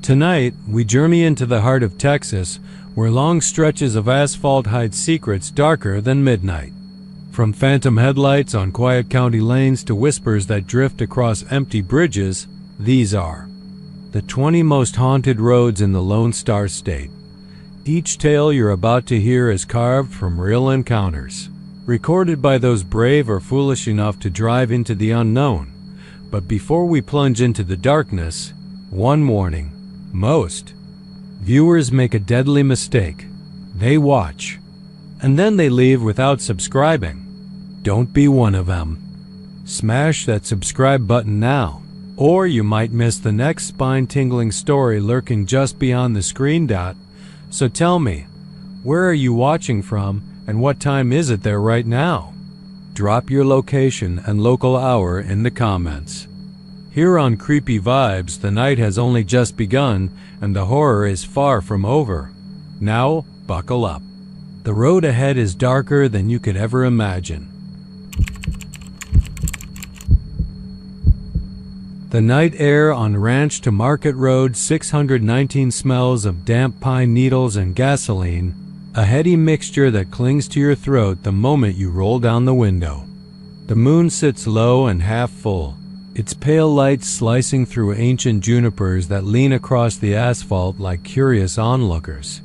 Tonight, we journey into the heart of Texas, where long stretches of asphalt hide secrets darker than midnight. From phantom headlights on quiet county lanes to whispers that drift across empty bridges, these are the 20 most haunted roads in the Lone Star State. Each tale you're about to hear is carved from real encounters, recorded by those brave or foolish enough to drive into the unknown. But before we plunge into the darkness, one warning. Most viewers make a deadly mistake. They watch, and then they leave without subscribing. Don't be one of them. Smash that subscribe button now, or you might miss the next spine-tingling story lurking just beyond the screen dot. So tell me, where are you watching from, and what time is it there right now? Drop your location and local hour in the comments. Here on Creepy Vibes, the night has only just begun, and the horror is far from over. Now, buckle up. The road ahead is darker than you could ever imagine. The night air on Ranch to Market Road 619 smells of damp pine needles and gasoline, a heady mixture that clings to your throat the moment you roll down the window. The moon sits low and half full, its pale light slicing through ancient junipers that lean across the asphalt like curious onlookers.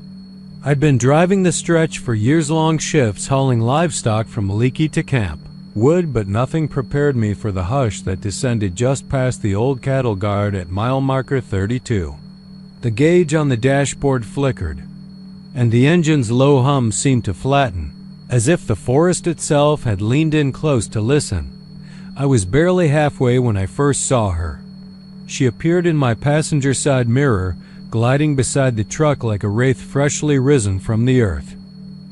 I'd been driving the stretch for years-long shifts hauling livestock from Leakey to camp. Wood, but nothing prepared me for the hush that descended just past the old cattle guard at mile marker 32. The gauge on the dashboard flickered, and the engine's low hum seemed to flatten, as if the forest itself had leaned in close to listen. I was barely halfway when I first saw her. She appeared in my passenger side mirror, gliding beside the truck like a wraith freshly risen from the earth.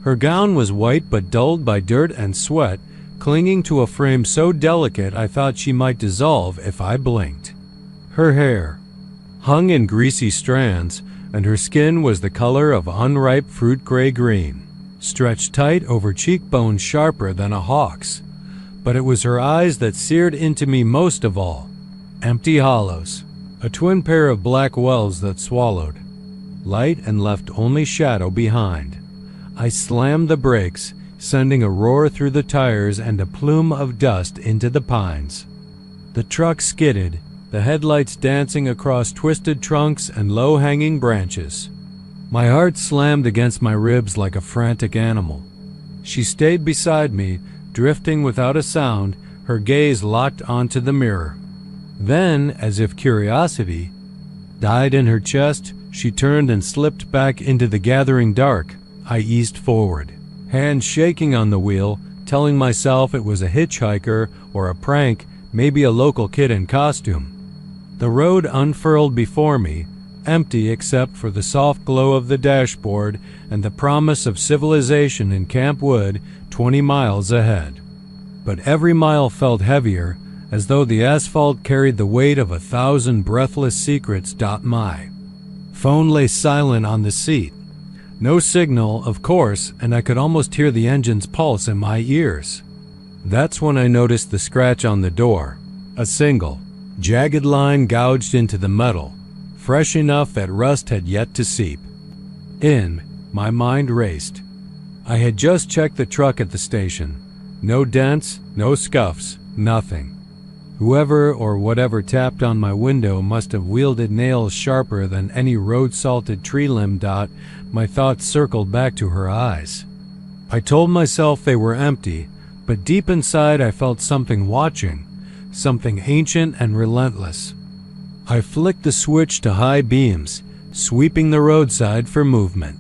Her gown was white but dulled by dirt and sweat, clinging to a frame so delicate I thought she might dissolve if I blinked. Her hair hung in greasy strands, and her skin was the color of unripe fruit gray-green, stretched tight over cheekbones sharper than a hawk's. But it was her eyes that seared into me most of all. Empty hollows, a twin pair of black wells that swallowed light and left only shadow behind. I slammed the brakes, sending a roar through the tires and a plume of dust into the pines. The truck skidded, the headlights dancing across twisted trunks and low-hanging branches. My heart slammed against my ribs like a frantic animal. She stayed beside me, drifting without a sound, her gaze locked onto the mirror. Then, as if curiosity died in her chest, she turned and slipped back into the gathering dark. I eased forward, hands shaking on the wheel, telling myself it was a hitchhiker or a prank, maybe a local kid in costume. The road unfurled before me, empty except for the soft glow of the dashboard and the promise of civilization in Camp Wood 20 miles ahead. But every mile felt heavier, as though the asphalt carried the weight of 1,000 breathless secrets. My phone lay silent on the seat. No signal, of course, and I could almost hear the engine's pulse in my ears. That's when I noticed the scratch on the door, a single, jagged line gouged into the metal, fresh enough that rust had yet to seep in. My mind raced. I had just checked the truck at the station. No dents, no scuffs, nothing. Whoever or whatever tapped on my window must have wielded nails sharper than any road-salted tree limb. My thoughts circled back to her eyes. I told myself they were empty, but deep inside I felt something watching, something ancient and relentless. I flicked the switch to high beams, sweeping the roadside for movement.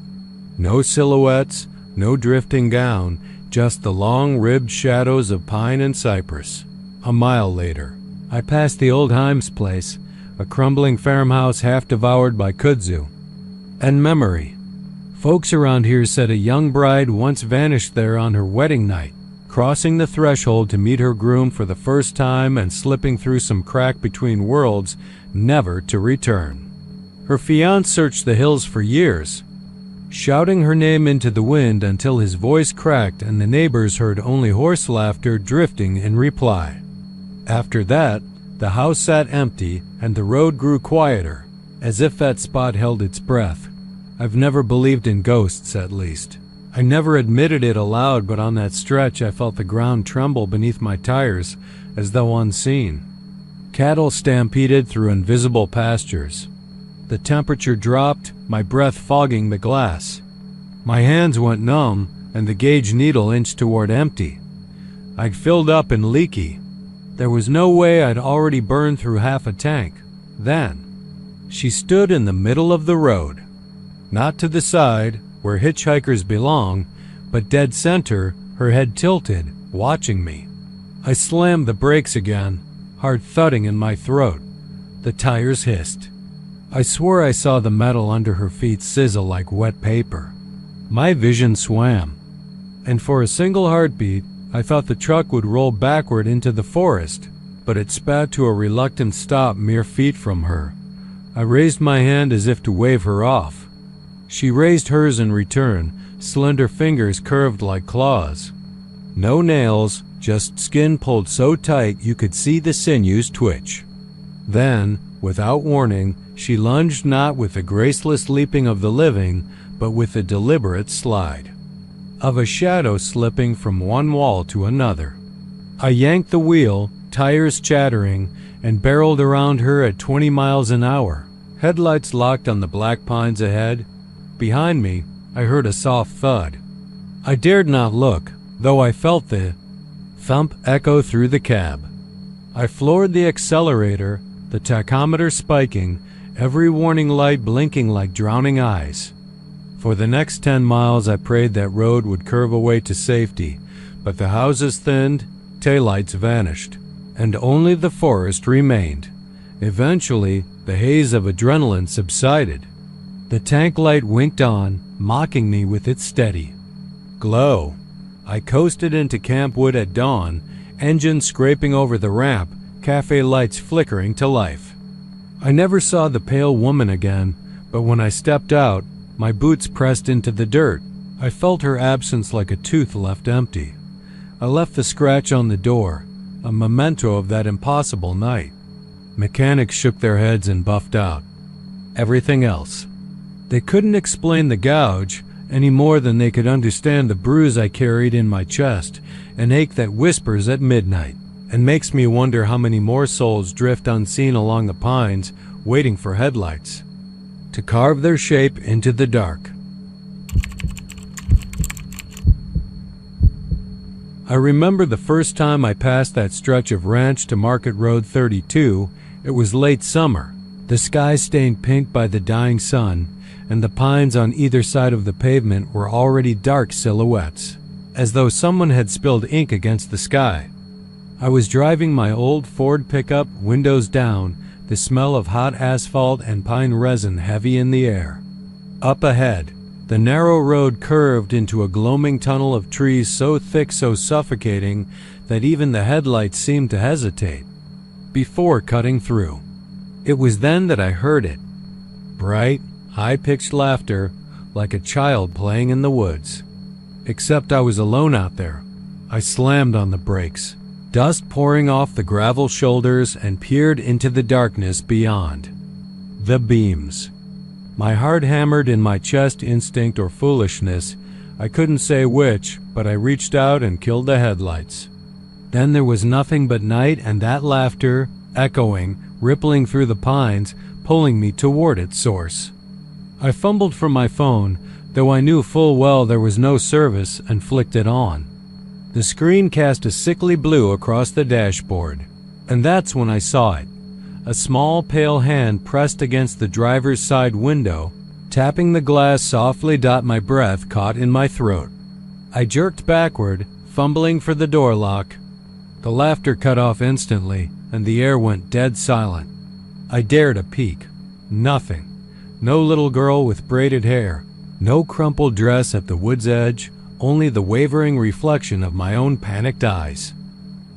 No silhouettes, no drifting gown, just the long ribbed shadows of pine and cypress. A mile later, I passed the old Himes place, a crumbling farmhouse half devoured by kudzu and memory. Folks around here said a young bride once vanished there on her wedding night, crossing the threshold to meet her groom for the first time and slipping through some crack between worlds, never to return. Her fiancé searched the hills for years, shouting her name into the wind until his voice cracked and the neighbors heard only horse laughter drifting in reply. After that, the house sat empty and the road grew quieter, as if that spot held its breath. I've never believed in ghosts, at least. I never admitted it aloud, but on that stretch I felt the ground tremble beneath my tires, as though unseen. Cattle stampeded through invisible pastures. The temperature dropped, my breath fogging the glass. My hands went numb, and the gauge needle inched toward empty. I'd filled up and leaky. There was no way I'd already burned through half a tank. Then, she stood in the middle of the road. Not to the side, where hitchhikers belong, but dead center, her head tilted, watching me. I slammed the brakes again, hard thudding in my throat. The tires hissed. I swore I saw the metal under her feet sizzle like wet paper. My vision swam, and for a single heartbeat, I thought the truck would roll backward into the forest, but it spat to a reluctant stop mere feet from her. I raised my hand as if to wave her off. She raised hers in return, slender fingers curved like claws. No nails, just skin pulled so tight you could see the sinews twitch. Then, without warning, she lunged not with the graceless leaping of the living, but with a deliberate slide of a shadow slipping from one wall to another. I yanked the wheel, tires chattering, and barreled around her at 20 miles an hour. Headlights locked on the black pines ahead. Behind me, I heard a soft thud. I dared not look, though I felt the thump echo through the cab. I floored the accelerator, the tachometer spiking, every warning light blinking like drowning eyes. For the next 10 miles I prayed that road would curve away to safety, but the houses thinned, taillights vanished, and only the forest remained. Eventually, the haze of adrenaline subsided. The tank light winked on, mocking me with its steady glow. I coasted into Camp Wood at dawn, engines scraping over the ramp, cafe lights flickering to life. I never saw the pale woman again, but when I stepped out, my boots pressed into the dirt. I felt her absence like a tooth left empty. I left the scratch on the door, a memento of that impossible night. Mechanics shook their heads and buffed out. Everything else. They couldn't explain the gouge any more than they could understand the bruise I carried in my chest, an ache that whispers at midnight, and makes me wonder how many more souls drift unseen along the pines, waiting for headlights to carve their shape into the dark. I remember the first time I passed that stretch of ranch to Market Road 32. It was late summer, the sky stained pink by the dying sun, and the pines on either side of the pavement were already dark silhouettes, as though someone had spilled ink against the sky. I was driving my old Ford pickup, windows down, the smell of hot asphalt and pine resin heavy in the air. Up ahead, the narrow road curved into a gloaming tunnel of trees so thick, so suffocating, that even the headlights seemed to hesitate before cutting through. It was then that I heard it. Bright, high-pitched laughter, like a child playing in the woods. Except I was alone out there. I slammed on the brakes, dust pouring off the gravel shoulders, and peered into the darkness beyond. The beams. My heart hammered in my chest, instinct or foolishness. I couldn't say which, but I reached out and killed the headlights. Then there was nothing but night and that laughter, echoing, rippling through the pines, pulling me toward its source. I fumbled for my phone, though I knew full well there was no service, and flicked it on. The screen cast a sickly blue across the dashboard, and that's when I saw it. A small pale hand pressed against the driver's side window, tapping the glass softly. My breath caught in my throat. I jerked backward, fumbling for the door lock. The laughter cut off instantly, and the air went dead silent. I dared a peek. Nothing. No little girl with braided hair, no crumpled dress at the wood's edge, only the wavering reflection of my own panicked eyes.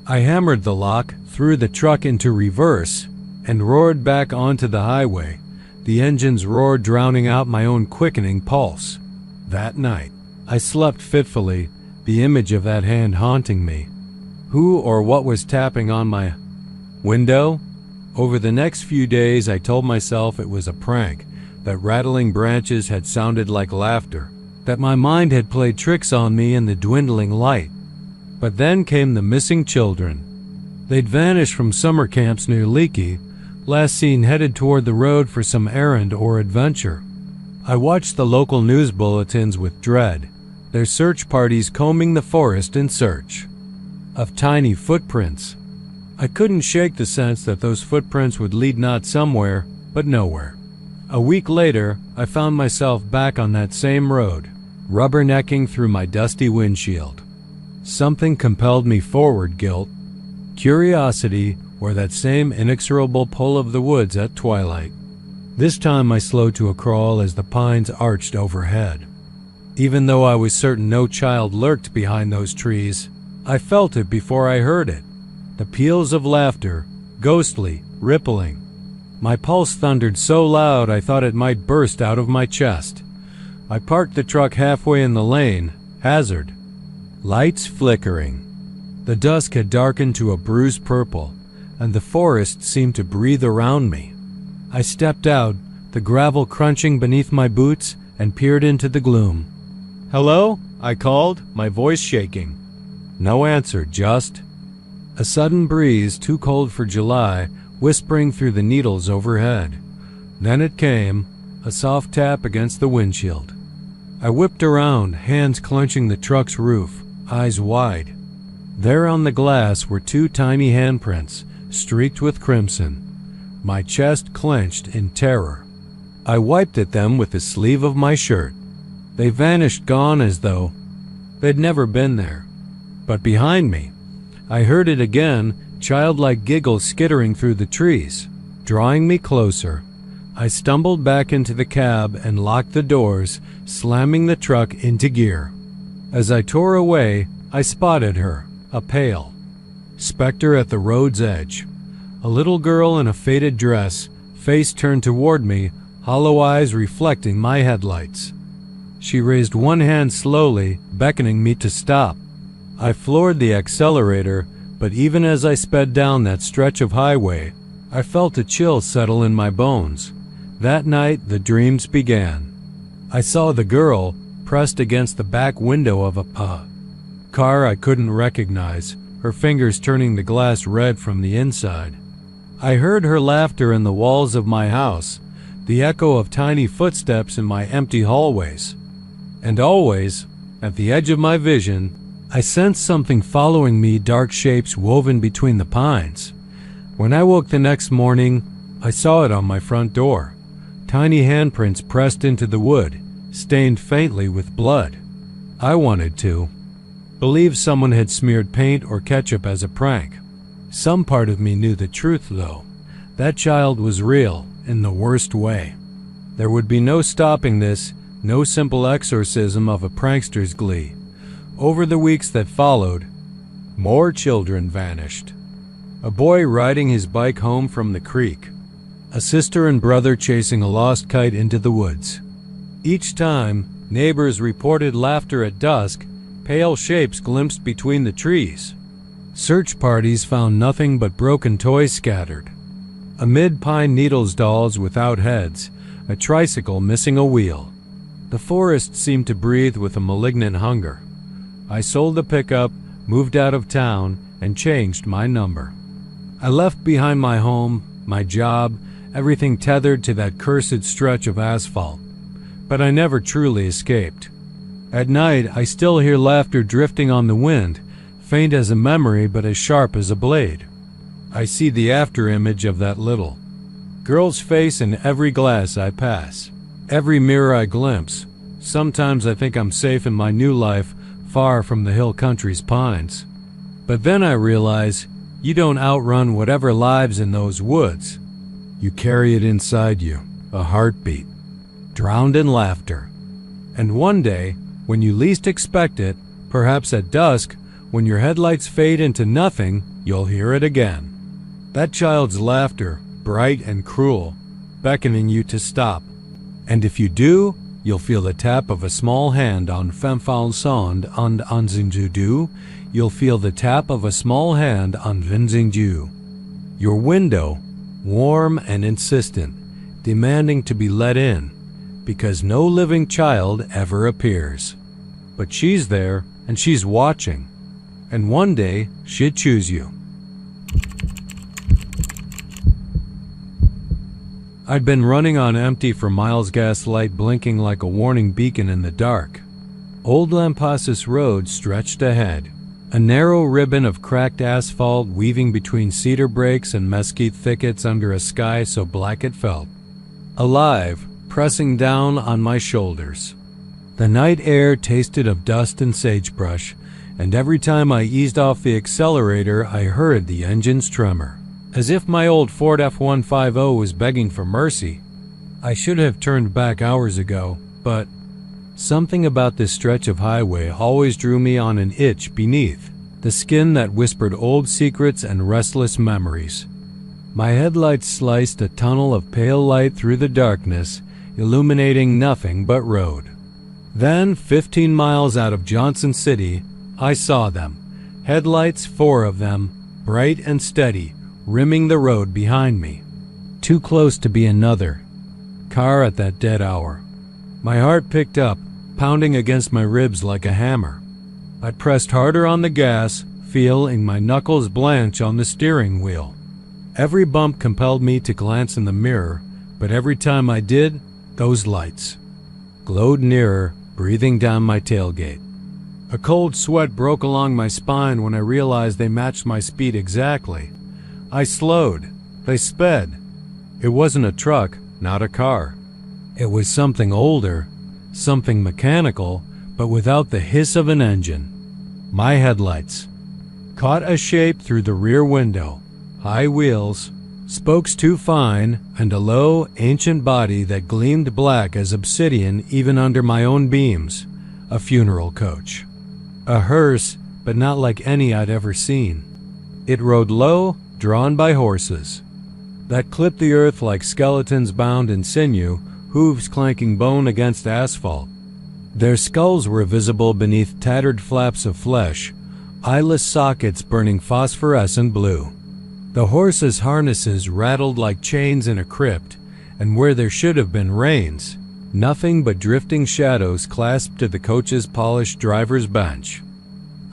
I hammered the lock, threw the truck into reverse, and roared back onto the highway, the engine's roar drowning out my own quickening pulse. That night, I slept fitfully, the image of that hand haunting me. Who or what was tapping on my window? Over the next few days, I told myself it was a prank, that rattling branches had sounded like laughter, that my mind had played tricks on me in the dwindling light. But then came the missing children. They'd vanished from summer camps near Leakey, last seen headed toward the road for some errand or adventure. I watched the local news bulletins with dread, their search parties combing the forest in search of tiny footprints. I couldn't shake the sense that those footprints would lead not somewhere, but nowhere. A week later, I found myself back on that same road, rubbernecking through my dusty windshield. Something compelled me forward, guilt, curiosity, or that same inexorable pull of the woods at twilight. This time I slowed to a crawl as the pines arched overhead. Even though I was certain no child lurked behind those trees, I felt it before I heard it. The peals of laughter, ghostly, rippling. My pulse thundered so loud I thought it might burst out of my chest. I parked the truck halfway in the lane, hazard. Lights flickering. The dusk had darkened to a bruised purple, and the forest seemed to breathe around me. I stepped out, the gravel crunching beneath my boots, and peered into the gloom. "Hello?" I called, my voice shaking. No answer, just a sudden breeze too cold for July, whispering through the needles overhead. Then it came, a soft tap against the windshield. I whipped around, hands clenching the truck's roof, eyes wide. There on the glass were two tiny handprints, streaked with crimson. My chest clenched in terror. I wiped at them with the sleeve of my shirt. They vanished, gone as though they'd never been there. But behind me, I heard it again, childlike giggles skittering through the trees, drawing me closer. I stumbled back into the cab and locked the doors, slamming the truck into gear. As I tore away, I spotted her, a pale specter at the road's edge. A little girl in a faded dress, face turned toward me, hollow eyes reflecting my headlights. She raised one hand slowly, beckoning me to stop. I floored the accelerator, but even as I sped down that stretch of highway, I felt a chill settle in my bones. That night, the dreams began. I saw the girl pressed against the back window of a car I couldn't recognize, her fingers turning the glass red from the inside. I heard her laughter in the walls of my house, the echo of tiny footsteps in my empty hallways. And always, at the edge of my vision, I sensed something following me, dark shapes woven between the pines. When I woke the next morning, I saw it on my front door. Tiny handprints pressed into the wood, stained faintly with blood. I wanted to believe someone had smeared paint or ketchup as a prank. Some part of me knew the truth, though. That child was real, in the worst way. There would be no stopping this, no simple exorcism of a prankster's glee. Over the weeks that followed, more children vanished. A boy riding his bike home from the creek. A sister and brother chasing a lost kite into the woods. Each time, neighbors reported laughter at dusk, pale shapes glimpsed between the trees. Search parties found nothing but broken toys scattered. Amid pine needles dolls without heads, a tricycle missing a wheel. The forest seemed to breathe with a malignant hunger. I sold the pickup, moved out of town, and changed my number. I left behind my home, my job, everything tethered to that cursed stretch of asphalt. But I never truly escaped. At night, I still hear laughter drifting on the wind, faint as a memory but as sharp as a blade. I see the after-image of that little girl's face in every glass I pass, every mirror I glimpse. Sometimes I think I'm safe in my new life, far from the hill country's pines. But then I realize you don't outrun whatever lives in those woods. You carry it inside you, a heartbeat, drowned in laughter. And one day, when you least expect it, perhaps at dusk, when your headlights fade into nothing, you'll hear it again. That child's laughter, bright and cruel, beckoning you to stop. And if you do, you'll feel the tap of a small hand on Femfalsond and Anzingju. You'll feel the tap of a small hand on Vinzingju. Your window warm and insistent, demanding to be let in, because no living child ever appears. But she's there, and she's watching, and one day she'd choose you. I'd been running on empty for miles, gaslight blinking like a warning beacon in the dark. Old Lampasas Road stretched ahead, a narrow ribbon of cracked asphalt weaving between cedar brakes and mesquite thickets under a sky so black it felt alive, pressing down on my shoulders. The night air tasted of dust and sagebrush, and every time I eased off the accelerator I heard the engine's tremor, as if my old Ford F-150 was begging for mercy. I should have turned back hours ago, but something about this stretch of highway always drew me on an itch beneath the skin that whispered old secrets and restless memories. My headlights sliced a tunnel of pale light through the darkness, illuminating nothing but road. Then, 15 miles out of Johnson City, I saw them. Headlights, 4 of them, bright and steady, rimming the road behind me. Too close to be another car at that dead hour. My heart picked up, pounding against my ribs like a hammer. I pressed harder on the gas, feeling my knuckles blanch on the steering wheel. Every bump compelled me to glance in the mirror, but every time I did, those lights glowed nearer, breathing down my tailgate. A cold sweat broke along my spine when I realized they matched my speed exactly. I slowed. They sped. It wasn't a truck, not a car. It was something older, something mechanical, but without the hiss of an engine. My headlights caught a shape through the rear window. High wheels, spokes too fine, and a low, ancient body that gleamed black as obsidian even under my own beams. A funeral coach. A hearse, but not like any I'd ever seen. It rode low, drawn by horses that clipped the earth like skeletons bound in sinew, hooves clanking bone against asphalt. Their skulls were visible beneath tattered flaps of flesh, eyeless sockets burning phosphorescent blue. The horses' harnesses rattled like chains in a crypt, and where there should have been reins, nothing but drifting shadows clasped to the coach's polished driver's bench.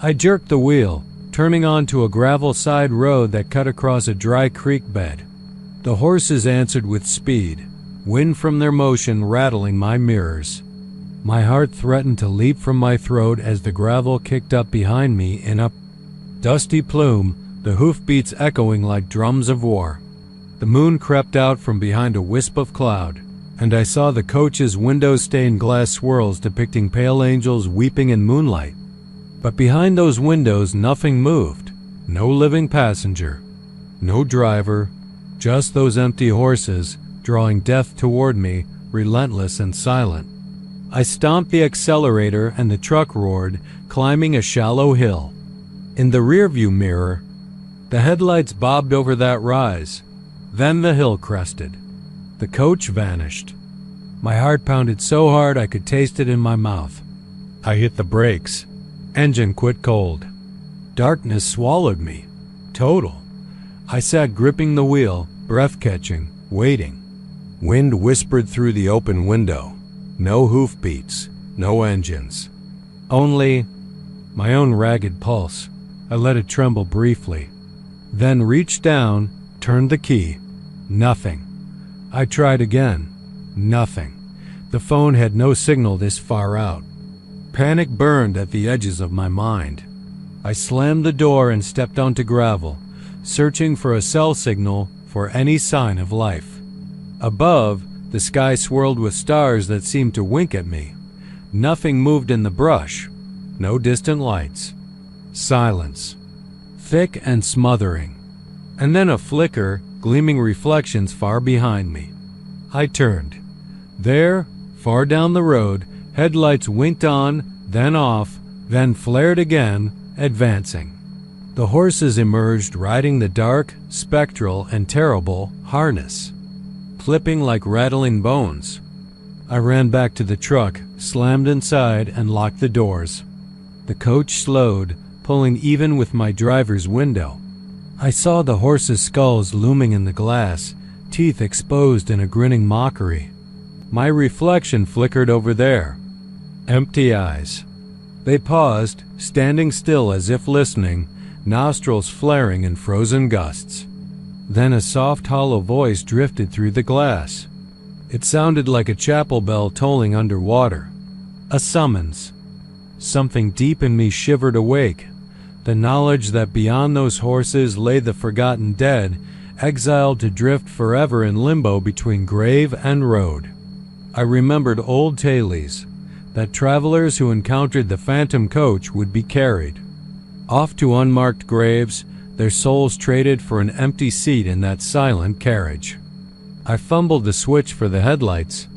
I jerked the wheel, turning onto a gravel side road that cut across a dry creek bed. The horses answered with speed, wind from their motion rattling my mirrors. My heart threatened to leap from my throat as the gravel kicked up behind me in a dusty plume, the hoofbeats echoing like drums of war. The moon crept out from behind a wisp of cloud, and I saw the coach's window-stained glass swirls depicting pale angels weeping in moonlight. But behind those windows nothing moved, no living passenger, no driver, just those empty horses drawing death toward me, relentless and silent. I stomped the accelerator and the truck roared, climbing a shallow hill. In the rearview mirror, the headlights bobbed over that rise. Then the hill crested. The coach vanished. My heart pounded so hard I could taste it in my mouth. I hit the brakes. Engine quit cold. Darkness swallowed me. Total. I sat gripping the wheel, breath-catching, waiting. Wind whispered through the open window. No hoofbeats, no engines. Only my own ragged pulse. I let it tremble briefly. Then reached down, turned the key. Nothing. I tried again. Nothing. The phone had no signal this far out. Panic burned at the edges of my mind. I slammed the door and stepped onto gravel, searching for a cell signal, for any sign of life. Above, the sky swirled with stars that seemed to wink at me. Nothing moved in the brush. No distant lights. Silence. Thick and smothering. And then a flicker, gleaming reflections far behind me. I turned. There, far down the road, headlights winked on, then off, then flared again, advancing. The horses emerged riding the dark, spectral, and terrible harness, clipping like rattling bones. I ran back to the truck, slammed inside, and locked the doors. The coach slowed, pulling even with my driver's window. I saw the horses' skulls looming in the glass, teeth exposed in a grinning mockery. My reflection flickered over there. Empty eyes. They paused, standing still as if listening, nostrils flaring in frozen gusts. Then a soft, hollow voice drifted through the glass. It sounded like a chapel bell tolling underwater. A summons. Something deep in me shivered awake. The knowledge that beyond those horses lay the forgotten dead, exiled to drift forever in limbo between grave and road. I remembered old tales, that travelers who encountered the phantom coach would be carried off to unmarked graves, their souls traded for an empty seat in that silent carriage. I fumbled the switch for the headlights.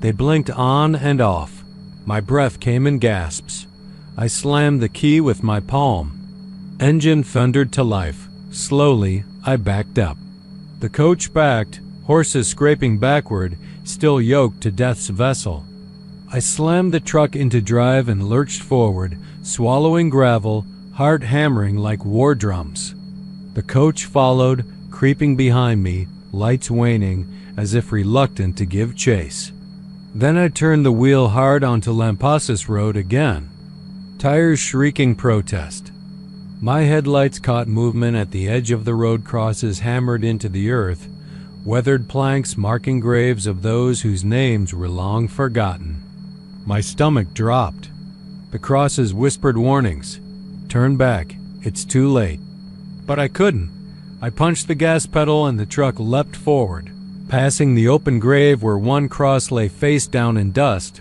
They blinked on and off. My breath came in gasps. I slammed the key with my palm. Engine thundered to life. Slowly, I backed up. The coach backed, horses scraping backward, still yoked to death's vessel. I slammed the truck into drive and lurched forward, swallowing gravel, heart hammering like war drums. The coach followed, creeping behind me, lights waning, as if reluctant to give chase. Then I turned the wheel hard onto Lampasas Road again, tires shrieking protest. My headlights caught movement at the edge of the road crosses hammered into the earth, weathered planks marking graves of those whose names were long forgotten. My stomach dropped. The crosses whispered warnings. Turn back, it's too late. But I couldn't. I punched the gas pedal and the truck leapt forward, passing the open grave where one cross lay face down in dust.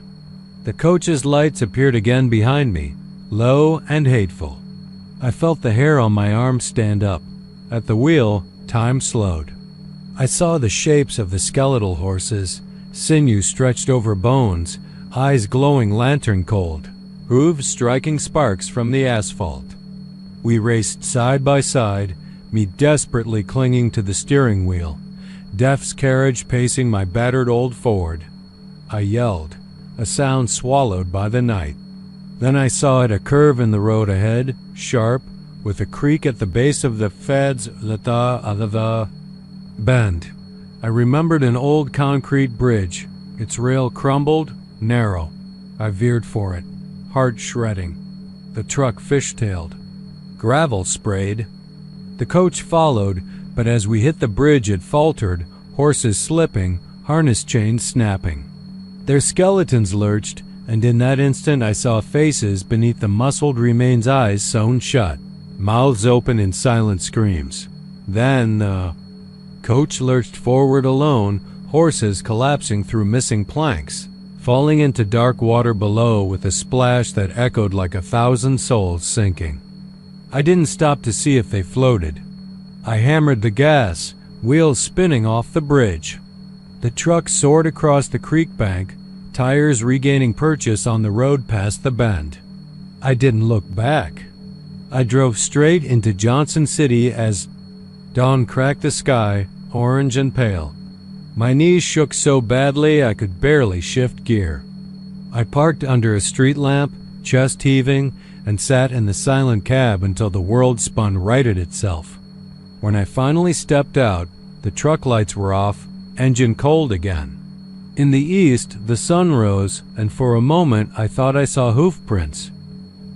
The coach's lights appeared again behind me, low and hateful. I felt the hair on my arm stand up. At the wheel, time slowed. I saw the shapes of the skeletal horses, sinew stretched over bones, eyes glowing lantern cold, hooves striking sparks from the asphalt. We raced side by side, me desperately clinging to the steering wheel, Death's carriage pacing my battered old Ford. I yelled, a sound swallowed by the night. Then I saw it a curve in the road ahead, sharp, with a creak at the base of the bend. I remembered an old concrete bridge. Its rail crumbled, narrow. I veered for it, heart shredding. The truck fishtailed. Gravel sprayed. The coach followed, but as we hit the bridge it faltered, horses slipping, harness chains snapping. Their skeletons lurched, and in that instant I saw faces beneath the muscled remains' eyes sewn shut, mouths open in silent screams. Then the coach lurched forward alone, horses collapsing through missing planks, falling into dark water below with a splash that echoed like 1,000 souls sinking. I didn't stop to see if they floated. I hammered the gas, wheels spinning off the bridge. The truck soared across the creek bank, tires regaining purchase on the road past the bend. I didn't look back. I drove straight into Johnson City as dawn cracked the sky, orange and pale. My knees shook so badly I could barely shift gear. I parked under a street lamp, chest heaving, and sat in the silent cab until the world spun righted itself. When I finally stepped out, the truck lights were off, engine cold again. In the east, the sun rose, and for a moment I thought I saw hoof prints.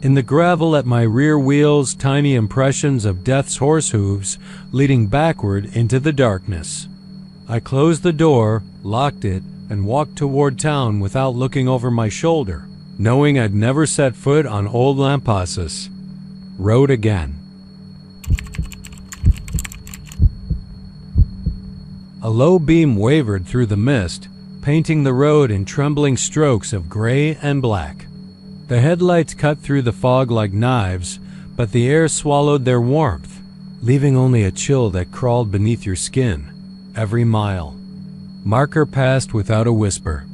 In the gravel at my rear wheels, tiny impressions of death's horse hooves leading backward into the darkness. I closed the door, locked it, and walked toward town without looking over my shoulder, knowing I'd never set foot on old Lampasas. Road again. A low beam wavered through the mist, painting the road in trembling strokes of gray and black. The headlights cut through the fog like knives, but the air swallowed their warmth, leaving only a chill that crawled beneath your skin. Every mile. Marker passed without a whisper.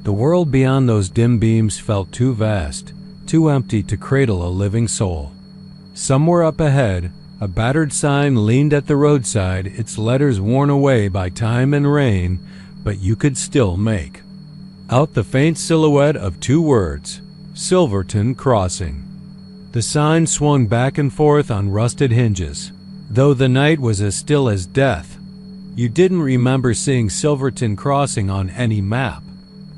The world beyond those dim beams felt too vast, too empty to cradle a living soul. Somewhere up ahead, a battered sign leaned at the roadside, its letters worn away by time and rain, but you could still make out the faint silhouette of two words, Silverton Crossing. The sign swung back and forth on rusted hinges, though the night was as still as death. You didn't remember seeing Silverton Crossing on any map.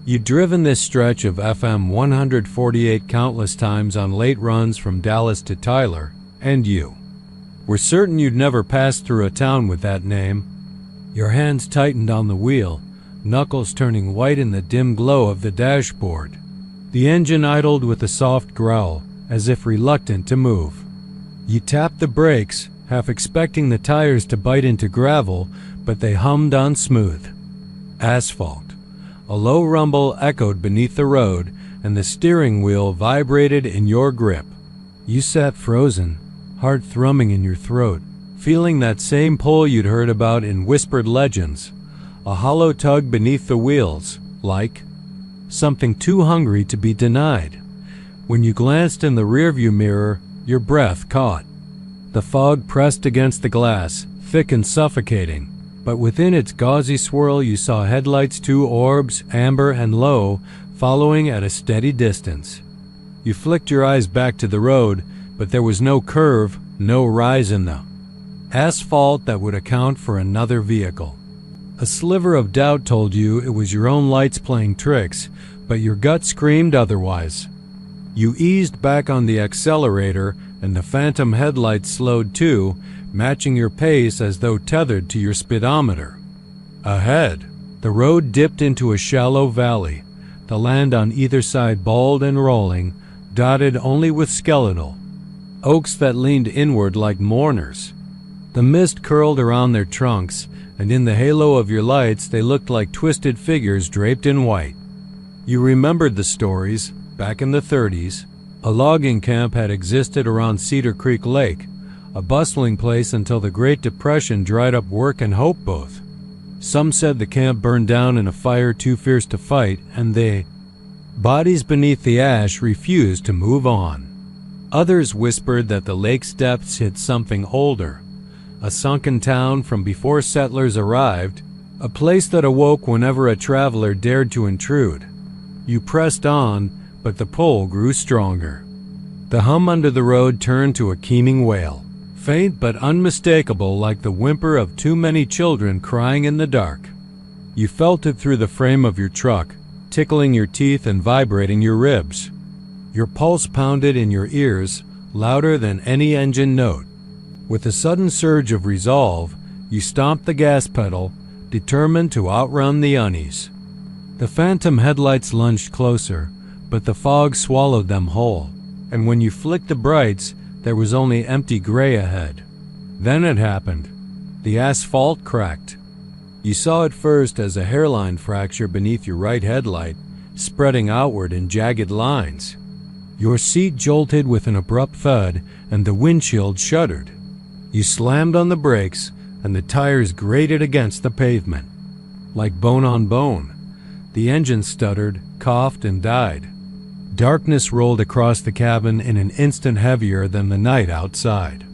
You'd driven this stretch of FM 148 countless times on late runs from Dallas to Tyler, and you were certain you'd never pass through a town with that name. Your hands tightened on the wheel, knuckles turning white in the dim glow of the dashboard. The engine idled with a soft growl, as if reluctant to move. You tapped the brakes, half expecting the tires to bite into gravel, but they hummed on smooth asphalt. A low rumble echoed beneath the road, and the steering wheel vibrated in your grip. You sat frozen, heart thrumming in your throat, feeling that same pull you'd heard about in whispered legends, a hollow tug beneath the wheels, like something too hungry to be denied. When you glanced in the rearview mirror, your breath caught. The fog pressed against the glass, thick and suffocating, but within its gauzy swirl you saw headlights, two orbs, amber and low, following at a steady distance. You flicked your eyes back to the road, but there was no curve, no rise in the asphalt that would account for another vehicle. A sliver of doubt told you it was your own lights playing tricks, but your gut screamed otherwise. You eased back on the accelerator, and the phantom headlights slowed too, matching your pace as though tethered to your speedometer. Ahead, the road dipped into a shallow valley, the land on either side bald and rolling, dotted only with skeletal oaks that leaned inward like mourners. The mist curled around their trunks, and in the halo of your lights they looked like twisted figures draped in white. You remembered the stories. Back in the 30s, a logging camp had existed around Cedar Creek Lake, a bustling place until the Great Depression dried up work and hope both. Some said the camp burned down in a fire too fierce to fight, and they, bodies beneath the ash, refused to move on. Others whispered that the lake's depths hid something older, a sunken town from before settlers arrived, a place that awoke whenever a traveler dared to intrude. You pressed on, but the pull grew stronger. The hum under the road turned to a keening wail, faint but unmistakable, like the whimper of too many children crying in the dark. You felt it through the frame of your truck, tickling your teeth and vibrating your ribs. Your pulse pounded in your ears, louder than any engine note. With a sudden surge of resolve, you stomped the gas pedal, determined to outrun the unease. The phantom headlights lunged closer, but the fog swallowed them whole, and when you flicked the brights, there was only empty gray ahead. Then it happened. The asphalt cracked. You saw it first as a hairline fracture beneath your right headlight, spreading outward in jagged lines. Your seat jolted with an abrupt thud, and the windshield shuddered. You slammed on the brakes, and the tires grated against the pavement. Like bone on bone, the engine stuttered, coughed, and died. Darkness rolled across the cabin in an instant, heavier than the night outside.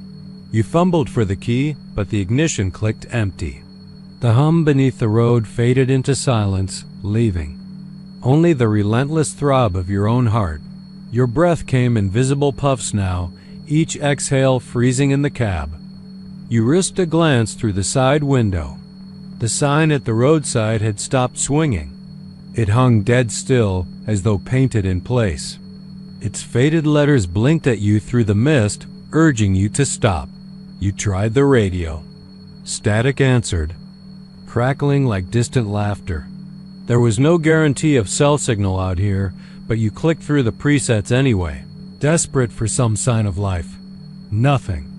You fumbled for the key, but the ignition clicked empty. The hum beneath the road faded into silence, leaving only the relentless throb of your own heart. Your breath came in visible puffs now, each exhale freezing in the cab. You risked a glance through the side window. The sign at the roadside had stopped swinging. It hung dead still, as though painted in place. Its faded letters blinked at you through the mist, urging you to stop. You tried the radio. Static answered, crackling like distant laughter. There was no guarantee of cell signal out here, but you clicked through the presets anyway, desperate for some sign of life. Nothing.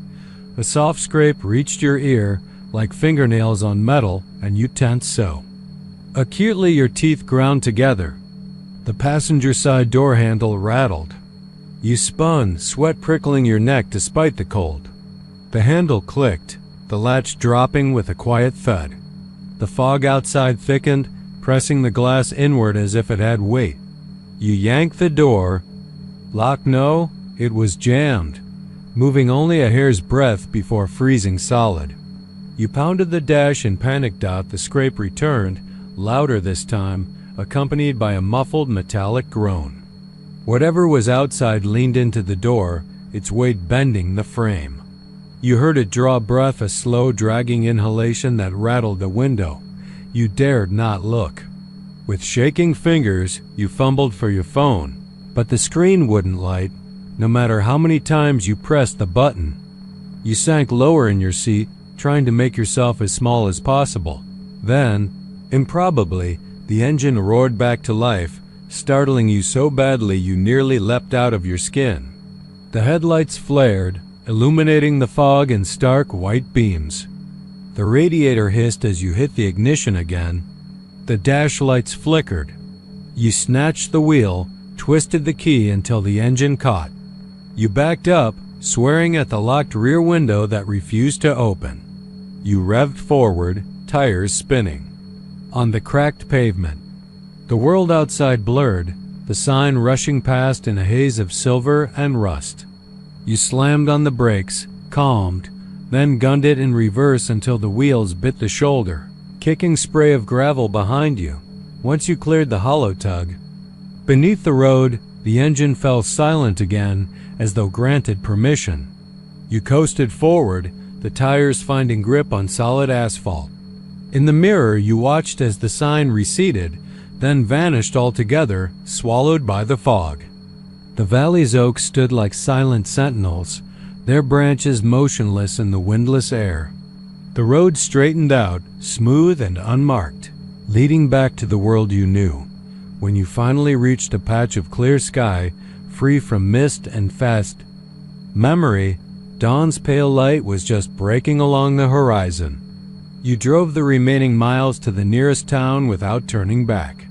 A soft scrape reached your ear, like fingernails on metal, and you tensed so. Acutely your teeth ground together. The passenger side door handle rattled. You spun, sweat prickling your neck despite the cold. The handle clicked, the latch dropping with a quiet thud. The fog outside thickened, pressing the glass inward as if it had weight. You yanked the door. Lock no, it was jammed, moving only a hair's breadth before freezing solid. You pounded the dash and panicked out. The scrape returned, louder this time, accompanied by a muffled metallic groan. Whatever was outside leaned into the door, its weight bending the frame. You heard it draw breath, a slow, dragging inhalation that rattled the window. You dared not look. With shaking fingers, you fumbled for your phone, but the screen wouldn't light, no matter how many times you pressed the button. You sank lower in your seat, trying to make yourself as small as possible. Then, improbably, the engine roared back to life, startling you so badly you nearly leapt out of your skin. The headlights flared, illuminating the fog in stark white beams. The radiator hissed as you hit the ignition again. The dash lights flickered. You snatched the wheel, twisted the key until the engine caught. You backed up, swearing at the locked rear window that refused to open. You revved forward, tires spinning. On the cracked pavement, the world outside blurred, the sign rushing past in a haze of silver and rust. You slammed on the brakes, calmed, then gunned it in reverse until the wheels bit the shoulder, kicking spray of gravel behind you. Once you cleared the hollow tug, beneath the road, the engine fell silent again, as though granted permission. You coasted forward, the tires finding grip on solid asphalt. In the mirror, you watched as the sign receded, then vanished altogether, swallowed by the fog. The valley's oaks stood like silent sentinels, their branches motionless in the windless air. The road straightened out, smooth and unmarked, leading back to the world you knew. When you finally reached a patch of clear sky, free from mist and fast memory, dawn's pale light was just breaking along the horizon. You drove the remaining miles to the nearest town without turning back.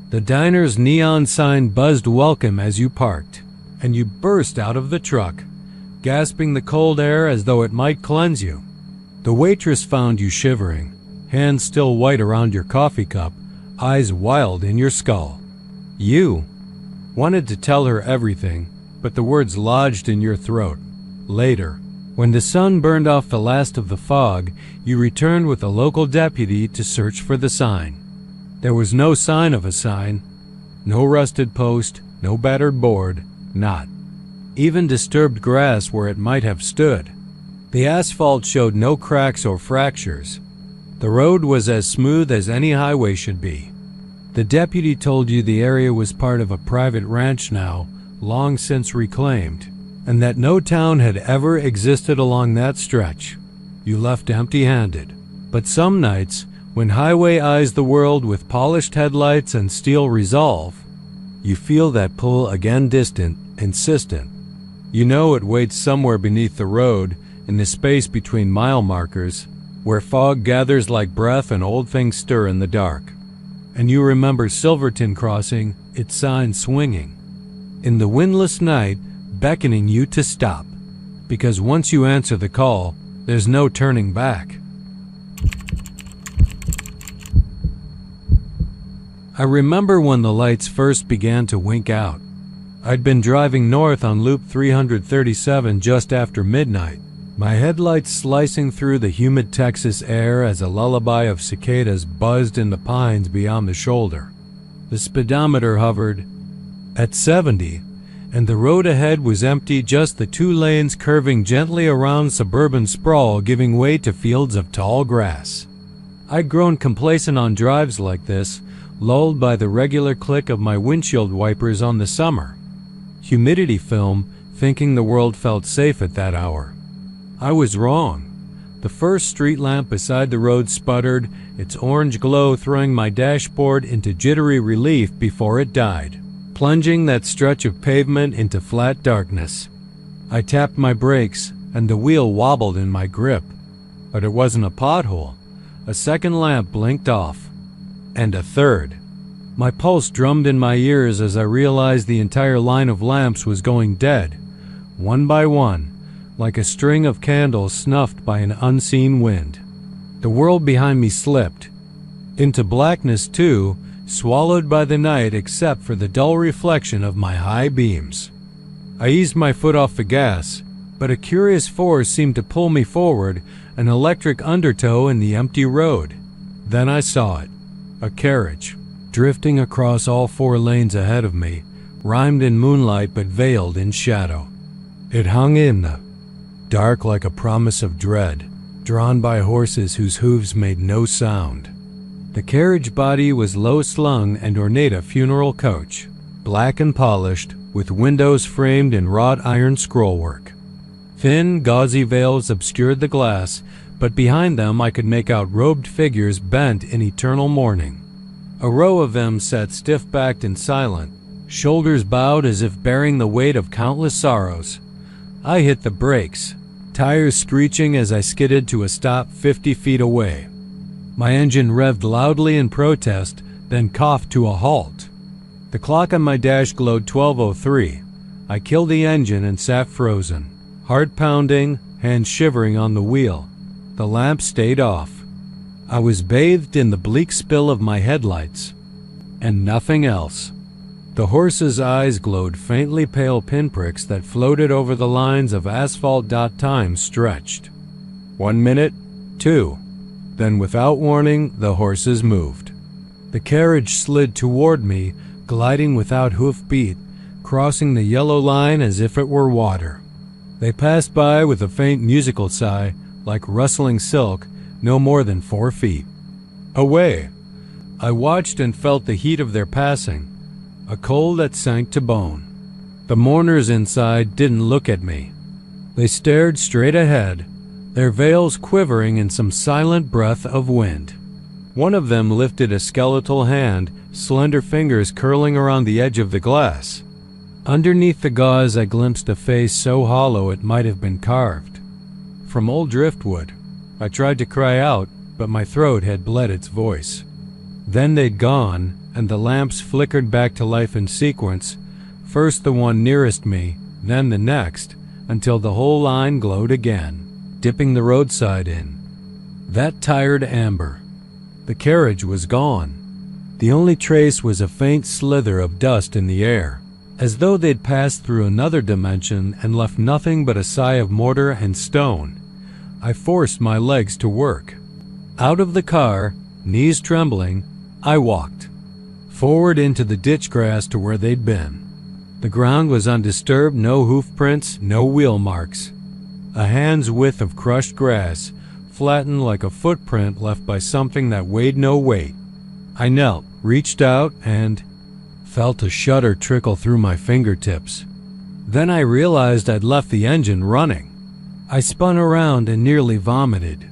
The diner's neon sign buzzed welcome as you parked, and you burst out of the truck, gasping the cold air as though it might cleanse you. The waitress found you shivering, hands still white around your coffee cup, eyes wild in your skull. You wanted to tell her everything, but the words lodged in your throat. Later, when the sun burned off the last of the fog, you returned with a local deputy to search for the sign. There was no sign of a sign, no rusted post, no battered board, not even disturbed grass where it might have stood. The asphalt showed no cracks or fractures. The road was as smooth as any highway should be. The deputy told you the area was part of a private ranch now, long since reclaimed, and that no town had ever existed along that stretch. You left empty-handed. But some nights, when highway eyes the world with polished headlights and steel resolve, you feel that pull again, distant, insistent. You know it waits somewhere beneath the road, in the space between mile markers, where fog gathers like breath and old things stir in the dark. And you remember Silverton Crossing, its sign swinging, in the windless night, beckoning you to stop. Because once you answer the call, there's no turning back. I remember when the lights first began to wink out. I'd been driving north on Loop 337 just after midnight, my headlights slicing through the humid Texas air as a lullaby of cicadas buzzed in the pines beyond the shoulder. The speedometer hovered at 70, and the road ahead was empty, just the two lanes curving gently around suburban sprawl, giving way to fields of tall grass. I'd grown complacent on drives like this, lulled by the regular click of my windshield wipers on the summer humidity film, thinking the world felt safe at that hour. I was wrong. The first street lamp beside the road sputtered, its orange glow throwing my dashboard into jittery relief before it died, plunging that stretch of pavement into flat darkness. I tapped my brakes, and the wheel wobbled in my grip. But it wasn't a pothole. A second lamp blinked off, and a third. My pulse drummed in my ears as I realized the entire line of lamps was going dead, one by one, like a string of candles snuffed by an unseen wind. The world behind me slipped into blackness too, swallowed by the night except for the dull reflection of my high beams. I eased my foot off the gas, but a curious force seemed to pull me forward, an electric undertow in the empty road. Then I saw it, a carriage, drifting across all four lanes ahead of me, rimed in moonlight but veiled in shadow. It hung in the dark like a promise of dread, drawn by horses whose hooves made no sound. The carriage body was low-slung and ornate a funeral coach, black and polished, with windows framed in wrought iron scrollwork. Thin, gauzy veils obscured the glass, but behind them I could make out robed figures bent in eternal mourning. A row of them sat stiff-backed and silent, shoulders bowed as if bearing the weight of countless sorrows. I hit the brakes, tires screeching as I skidded to a stop 50 feet away. My engine revved loudly in protest, then coughed to a halt. The clock on my dash glowed 12:03. I killed the engine and sat frozen, heart pounding, hands shivering on the wheel. The lamp stayed off. I was bathed in the bleak spill of my headlights, and nothing else. The horse's eyes glowed faintly pale pinpricks that floated over the lines of asphalt. Time stretched. 1 minute, 2. Then without warning, the horses moved. The carriage slid toward me, gliding without hoof beat, crossing the yellow line as if it were water. They passed by with a faint musical sigh, like rustling silk, no more than 4 feet away. I watched and felt the heat of their passing, a cold that sank to bone. The mourners inside didn't look at me. They stared straight ahead, their veils quivering in some silent breath of wind. One of them lifted a skeletal hand, slender fingers curling around the edge of the glass. Underneath the gauze I glimpsed a face so hollow it might have been carved from old driftwood. I tried to cry out, but my throat had bled its voice. Then they'd gone, and the lamps flickered back to life in sequence, first the one nearest me, then the next, until the whole line glowed again, dipping the roadside in. That tired amber. The carriage was gone. The only trace was a faint slither of dust in the air, as though they'd passed through another dimension and left nothing but a sigh of mortar and stone. I forced my legs to work. Out of the car, knees trembling, I walked forward into the ditch grass to where they'd been. The ground was undisturbed, no hoof prints, no wheel marks. A hand's width of crushed grass, flattened like a footprint left by something that weighed no weight. I knelt, reached out, and felt a shudder trickle through my fingertips. Then I realized I'd left the engine running. I spun around and nearly vomited.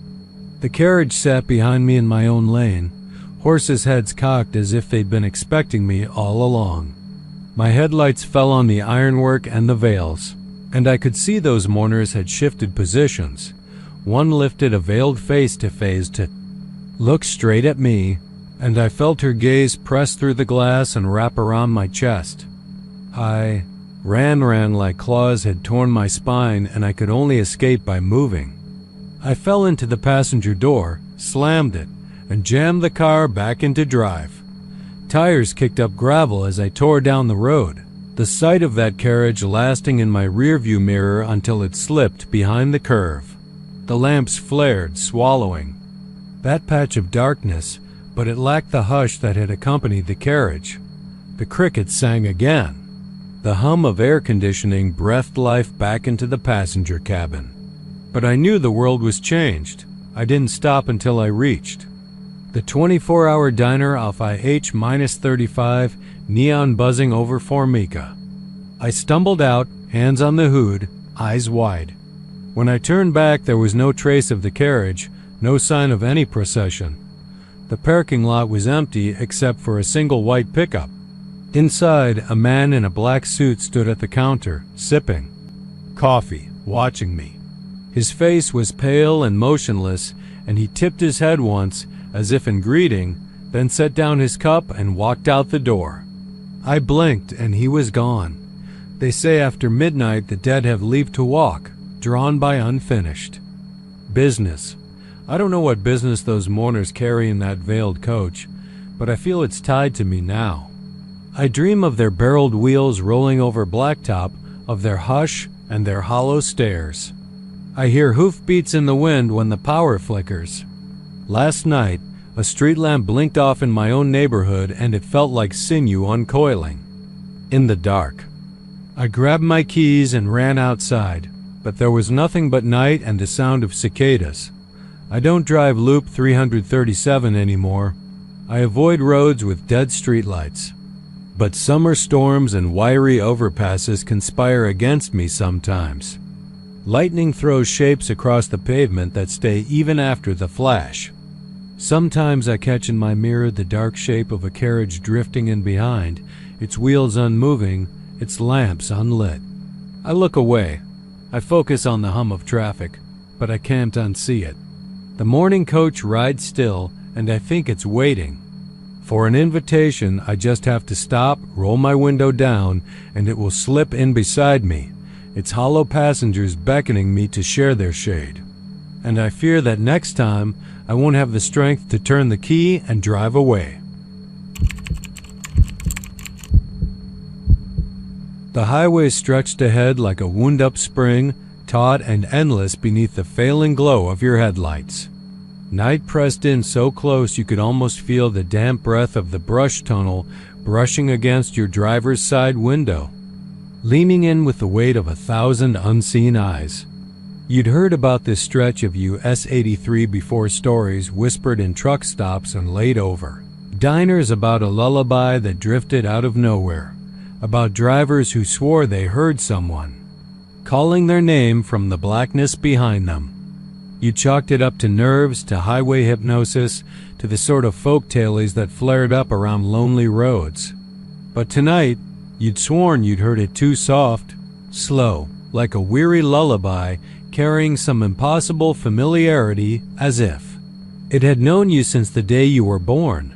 The carriage sat behind me in my own lane, horses' heads cocked as if they'd been expecting me all along. My headlights fell on the ironwork and the veils, and I could see those mourners had shifted positions. One lifted a veiled face to look straight at me, and I felt her gaze press through the glass and wrap around my chest. I ran like claws had torn my spine, and I could only escape by moving. I fell into the passenger door, slammed it, and jammed the car back into drive. Tires kicked up gravel as I tore down the road, the sight of that carriage lasting in my rearview mirror until it slipped behind the curve. The lamps flared, swallowing that patch of darkness, but it lacked the hush that had accompanied the carriage. The crickets sang again. The hum of air conditioning breathed life back into the passenger cabin. But I knew the world was changed. I didn't stop until I reached the 24-hour diner off IH-35, neon buzzing over Formica. I stumbled out, hands on the hood, eyes wide. When I turned back, there was no trace of the carriage, no sign of any procession. The parking lot was empty except for a single white pickup. Inside, a man in a black suit stood at the counter, sipping coffee, watching me. His face was pale and motionless, and he tipped his head once, as if in greeting, then set down his cup and walked out the door. I blinked, and he was gone. They say after midnight the dead have leave to walk, drawn by unfinished business. I don't know what business those mourners carry in that veiled coach, but I feel it's tied to me now. I dream of their barreled wheels rolling over blacktop, of their hush and their hollow stares. I hear hoofbeats in the wind when the power flickers. Last night, a street lamp blinked off in my own neighborhood, and it felt like sinew uncoiling. In the dark, I grabbed my keys and ran outside. but there was nothing but night and the sound of cicadas. I don't drive Loop 337 anymore. I avoid roads with dead streetlights. But summer storms and wiry overpasses conspire against me sometimes. Lightning throws shapes across the pavement that stay even after the flash. Sometimes I catch in my mirror the dark shape of a carriage drifting in behind, its wheels unmoving, its lamps unlit. I look away. I focus on the hum of traffic, but I can't unsee it. The morning coach rides still, and I think it's waiting. For an invitation, I just have to stop, roll my window down, and it will slip in beside me, its hollow passengers beckoning me to share their shade. And I fear that next time, I won't have the strength to turn the key and drive away. The highway stretched ahead like a wound-up spring, taut and endless beneath the failing glow of your headlights. Night pressed in so close you could almost feel the damp breath of the brush tunnel brushing against your driver's side window, leaning in with the weight of 1,000 unseen eyes. You'd heard about this stretch of US 83 before, stories whispered in truck stops and laid over. Diners about a lullaby that drifted out of nowhere, about drivers who swore they heard someone calling their name from the blackness behind them. You chalked it up to nerves, to highway hypnosis, to the sort of folktales that flared up around lonely roads. But tonight, you'd sworn you'd heard it too soft, slow, like a weary lullaby, carrying some impossible familiarity, as if it had known you since the day you were born.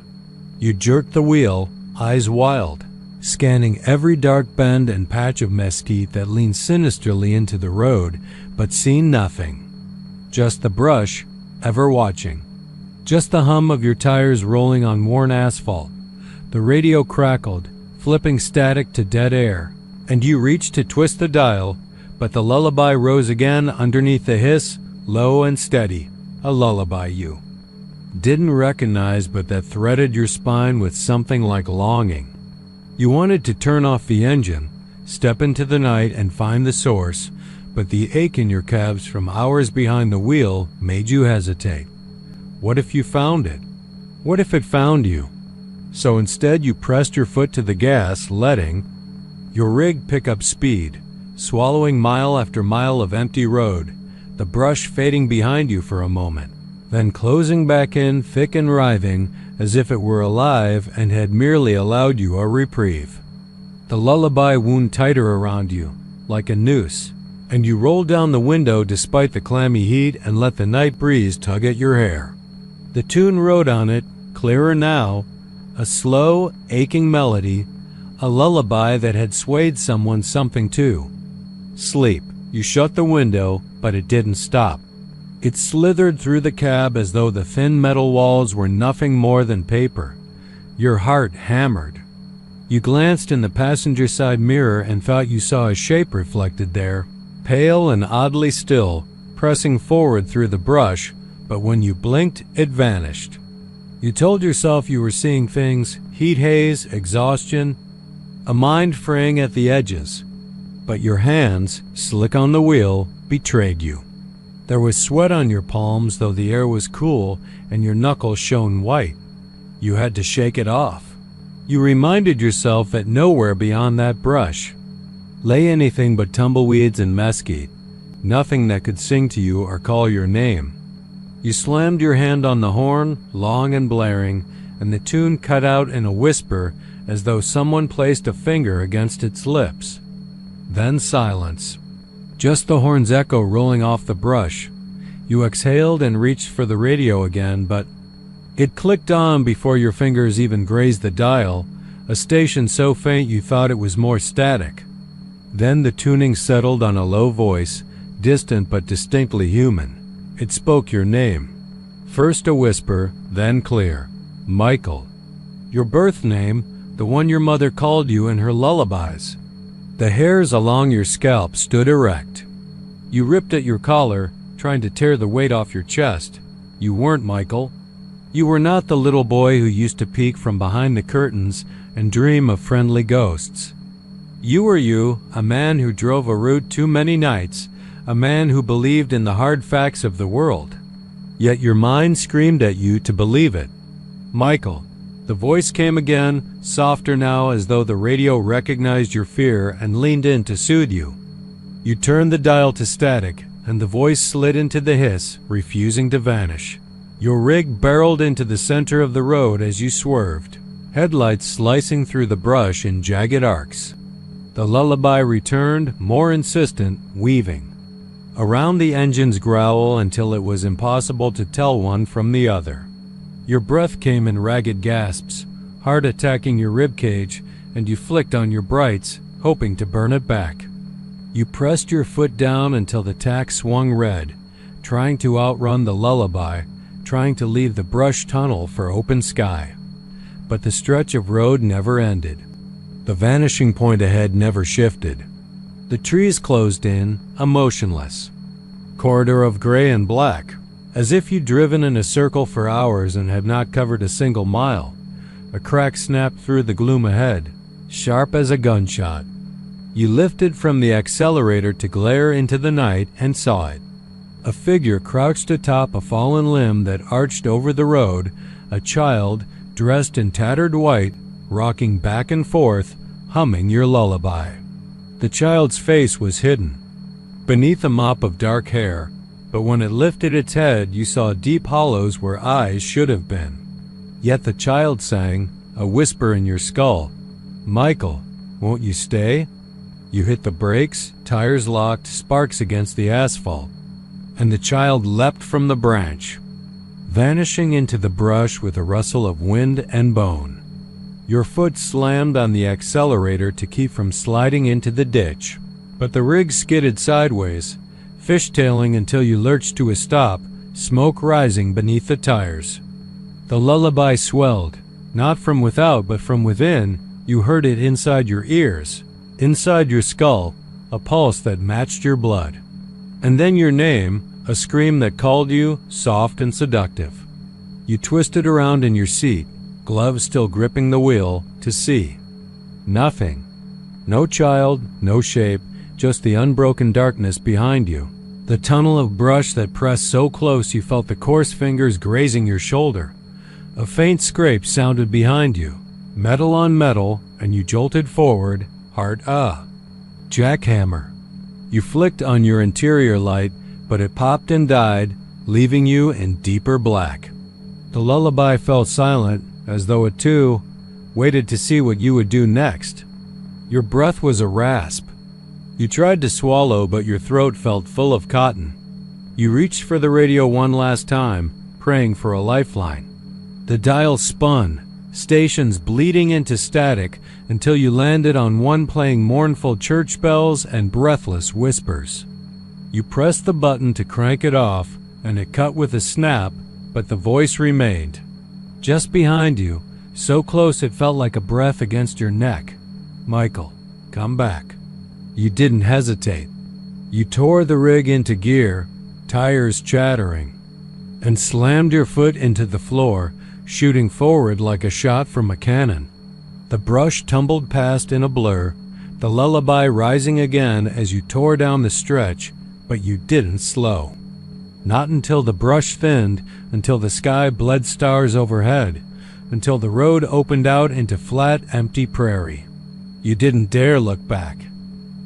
You jerked the wheel, eyes wild, scanning every dark bend and patch of mesquite that leaned sinisterly into the road, but seen nothing. Just the brush, ever watching. Just the hum of your tires rolling on worn asphalt. The radio crackled, flipping static to dead air, and you reached to twist the dial, but the lullaby rose again underneath the hiss, low and steady, a lullaby you didn't recognize, but that threaded your spine with something like longing. You wanted to turn off the engine, step into the night and find the source, but the ache in your calves from hours behind the wheel made you hesitate. What if you found it? What if it found you? So instead you pressed your foot to the gas, letting your rig pick up speed, swallowing mile after mile of empty road, the brush fading behind you for a moment, then closing back in thick and writhing as if it were alive and had merely allowed you a reprieve. The lullaby wound tighter around you, like a noose, and you rolled down the window despite the clammy heat and let the night breeze tug at your hair. The tune rode on it, clearer now, a slow, aching melody, a lullaby that had swayed someone something too. Sleep. You shut the window, but it didn't stop. It slithered through the cab as though the thin metal walls were nothing more than paper. Your heart hammered. You glanced in the passenger side mirror and thought you saw a shape reflected there, pale and oddly still, pressing forward through the brush, but when you blinked, it vanished. You told yourself you were seeing things, heat haze, exhaustion, a mind fraying at the edges, but your hands, slick on the wheel, betrayed you. There was sweat on your palms, though the air was cool, and your knuckles shone white. You had to shake it off. You reminded yourself that nowhere beyond that brush lay anything but tumbleweeds and mesquite, nothing that could sing to you or call your name. You slammed your hand on the horn, long and blaring, and the tune cut out in a whisper as though someone placed a finger against its lips. Then silence. Just the horn's echo rolling off the brush. You exhaled and reached for the radio again, but it clicked on before your fingers even grazed the dial, a station so faint you thought it was more static. Then the tuning settled on a low voice, distant but distinctly human. It spoke your name. First a whisper, then clear. Michael. Your birth name, the one your mother called you in her lullabies. The hairs along your scalp stood erect. You ripped at your collar, trying to tear the weight off your chest. You weren't Michael. You were not the little boy who used to peek from behind the curtains and dream of friendly ghosts. You were you, a man who drove a route too many nights, a man who believed in the hard facts of the world. Yet your mind screamed at you to believe it. Michael. The voice came again, softer now, as though the radio recognized your fear and leaned in to soothe you. You turned the dial to static, and the voice slid into the hiss, refusing to vanish. Your rig barreled into the center of the road as you swerved, headlights slicing through the brush in jagged arcs. The lullaby returned, more insistent, weaving around the engine's growl until it was impossible to tell one from the other. Your breath came in ragged gasps, heart attacking your ribcage, and you flicked on your brights, hoping to burn it back. You pressed your foot down until the tack swung red, trying to outrun the lullaby, trying to leave the brush tunnel for open sky. But the stretch of road never ended. The vanishing point ahead never shifted. The trees closed in, emotionless. Corridor of gray and black, as if you'd driven in a circle for hours and had not covered a single mile. A crack snapped through the gloom ahead, sharp as a gunshot. You lifted from the accelerator to glare into the night and saw it. A figure crouched atop a fallen limb that arched over the road, a child, dressed in tattered white, rocking back and forth, humming your lullaby. The child's face was hidden beneath a mop of dark hair, but when it lifted its head, you saw deep hollows where eyes should have been. Yet the child sang, a whisper in your skull, "Michael, won't you stay?" You hit the brakes, tires locked, sparks against the asphalt, and the child leapt from the branch, vanishing into the brush with a rustle of wind and bone. Your foot slammed on the accelerator to keep from sliding into the ditch, but the rig skidded sideways, fishtailing until you lurched to a stop, smoke rising beneath the tires. The lullaby swelled, not from without but from within. You heard it inside your ears, inside your skull, a pulse that matched your blood. And then your name, a scream that called you, soft and seductive. You twisted around in your seat, gloves still gripping the wheel, to see. Nothing. No child, no shape, just the unbroken darkness behind you. The tunnel of brush that pressed so close you felt the coarse fingers grazing your shoulder. A faint scrape sounded behind you, metal on metal, and you jolted forward, heart jackhammer. You flicked on your interior light, but it popped and died, leaving you in deeper black. The lullaby fell silent, as though it too waited to see what you would do next. Your breath was a rasp. You tried to swallow, but your throat felt full of cotton. You reached for the radio one last time, praying for a lifeline. The dial spun, stations bleeding into static, until you landed on one playing mournful church bells and breathless whispers. You pressed the button to crank it off, and it cut with a snap, but the voice remained. Just behind you, so close it felt like a breath against your neck. "Michael, come back." You didn't hesitate. You tore the rig into gear, tires chattering, and slammed your foot into the floor, shooting forward like a shot from a cannon. The brush tumbled past in a blur, the lullaby rising again as you tore down the stretch, but you didn't slow. Not until the brush thinned, until the sky bled stars overhead, until the road opened out into flat, empty prairie. You didn't dare look back.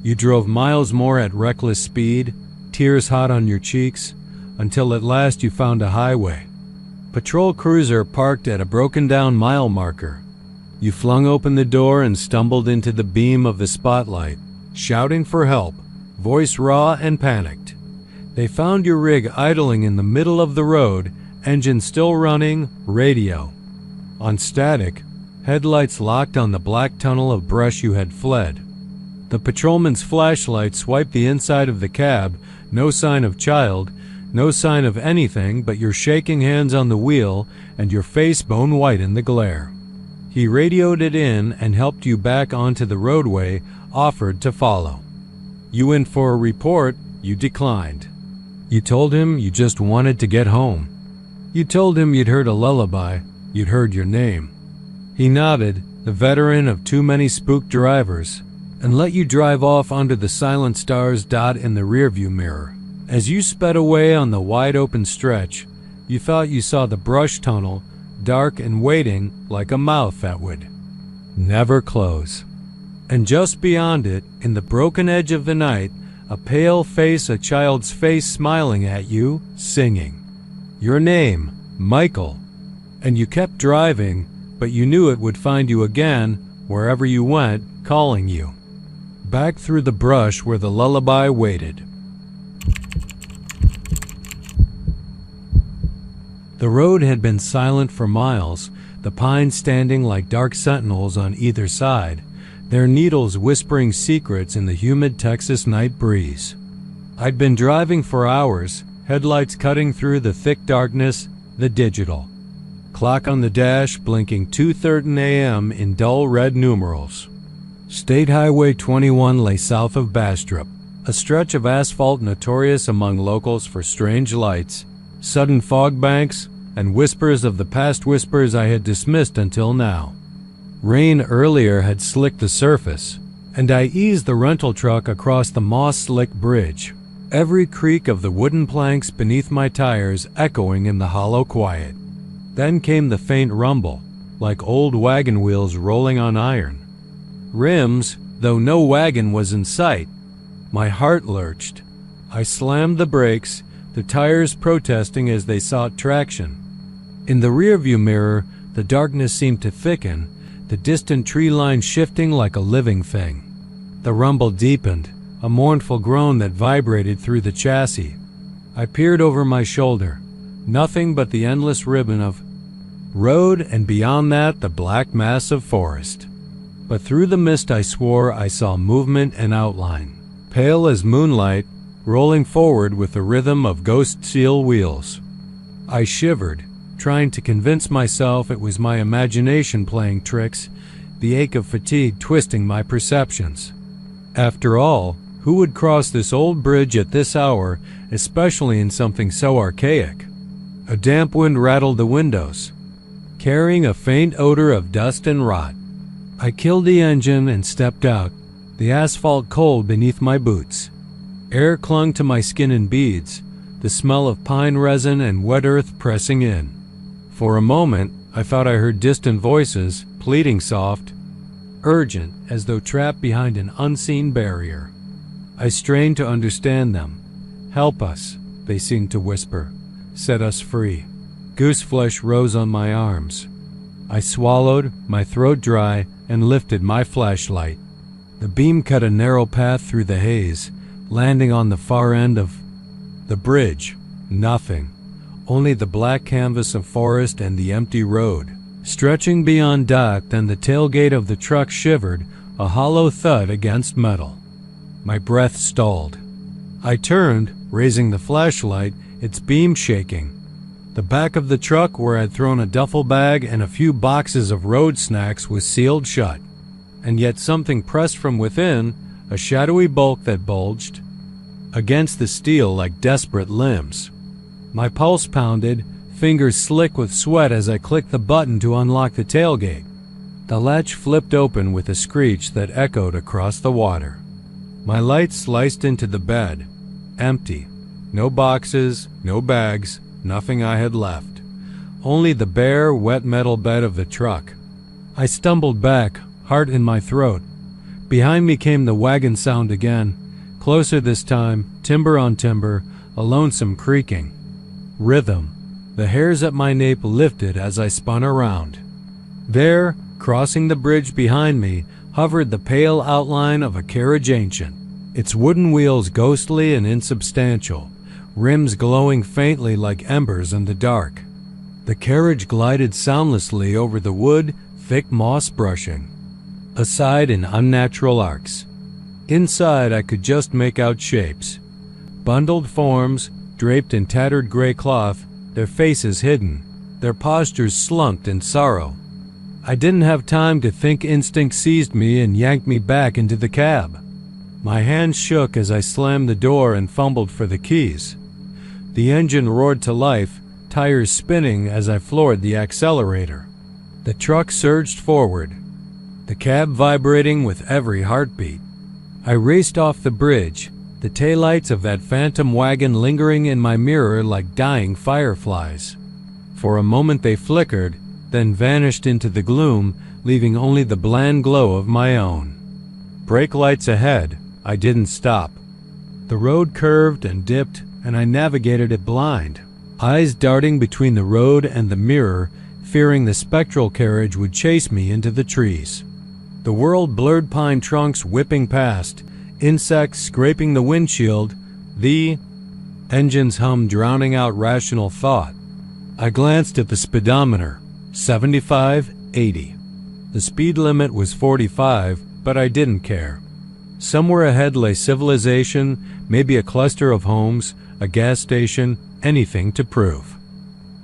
You drove miles more at reckless speed, tears hot on your cheeks, until at last you found a highway. Patrol cruiser parked at a broken-down mile marker. You flung open the door and stumbled into the beam of the spotlight, shouting for help, voice raw and panicked. They found your rig idling in the middle of the road, engine still running, radio on static, headlights locked on the black tunnel of brush you had fled. The patrolman's flashlight swiped the inside of the cab, no sign of child, no sign of anything but your shaking hands on the wheel and your face bone white in the glare. He radioed it in and helped you back onto the roadway, offered to follow. You went for a report, you declined. You told him you just wanted to get home. You told him you'd heard a lullaby, you'd heard your name. He nodded, the veteran of too many spooked drivers. and let you drive off under the silent stars dot in the rearview mirror. As you sped away on the wide-open stretch, you thought you saw the brush tunnel, dark and waiting like a mouth that would never close. And just beyond it, in the broken edge of the night, a pale face, a child's face smiling at you, singing your name, Michael. And you kept driving, but you knew it would find you again, wherever you went, calling you back through the brush where the lullaby waited. The road had been silent for miles, the pines standing like dark sentinels on either side, their needles whispering secrets in the humid Texas night breeze. I'd been driving for hours, headlights cutting through the thick darkness, the digital clock on the dash blinking 2:30 a.m. in dull red numerals. State Highway 21 lay south of Bastrop, a stretch of asphalt notorious among locals for strange lights, sudden fog banks, and whispers of the past whispers I had dismissed until now. Rain earlier had slicked the surface, and I eased the rental truck across the moss-slick bridge, every creak of the wooden planks beneath my tires echoing in the hollow quiet. Then came the faint rumble, like old wagon wheels rolling on iron. Rims, though no wagon was in sight. My heart lurched. I slammed the brakes, the tires protesting as they sought traction. In the rearview mirror, the darkness seemed to thicken, the distant tree line shifting like a living thing. The rumble deepened, a mournful groan that vibrated through the chassis. I peered over my shoulder. Nothing but the endless ribbon of road, and beyond that the black mass of forest. But through the mist I swore I saw movement and outline, pale as moonlight, rolling forward with the rhythm of ghost steel wheels. I shivered, trying to convince myself it was my imagination playing tricks, the ache of fatigue twisting my perceptions. After all, who would cross this old bridge at this hour, especially in something so archaic? A damp wind rattled the windows, carrying a faint odor of dust and rot. I killed the engine and stepped out, the asphalt cold beneath my boots. Air clung to my skin in beads, the smell of pine resin and wet earth pressing in. For a moment, I thought I heard distant voices, pleading soft, urgent, as though trapped behind an unseen barrier. I strained to understand them. "Help us," they seemed to whisper. "Set us free." Gooseflesh rose on my arms. I swallowed, my throat dry, and lifted my flashlight. The beam cut a narrow path through the haze, landing on the far end of the bridge. Nothing. Only the black canvas of forest and the empty road. Stretching beyond dock, then the tailgate of the truck shivered, a hollow thud against metal. My breath stalled. I turned, raising the flashlight, its beam shaking. The back of the truck, where I'd thrown a duffel bag and a few boxes of road snacks, was sealed shut. And yet something pressed from within, a shadowy bulk that bulged against the steel like desperate limbs. My pulse pounded, fingers slick with sweat as I clicked the button to unlock the tailgate. The latch flipped open with a screech that echoed across the water. My light sliced into the bed. Empty. No boxes, no bags, nothing I had left. Only the bare, wet metal bed of the truck. I stumbled back, heart in my throat. Behind me came the wagon sound again, closer this time, timber on timber, a lonesome creaking. Rhythm. The hairs at my nape lifted as I spun around. There, crossing the bridge behind me, hovered the pale outline of a carriage ancient, its wooden wheels ghostly and insubstantial, rims glowing faintly like embers in the dark. The carriage glided soundlessly over the wood, thick moss brushing, aside in unnatural arcs. Inside I could just make out shapes. Bundled forms, draped in tattered gray cloth, their faces hidden, their postures slumped in sorrow. I didn't have time to think. Instinct seized me and yanked me back into the cab. My hands shook as I slammed the door and fumbled for the keys. The engine roared to life, tires spinning as I floored the accelerator. The truck surged forward, the cab vibrating with every heartbeat. I raced off the bridge, the taillights of that phantom wagon lingering in my mirror like dying fireflies. For a moment they flickered, then vanished into the gloom, leaving only the bland glow of my own. Brake lights ahead. I didn't stop. The road curved and dipped, and I navigated it blind, eyes darting between the road and the mirror, fearing the spectral carriage would chase me into the trees. The world-blurred pine trunks whipping past, insects scraping the windshield, the engine's hum drowning out rational thought. I glanced at the speedometer. 75, 80. The speed limit was 45, but I didn't care. Somewhere ahead lay civilization, maybe a cluster of homes, a gas station, anything to prove.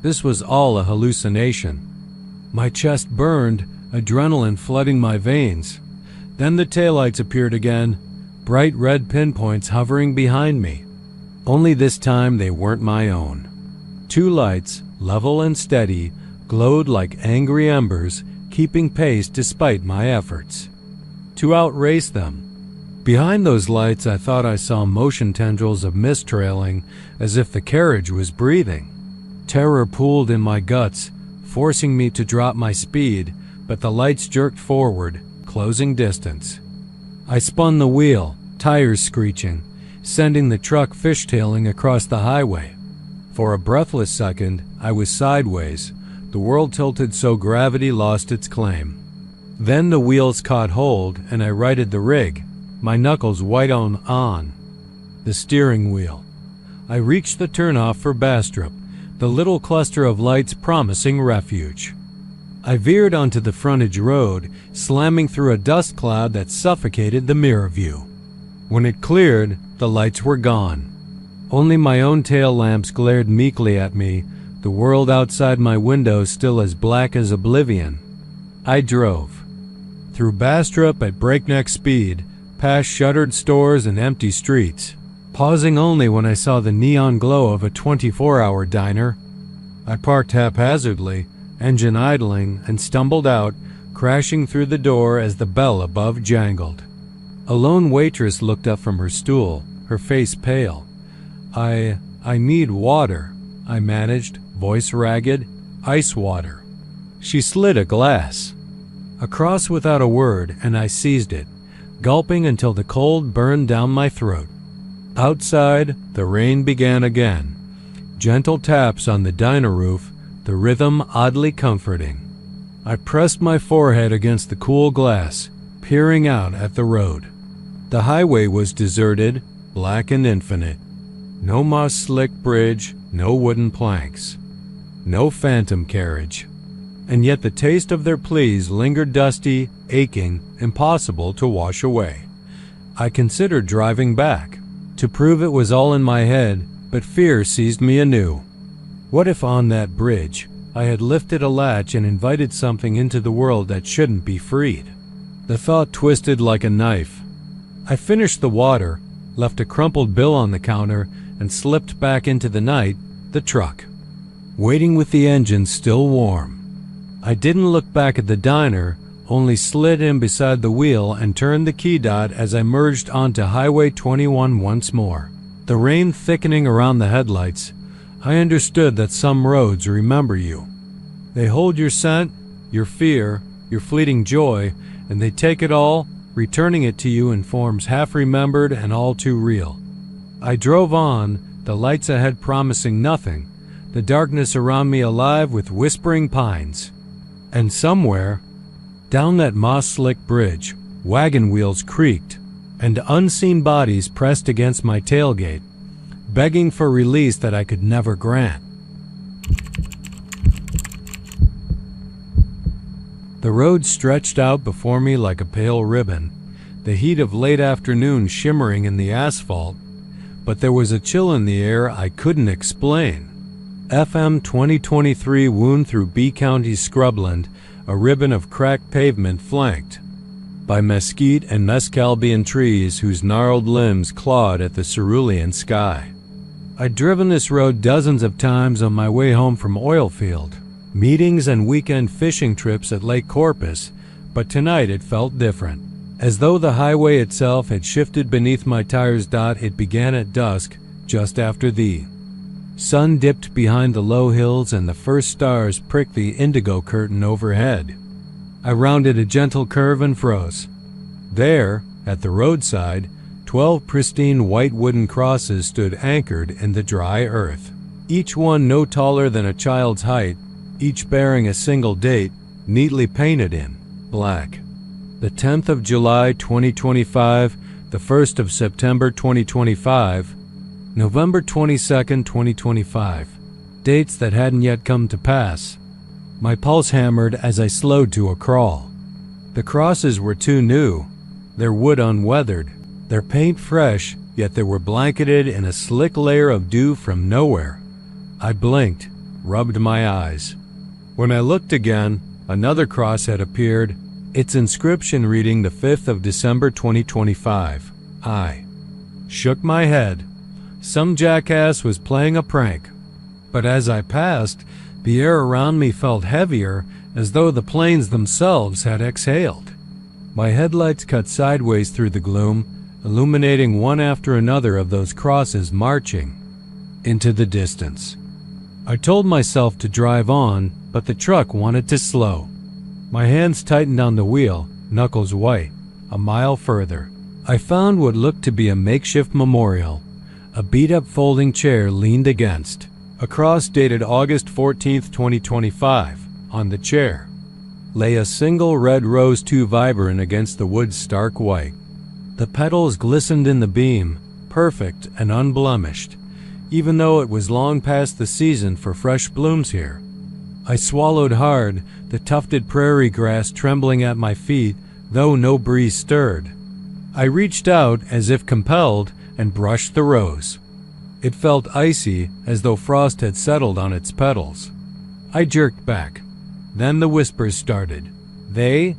This was all a hallucination. My chest burned, adrenaline flooding my veins. Then the taillights appeared again, bright red pinpoints hovering behind me. Only this time they weren't my own. Two lights, level and steady, glowed like angry embers, keeping pace despite my efforts to outrace them. Behind those lights I thought I saw motion tendrils of mist trailing, as if the carriage was breathing. Terror pooled in my guts, forcing me to drop my speed, but the lights jerked forward, closing distance. I spun the wheel, tires screeching, sending the truck fishtailing across the highway. For a breathless second, I was sideways, the world tilted so gravity lost its claim. Then the wheels caught hold, and I righted the rig, my knuckles white on the steering wheel. I reached the turnoff for Bastrop, the little cluster of lights promising refuge. I veered onto the frontage road, slamming through a dust cloud that suffocated the mirror view. When it cleared, the lights were gone. Only my own tail lamps glared meekly at me, the world outside my window still as black as oblivion. I drove. Through Bastrop at breakneck speed, past shuttered stores and empty streets, pausing only when I saw the neon glow of a 24-hour diner. I parked haphazardly, engine idling, and stumbled out, crashing through the door as the bell above jangled. A lone waitress looked up from her stool, her face pale. I need water, I managed, voice ragged. Ice water. She slid a glass across without a word, and I seized it, gulping until the cold burned down my throat. Outside, the rain began again. Gentle taps on the diner roof, the rhythm oddly comforting. I pressed my forehead against the cool glass, peering out at the road. The highway was deserted, black and infinite. No moss-slicked bridge, no wooden planks. No phantom carriage. And yet the taste of their pleas lingered dusty, aching, impossible to wash away. I considered driving back, to prove it was all in my head, but fear seized me anew. What if on that bridge I had lifted a latch and invited something into the world that shouldn't be freed? The thought twisted like a knife. I finished the water, left a crumpled bill on the counter, and slipped back into the night, the truck, waiting with the engine still warm. I didn't look back at the diner, only slid in beside the wheel and turned the key dot as I merged onto Highway 21 once more. The rain thickening around the headlights, I understood that some roads remember you. They hold your scent, your fear, your fleeting joy, and they take it all, returning it to you in forms half-remembered and all too real. I drove on, the lights ahead promising nothing, the darkness around me alive with whispering pines. And somewhere, down that moss-slick bridge, wagon wheels creaked, and unseen bodies pressed against my tailgate, begging for release that I could never grant. The road stretched out before me like a pale ribbon, the heat of late afternoon shimmering in the asphalt, but there was a chill in the air I couldn't explain. FM 2023 wound through B County's scrubland, a ribbon of cracked pavement flanked by mesquite and mescalbian trees whose gnarled limbs clawed at the cerulean sky. I'd driven this road dozens of times on my way home from Oilfield, meetings and weekend fishing trips at Lake Corpus, but tonight it felt different. As though the highway itself had shifted beneath my tires. It began at dusk, just after the sun dipped behind the low hills and the first stars pricked the indigo curtain overhead. I rounded a gentle curve and froze. There, at the roadside, 12 pristine white wooden crosses stood anchored in the dry earth, each one no taller than a child's height, each bearing a single date, neatly painted in black. The 10th of July 2025, the 1st of September 2025, November 22nd, 2025. Dates that hadn't yet come to pass. My pulse hammered as I slowed to a crawl. The crosses were too new, their wood unweathered, their paint fresh, yet they were blanketed in a slick layer of dew from nowhere. I blinked, rubbed my eyes. When I looked again, another cross had appeared, its inscription reading the 5th of December 2025. I shook my head. Some jackass was playing a prank. But as I passed, the air around me felt heavier, as though the planes themselves had exhaled. My headlights cut sideways through the gloom, illuminating one after another of those crosses marching into the distance. I told myself to drive on, but the truck wanted to slow. My hands tightened on the wheel, knuckles white. A mile further, I found what looked to be a makeshift memorial. A beat-up folding chair leaned against. A cross dated August 14, 2025. On the chair lay a single red rose, too vibrant against the wood's stark white. The petals glistened in the beam, perfect and unblemished, even though it was long past the season for fresh blooms here. I swallowed hard, the tufted prairie grass trembling at my feet, though no breeze stirred. I reached out as if compelled and brushed the rose. It felt icy, as though frost had settled on its petals. I jerked back. Then the whispers started. They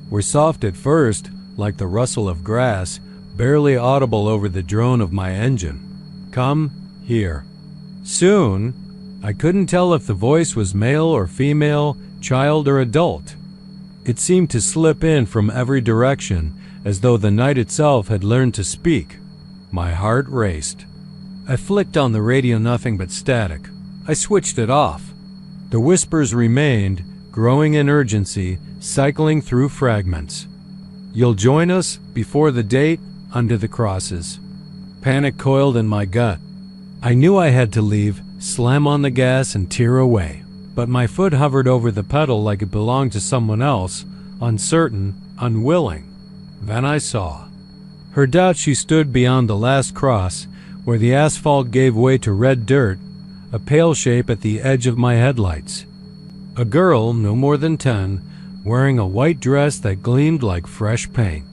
were soft at first, like the rustle of grass, barely audible over the drone of my engine. Come here. Soon, I couldn't tell if the voice was male or female, child or adult. It seemed to slip in from every direction, as though the night itself had learned to speak. My heart raced. I flicked on the radio, nothing but static. I switched it off. The whispers remained, growing in urgency, cycling through fragments. You'll join us, before the date, under the crosses. Panic coiled in my gut. I knew I had to leave, slam on the gas and tear away. But my foot hovered over the pedal like it belonged to someone else, uncertain, unwilling. Then I saw her. She stood beyond the last cross, where the asphalt gave way to red dirt, a pale shape at the edge of my headlights. A girl, no more than 10, wearing a white dress that gleamed like fresh paint.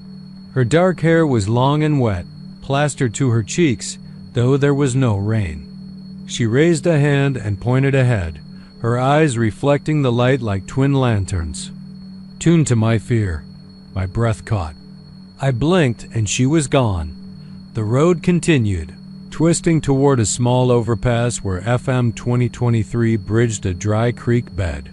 Her dark hair was long and wet, plastered to her cheeks, though there was no rain. She raised a hand and pointed ahead, her eyes reflecting the light like twin lanterns. Tuned to my fear, my breath caught. I blinked and she was gone. The road continued, twisting toward a small overpass where FM 2023 bridged a dry creek bed.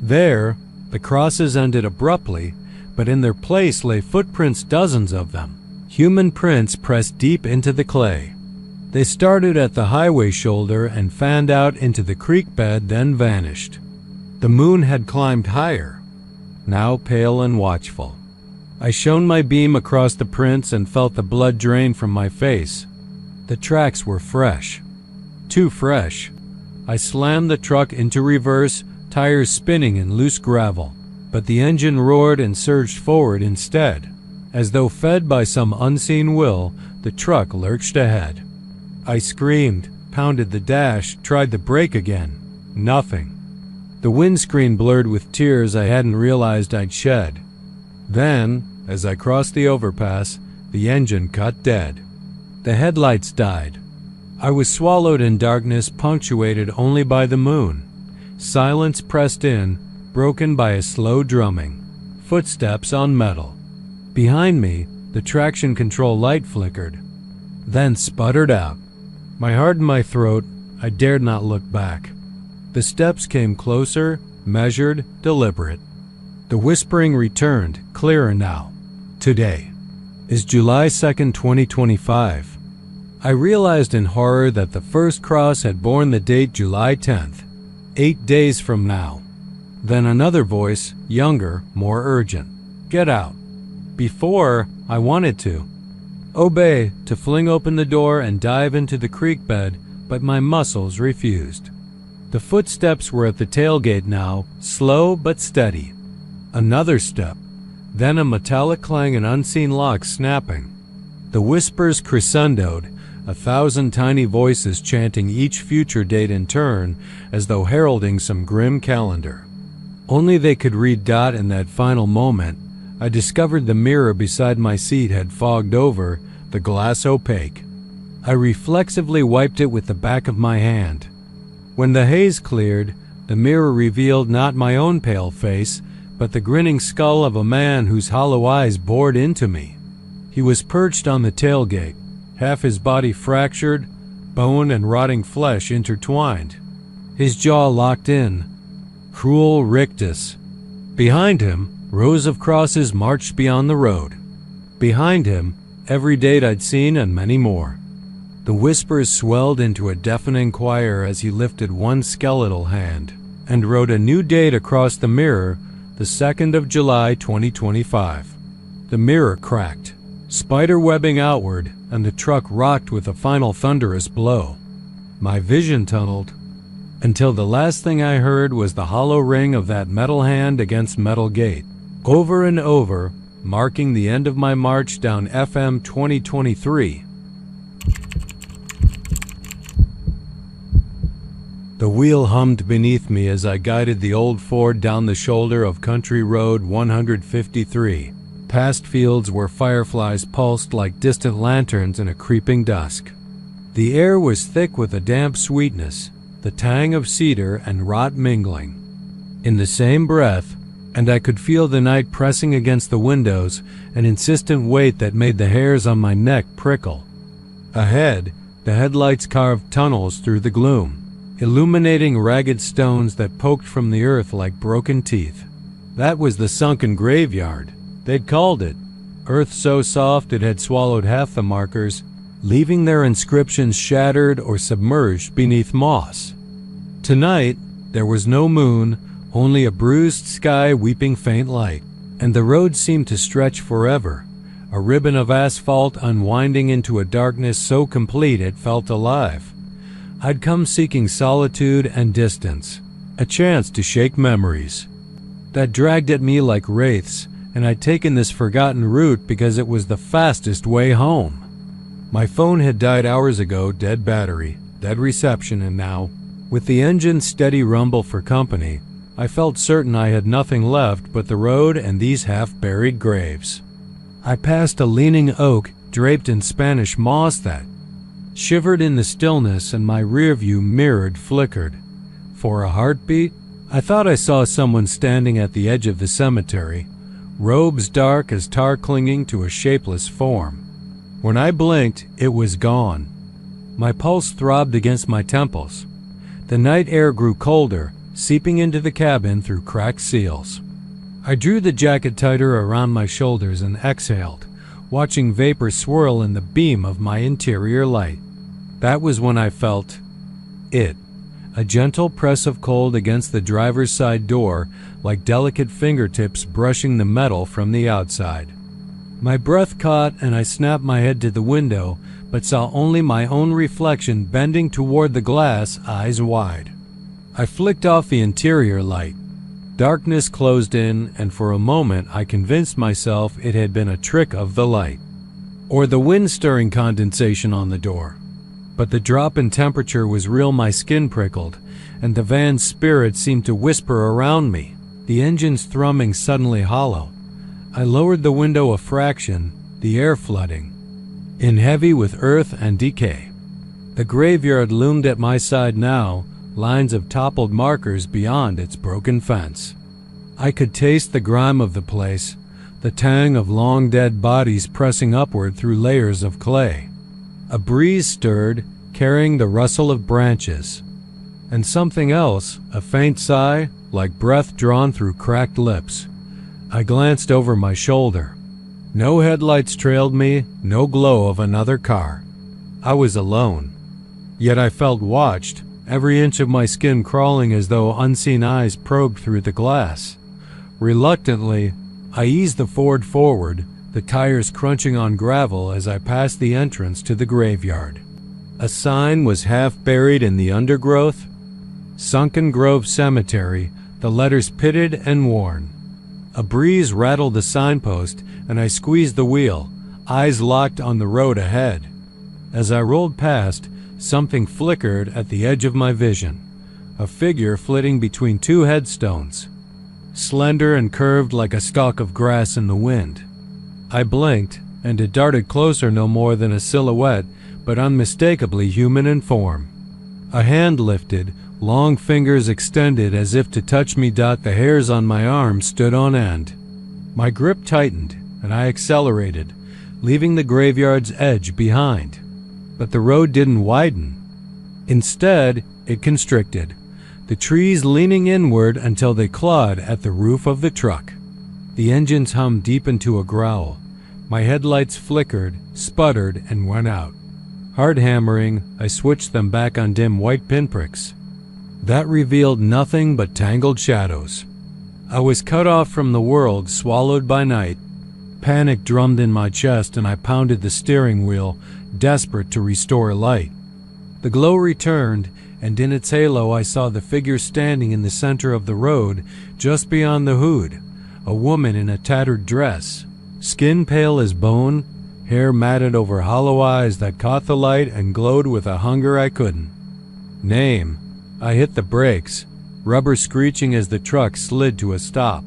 There, the crosses ended abruptly, but in their place lay footprints, dozens of them. Human prints pressed deep into the clay. They started at the highway shoulder and fanned out into the creek bed, then vanished. The moon had climbed higher, now pale and watchful. I shone my beam across the prints and felt the blood drain from my face. The tracks were fresh. Too fresh. I slammed the truck into reverse, tires spinning in loose gravel, but the engine roared and surged forward instead. As though fed by some unseen will, the truck lurched ahead. I screamed, pounded the dash, tried the brake again. Nothing. The windscreen blurred with tears I hadn't realized I'd shed. Then, as I crossed the overpass, the engine cut dead. The headlights died. I was swallowed in darkness, punctuated only by the moon. Silence pressed in, broken by a slow drumming. Footsteps on metal. Behind me, the traction control light flickered, then sputtered out. My heart in my throat, I dared not look back. The steps came closer, measured, deliberate. The whispering returned, clearer now. Today is July 2nd, 2025. I realized in horror that the first cross had borne the date July 10th, 8 days from now. Then another voice, younger, more urgent. Get out. Before, I wanted to obey, to fling open the door and dive into the creek bed, but my muscles refused. The footsteps were at the tailgate now, slow but steady. Another step, then a metallic clang and unseen locks snapping. The whispers crescendoed, 1,000 tiny voices chanting each future date in turn, as though heralding some grim calendar. Only they could read. In that final moment, I discovered the mirror beside my seat had fogged over, the glass opaque. I reflexively wiped it with the back of my hand. When the haze cleared, the mirror revealed not my own pale face, but the grinning skull of a man whose hollow eyes bored into me. He was perched on the tailgate, half his body fractured, bone and rotting flesh intertwined. His jaw locked in. Cruel rictus. Behind him, rows of crosses marched beyond the road. Behind him, every date I'd seen and many more. The whispers swelled into a deafening choir as he lifted one skeletal hand and wrote a new date across the mirror, the 2nd of July 2025. The mirror cracked, spider webbing outward, and the truck rocked with a final thunderous blow. My vision tunneled, until the last thing I heard was the hollow ring of that metal hand against metal gate, over and over, marking the end of my march down FM 2023. The wheel hummed beneath me as I guided the old Ford down the shoulder of Country Road 153, past fields where fireflies pulsed like distant lanterns in a creeping dusk. The air was thick with a damp sweetness, the tang of cedar and rot mingling. In the same breath, and I could feel the night pressing against the windows, an insistent weight that made the hairs on my neck prickle. Ahead, the headlights carved tunnels through the gloom, illuminating ragged stones that poked from the earth like broken teeth. That was the sunken graveyard, they'd called it. Earth so soft it had swallowed half the markers, leaving their inscriptions shattered or submerged beneath moss. Tonight, there was no moon, only a bruised sky weeping faint light, and the road seemed to stretch forever, a ribbon of asphalt unwinding into a darkness so complete it felt alive. I'd come seeking solitude and distance, a chance to shake memories that dragged at me like wraiths, and I'd taken this forgotten route because it was the fastest way home. My phone had died hours ago, dead battery, dead reception, and now, with the engine's steady rumble for company, I felt certain I had nothing left but the road and these half-buried graves. I passed a leaning oak draped in Spanish moss that shivered in the stillness, and my rearview mirrored flickered. For a heartbeat, I thought I saw someone standing at the edge of the cemetery, robes dark as tar clinging to a shapeless form. When I blinked, it was gone. My pulse throbbed against my temples. The night air grew colder, seeping into the cabin through cracked seals. I drew the jacket tighter around my shoulders and exhaled, watching vapor swirl in the beam of my interior light. That was when I felt it, a gentle press of cold against the driver's side door, like delicate fingertips brushing the metal from the outside. My breath caught and I snapped my head to the window, but saw only my own reflection bending toward the glass, eyes wide. I flicked off the interior light. Darkness closed in, and for a moment I convinced myself it had been a trick of the light, or the wind stirring condensation on the door. But the drop in temperature was real. My skin prickled, and the van's spirit seemed to whisper around me, the engine's thrumming suddenly hollow. I lowered the window a fraction, the air flooding in heavy with earth and decay. The graveyard loomed at my side now, lines of toppled markers beyond its broken fence. I could taste the grime of the place, the tang of long dead bodies pressing upward through layers of clay. A breeze stirred, carrying the rustle of branches. And something else, a faint sigh, like breath drawn through cracked lips. I glanced over my shoulder. No headlights trailed me, no glow of another car. I was alone. Yet I felt watched, every inch of my skin crawling as though unseen eyes probed through the glass. Reluctantly, I eased the Ford forward, the tires crunching on gravel as I passed the entrance to the graveyard. A sign was half buried in the undergrowth. Sunken Grove Cemetery, the letters pitted and worn. A breeze rattled the signpost, and I squeezed the wheel, eyes locked on the road ahead. As I rolled past, something flickered at the edge of my vision, a figure flitting between two headstones, slender and curved like a stalk of grass in the wind. I blinked, and it darted closer, no more than a silhouette, but unmistakably human in form. A hand lifted, long fingers extended as if to touch me. The hairs on my arm stood on end. My grip tightened, and I accelerated, leaving the graveyard's edge behind. But the road didn't widen. Instead, it constricted, the trees leaning inward until they clawed at the roof of the truck. The engine's hum deepened to a growl. My headlights flickered, sputtered, and went out. Hard hammering, I switched them back on dim white pinpricks. That revealed nothing but tangled shadows. I was cut off from the world, swallowed by night. Panic drummed in my chest, and I pounded the steering wheel, desperate to restore light. The glow returned, and in its halo I saw the figure standing in the center of the road, just beyond the hood, a woman in a tattered dress, skin pale as bone, hair matted over hollow eyes that caught the light and glowed with a hunger I couldn't name. I hit the brakes, rubber screeching as the truck slid to a stop.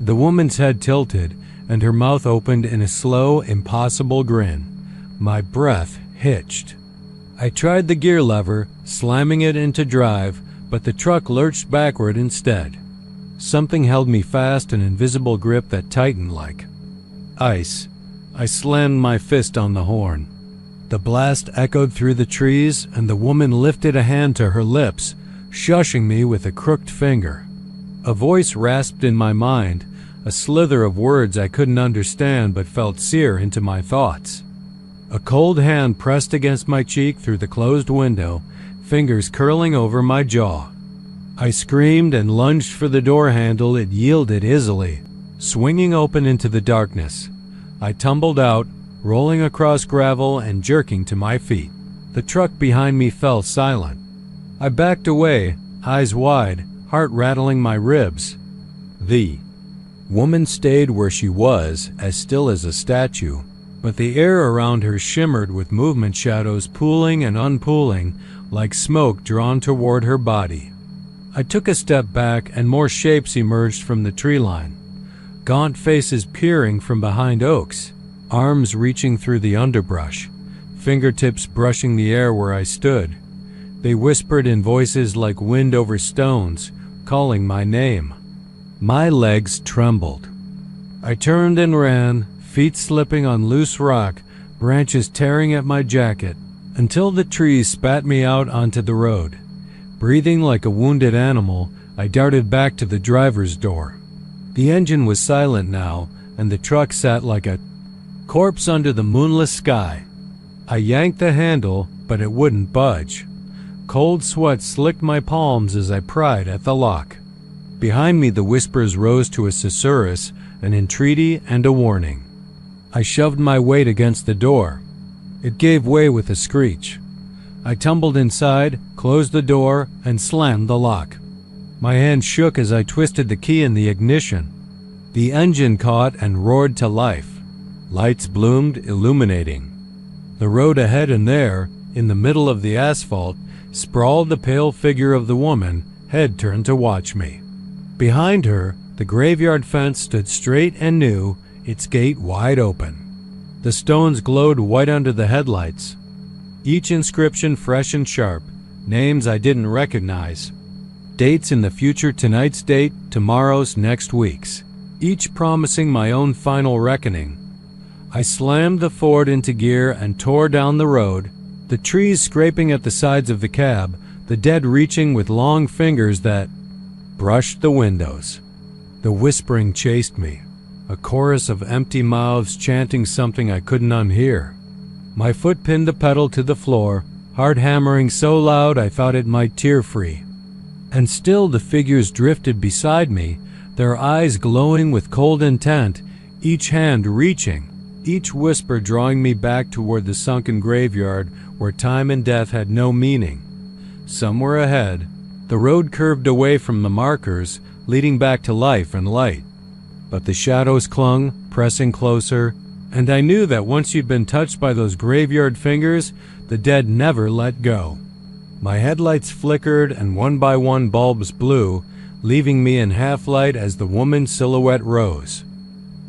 The woman's head tilted, and her mouth opened in a slow, impossible grin. My breath hitched. I tried the gear lever, slamming it into drive, but the truck lurched backward instead. Something held me fast, an invisible grip that tightened like ice. I slammed my fist on the horn. The blast echoed through the trees, and the woman lifted a hand to her lips, shushing me with a crooked finger. A voice rasped in my mind, a slither of words I couldn't understand but felt sear into my thoughts. A cold hand pressed against my cheek through the closed window, fingers curling over my jaw. I screamed and lunged for the door handle. It yielded easily, swinging open into the darkness. I tumbled out, rolling across gravel and jerking to my feet. The truck behind me fell silent. I backed away, eyes wide, heart rattling my ribs. The woman stayed where she was, as still as a statue, but the air around her shimmered with movement, shadows pooling and unpooling like smoke drawn toward her body. I took a step back, and more shapes emerged from the tree line. Gaunt faces peering from behind oaks, arms reaching through the underbrush, fingertips brushing the air where I stood. They whispered in voices like wind over stones, calling my name. My legs trembled. I turned and ran, feet slipping on loose rock, branches tearing at my jacket, until the trees spat me out onto the road. Breathing like a wounded animal, I darted back to the driver's door. The engine was silent now, and the truck sat like a corpse under the moonless sky. I yanked the handle, but it wouldn't budge. Cold sweat slicked my palms as I pried at the lock. Behind me the whispers rose to a susurrus, an entreaty and a warning. I shoved my weight against the door. It gave way with a screech. I tumbled inside, closed the door, and slammed the lock. My hand shook as I twisted the key in the ignition. The engine caught and roared to life. Lights bloomed, illuminating. The road ahead, and there, in the middle of the asphalt, sprawled the pale figure of the woman, head turned to watch me. Behind her, the graveyard fence stood straight and new, its gate wide open. The stones glowed white under the headlights, each inscription fresh and sharp, names I didn't recognize. Dates in the future, tonight's date, tomorrow's, next week's, each promising my own final reckoning. I slammed the Ford into gear and tore down the road, the trees scraping at the sides of the cab, the dead reaching with long fingers that brushed the windows. The whispering chased me. a chorus of empty mouths chanting something I couldn't unhear. My foot pinned the pedal to the floor, heart hammering so loud I thought it might tear free. And still the figures drifted beside me, their eyes glowing with cold intent, each hand reaching, each whisper drawing me back toward the sunken graveyard where time and death had no meaning. Somewhere ahead, the road curved away from the markers, leading back to life and light. But the shadows clung, pressing closer, and I knew that once you'd been touched by those graveyard fingers, the dead never let go. My headlights flickered and one by one bulbs blew, leaving me in half-light as the woman's silhouette rose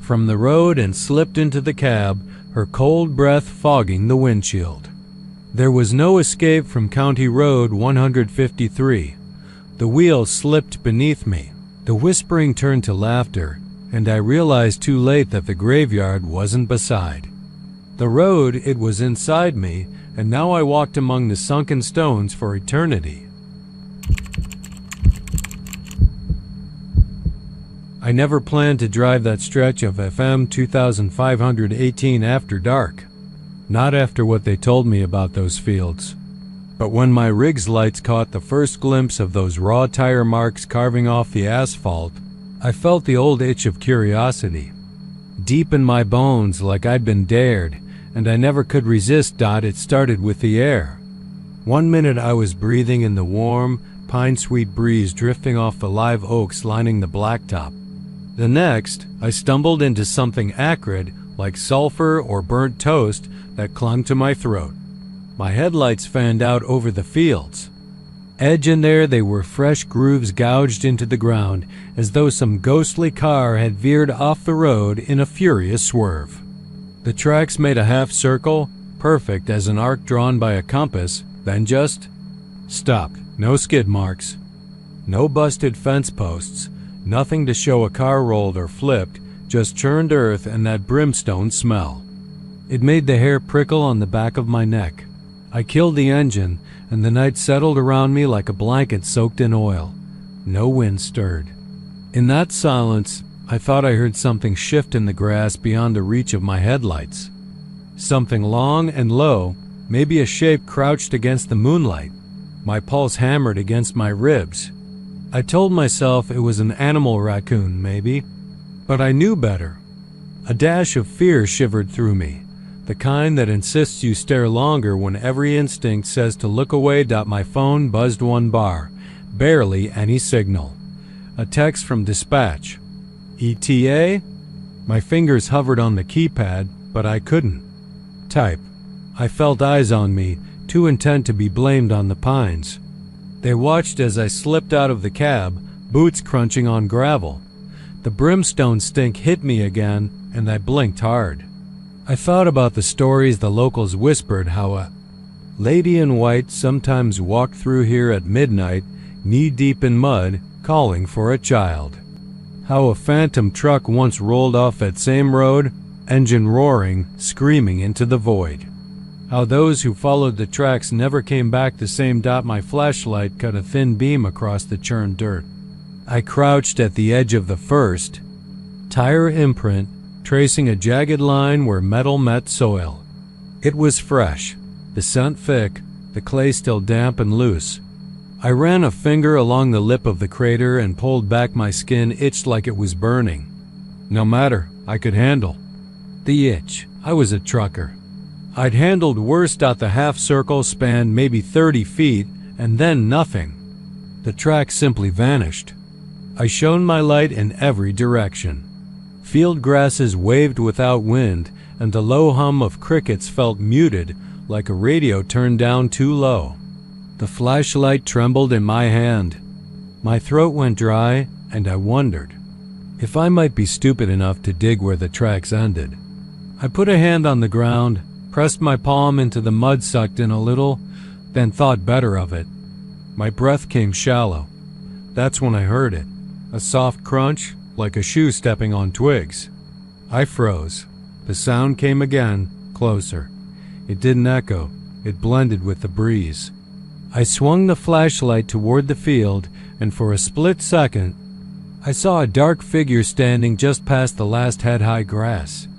from the road and slipped into the cab, her cold breath fogging the windshield. There was no escape from County Road 153. The wheels slipped beneath me. The whispering turned to laughter, and I realized too late that the graveyard wasn't beside. The road, it was inside me, and now I walked among the sunken stones for eternity. I never planned to drive that stretch of FM 2518 after dark. Not after what they told me about those fields. But when my rig's lights caught the first glimpse of those raw tire marks carving off the asphalt, I felt the old itch of curiosity. Deep in my bones, like I'd been dared, and I never could resist. It started with the air. One minute I was breathing in the warm, pine-sweet breeze drifting off the live oaks lining the blacktop. The next, I stumbled into something acrid, like sulfur or burnt toast, that clung to my throat. My headlights fanned out over the fields. Edge and there they were fresh grooves gouged into the ground, as though some ghostly car had veered off the road in a furious swerve. The tracks made a half circle, perfect as an arc drawn by a compass, then just stopped. No skid marks, no busted fence posts, nothing to show a car rolled or flipped, just churned earth and that brimstone smell. It made the hair prickle on the back of my neck. I killed the engine, and the night settled around me like a blanket soaked in oil. No wind stirred. In that silence, I thought I heard something shift in the grass beyond the reach of my headlights. Something long and low, maybe a shape crouched against the moonlight. My pulse hammered against my ribs. I told myself it was an animal raccoon, maybe, but I knew better. A dash of fear shivered through me, the kind that insists you stare longer when every instinct says to look away. My phone buzzed one bar, barely any signal. A text from dispatch. ETA? My fingers hovered on the keypad, but I couldn't type. I felt eyes on me, too intent to be blamed on the pines. They watched as I slipped out of the cab, boots crunching on gravel. The brimstone stink hit me again, and I blinked hard. I thought about the stories the locals whispered, how a lady in white sometimes walked through here at midnight, knee-deep in mud, calling for a child. How a phantom truck once rolled off that same road, engine roaring, screaming into the void. How those who followed the tracks never came back the same. My flashlight cut a thin beam across the churned dirt. I crouched at the edge of the first tire imprint, tracing a jagged line where metal met soil. It was fresh, the scent thick, the clay still damp and loose. I ran a finger along the lip of the crater and pulled back. My skin itched like it was burning. No matter, I could handle the itch. I was a trucker. I'd handled worse. The half circle spanned maybe 30 feet, and then nothing. The track simply vanished. I shone my light in every direction. Field grasses waved without wind, and the low hum of crickets felt muted, like a radio turned down too low. The flashlight trembled in my hand. My throat went dry, and I wondered if I might be stupid enough to dig where the tracks ended. I put a hand on the ground, pressed my palm into the mud, sucked in a little, then thought better of it. My breath came shallow. That's when I heard it, a soft crunch, like a shoe stepping on twigs. I froze. The sound came again, closer. It didn't echo, it blended with the breeze. I swung the flashlight toward the field, and for a split second, I saw a dark figure standing just past the last head-high grass.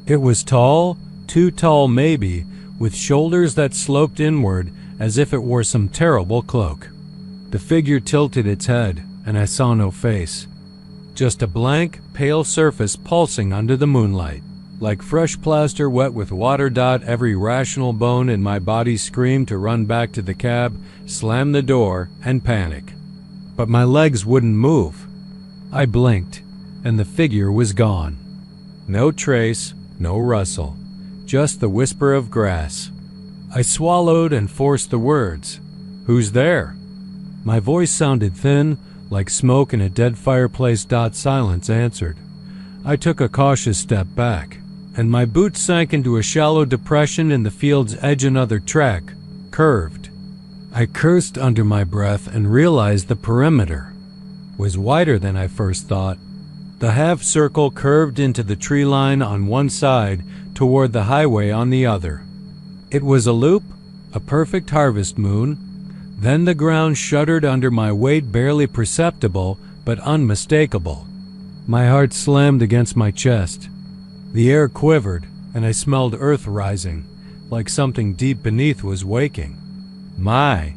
It was tall, too tall maybe, with shoulders that sloped inward as if it wore some terrible cloak. The figure tilted its head, and I saw no face. Just a blank, pale surface pulsing under the moonlight. Like fresh plaster wet with water. Every rational bone in my body screamed to run back to the cab, slam the door, and panic. But my legs wouldn't move. I blinked, and the figure was gone. No trace, no rustle, just the whisper of grass. I swallowed and forced the words, "Who's there?" My voice sounded thin, like smoke in a dead fireplace. Silence answered. I took a cautious step back, and my boots sank into a shallow depression in the field's edge. Another track, curved. I cursed under my breath and realized the perimeter was wider than I first thought. The half circle curved into the tree line on one side toward the highway on the other. It was a loop, a perfect harvest moon. Then the ground shuddered under my weight, barely perceptible but unmistakable. My heart slammed against my chest. The air quivered, and I smelled earth rising, like something deep beneath was waking. My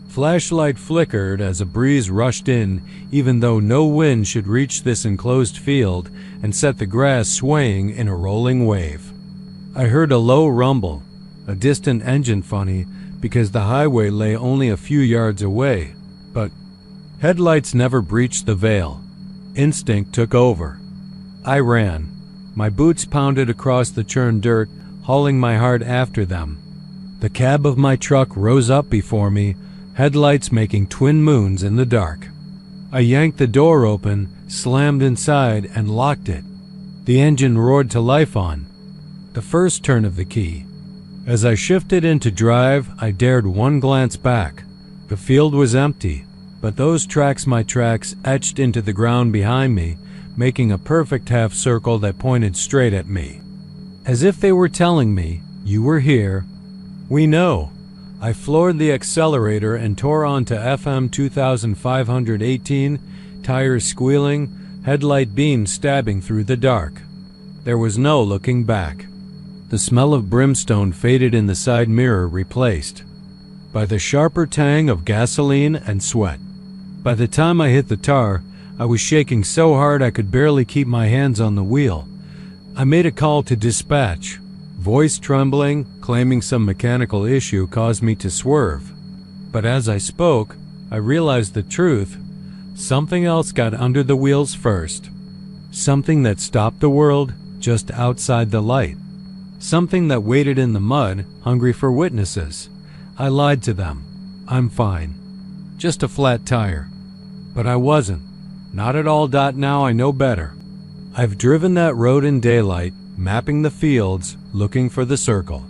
flashlight flickered as a breeze rushed in, even though no wind should reach this enclosed field, and set the grass swaying in a rolling wave. I heard a low rumble, a distant engine, funny, because the highway lay only a few yards away, but headlights never breached the veil. Instinct took over. I ran. My boots pounded across the churned dirt, hauling my heart after them. The cab of my truck rose up before me, headlights making twin moons in the dark. I yanked the door open, slammed inside, and locked it. The engine roared to life on the first turn of the key. As I shifted into drive, I dared one glance back. The field was empty, but those tracks, my tracks, etched into the ground behind me, making a perfect half circle that pointed straight at me. As if they were telling me, "You were here. We know." I floored the accelerator and tore onto FM 2518, tires squealing, headlight beams stabbing through the dark. There was no looking back. The smell of brimstone faded in the side mirror, replaced by the sharper tang of gasoline and sweat. By the time I hit the tar, I was shaking so hard I could barely keep my hands on the wheel. I made a call to dispatch. Voice trembling, claiming some mechanical issue caused me to swerve. But as I spoke, I realized the truth. Something else got under the wheels first. Something that stopped the world just outside the light. Something that waited in the mud, hungry for witnesses. I lied to them. I'm fine. Just a flat tire. But I wasn't. Not at all. Now I know better. I've driven that road in daylight, mapping the fields, looking for the circle.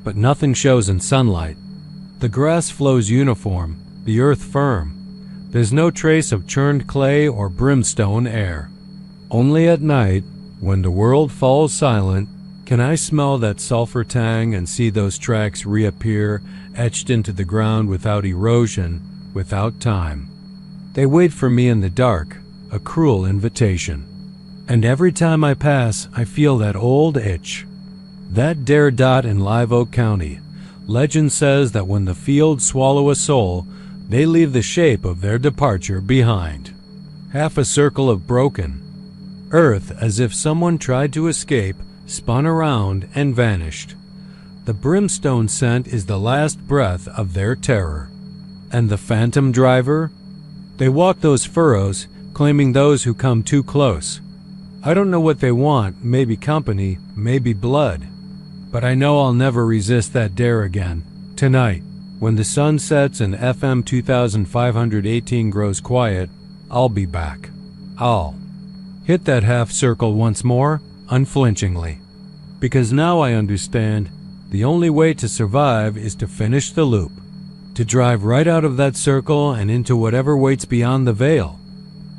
But nothing shows in sunlight. The grass flows uniform, the earth firm. There's no trace of churned clay or brimstone air. Only at night, when the world falls silent, can I smell that sulfur tang and see those tracks reappear, etched into the ground without erosion, without time. They wait for me in the dark, a cruel invitation. And every time I pass, I feel that old itch. That dare. In Live Oak County, legend says that when the fields swallow a soul, they leave the shape of their departure behind. Half a circle of broken earth, as if someone tried to escape, spun around and vanished. The brimstone scent is the last breath of their terror. And the phantom driver? They walk those furrows, claiming those who come too close. I don't know what they want, maybe company, maybe blood. But I know I'll never resist that dare again. Tonight, when the sun sets and FM 2518 grows quiet, I'll be back. I'll hit that half circle once more, unflinchingly. Because now I understand, the only way to survive is to finish the loop. To drive right out of that circle and into whatever waits beyond the veil.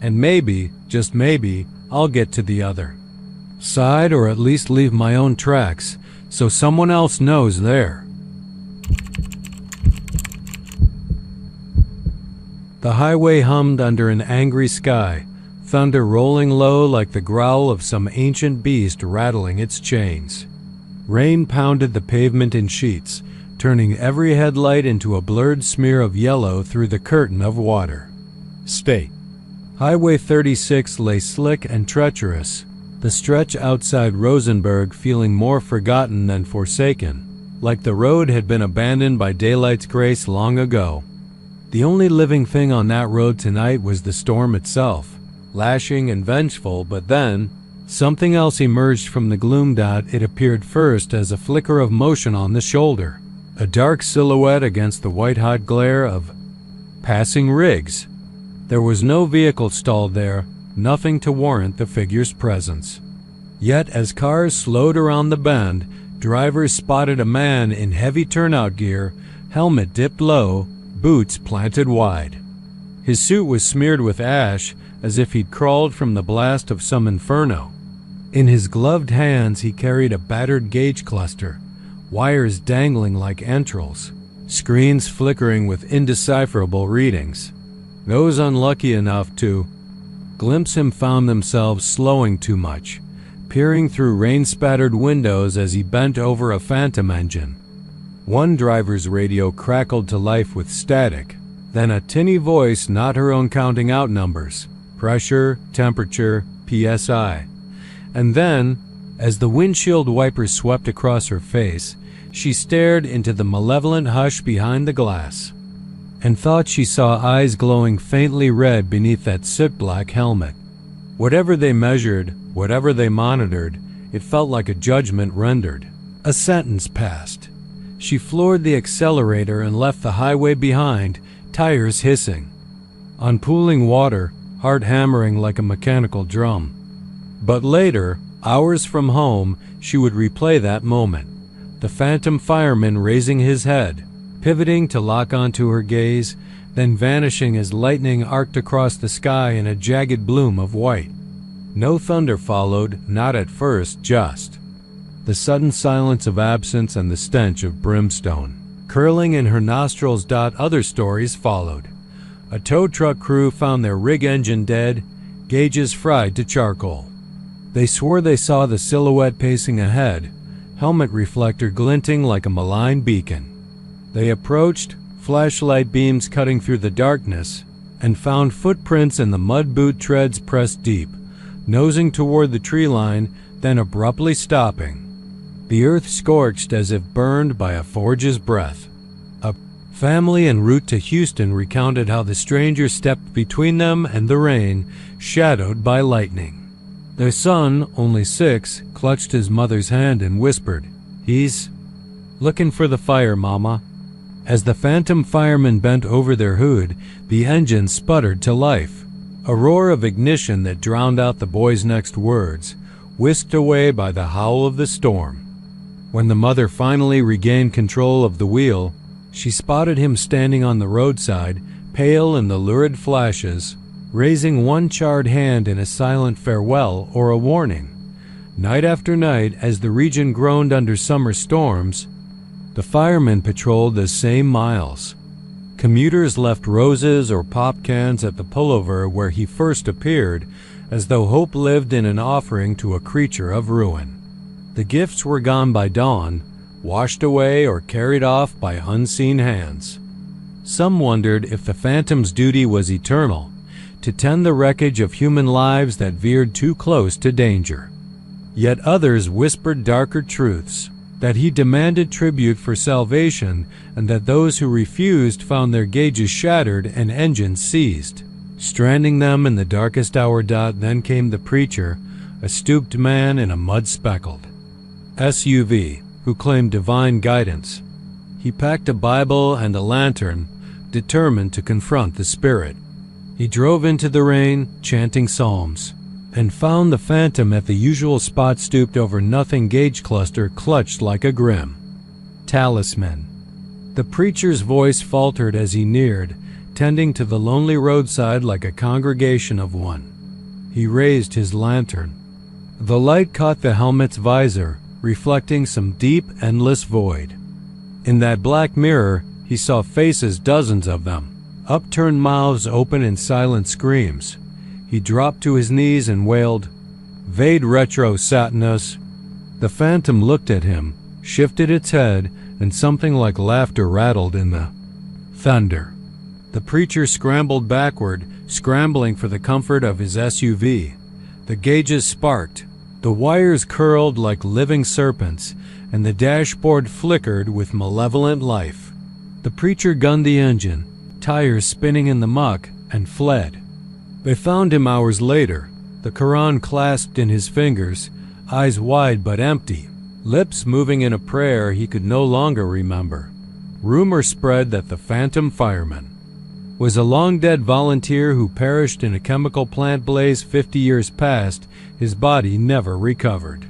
And maybe, just maybe, I'll get to the other side, or at least leave my own tracks, so someone else knows there. The highway hummed under an angry sky, thunder rolling low like the growl of some ancient beast rattling its chains. Rain pounded the pavement in sheets, turning every headlight into a blurred smear of yellow through the curtain of water. State. Highway 36 lay slick and treacherous, the stretch outside Rosenberg feeling more forgotten than forsaken, like the road had been abandoned by daylight's grace long ago. The only living thing on that road tonight was the storm itself, lashing and vengeful, but then something else emerged from the gloom. It appeared first as a flicker of motion on the shoulder, a dark silhouette against the white-hot glare of passing rigs. There was no vehicle stalled there, nothing to warrant the figure's presence. Yet as cars slowed around the bend, drivers spotted a man in heavy turnout gear, helmet dipped low, boots planted wide. His suit was smeared with ash, as if he'd crawled from the blast of some inferno. In his gloved hands he carried a battered gauge cluster, wires dangling like entrails, screens flickering with indecipherable readings. Those unlucky enough to glimpse him found themselves slowing too much, peering through rain-spattered windows as he bent over a phantom engine. One driver's radio crackled to life with static, then a tinny voice, not her own, counting out numbers, pressure, temperature, PSI. And then, as the windshield wipers swept across her face, she stared into the malevolent hush behind the glass, and thought she saw eyes glowing faintly red beneath that soot-black helmet. Whatever they measured, whatever they monitored, it felt like a judgment rendered. A sentence passed. She floored the accelerator and left the highway behind, tires hissing. On pooling water, heart hammering like a mechanical drum. But later, hours from home, she would replay that moment. The phantom fireman raising his head, pivoting to lock onto her gaze, then vanishing as lightning arced across the sky in a jagged bloom of white. No thunder followed, not at first, just the sudden silence of absence and the stench of brimstone curling in her nostrils. Other stories followed. A tow truck crew found their rig engine dead, gauges fried to charcoal. They swore they saw the silhouette pacing ahead, helmet reflector glinting like a malign beacon. They approached, flashlight beams cutting through the darkness, and found footprints in the mud boot treads pressed deep, nosing toward the tree line, then abruptly stopping. The earth scorched as if burned by a forge's breath. A family en route to Houston recounted how the stranger stepped between them and the rain, shadowed by lightning. Their son, only 6, clutched his mother's hand and whispered, "He's looking for the fire, Mama." As the phantom fireman bent over their hood, the engine sputtered to life. A roar of ignition that drowned out the boy's next words, whisked away by the howl of the storm. When the mother finally regained control of the wheel, she spotted him standing on the roadside, pale in the lurid flashes, raising one charred hand in a silent farewell or a warning. Night after night, as the region groaned under summer storms, the firemen patrolled the same miles. Commuters left roses or pop cans at the pullover where he first appeared, as though hope lived in an offering to a creature of ruin. The gifts were gone by dawn, washed away or carried off by unseen hands. Some wondered if the phantom's duty was eternal, to tend the wreckage of human lives that veered too close to danger. Yet others whispered darker truths, that he demanded tribute for salvation, and that those who refused found their gauges shattered and engines seized, stranding them in the darkest hour. Then came the preacher, a stooped man in a mud-speckled SUV, who claimed divine guidance. He packed a Bible and a lantern, determined to confront the spirit. He drove into the rain, chanting psalms, and found the phantom at the usual spot, stooped over nothing gauge cluster clutched like a grim talisman. The preacher's voice faltered as he neared, tending to the lonely roadside like a congregation of one. He raised his lantern. The light caught the helmet's visor, reflecting some deep, endless void. In that black mirror, he saw faces, dozens of them, upturned mouths open in silent screams. He dropped to his knees and wailed, "Vade retro Satanus." The phantom looked at him, shifted its head, and something like laughter rattled in the thunder. The preacher scrambled backward, scrambling for the comfort of his SUV. The gauges sparked, the wires curled like living serpents, and the dashboard flickered with malevolent life. The preacher gunned the engine, tires spinning in the muck, and fled. They found him hours later, the Quran clasped in his fingers, eyes wide but empty, lips moving in a prayer he could no longer remember. Rumor spread that the phantom fireman was a long-dead volunteer who perished in a chemical plant blaze 50 years past, his body never recovered.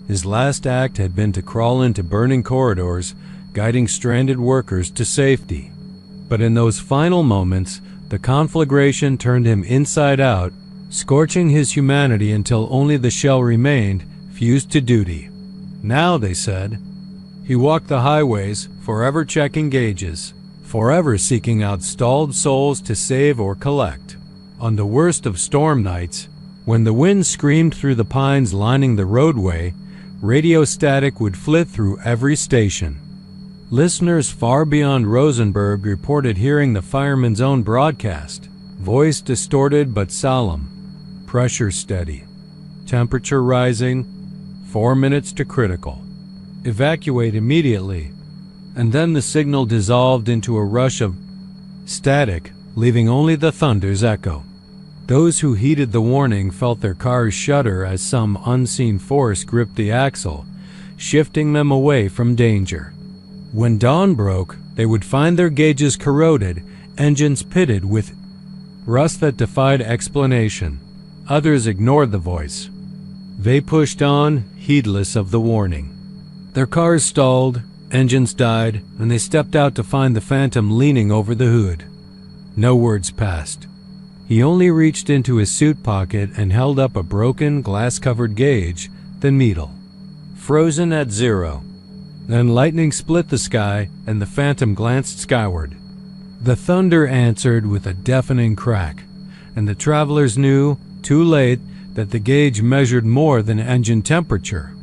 His last act had been to crawl into burning corridors, guiding stranded workers to safety. But in those final moments, the conflagration turned him inside out, scorching his humanity until only the shell remained, fused to duty. Now, they said, he walked the highways, forever checking gauges, forever seeking out stalled souls to save or collect. On the worst of storm nights, when the wind screamed through the pines lining the roadway, radio static would flit through every station. Listeners far beyond Rosenberg reported hearing the fireman's own broadcast, voice distorted but solemn, pressure steady, temperature rising, 4 minutes to critical. Evacuate immediately. And then the signal dissolved into a rush of static, leaving only the thunder's echo. Those who heeded the warning felt their cars shudder as some unseen force gripped the axle, shifting them away from danger. When dawn broke, they would find their gauges corroded, engines pitted with rust that defied explanation. Others ignored the voice. They pushed on, heedless of the warning. Their cars stalled, engines died, and they stepped out to find the phantom leaning over the hood. No words passed. He only reached into his suit pocket and held up a broken, glass-covered gauge, the needle. Frozen at 0. Then lightning split the sky, and the phantom glanced skyward. The thunder answered with a deafening crack, and the travelers knew, too late, that the gauge measured more than engine temperature.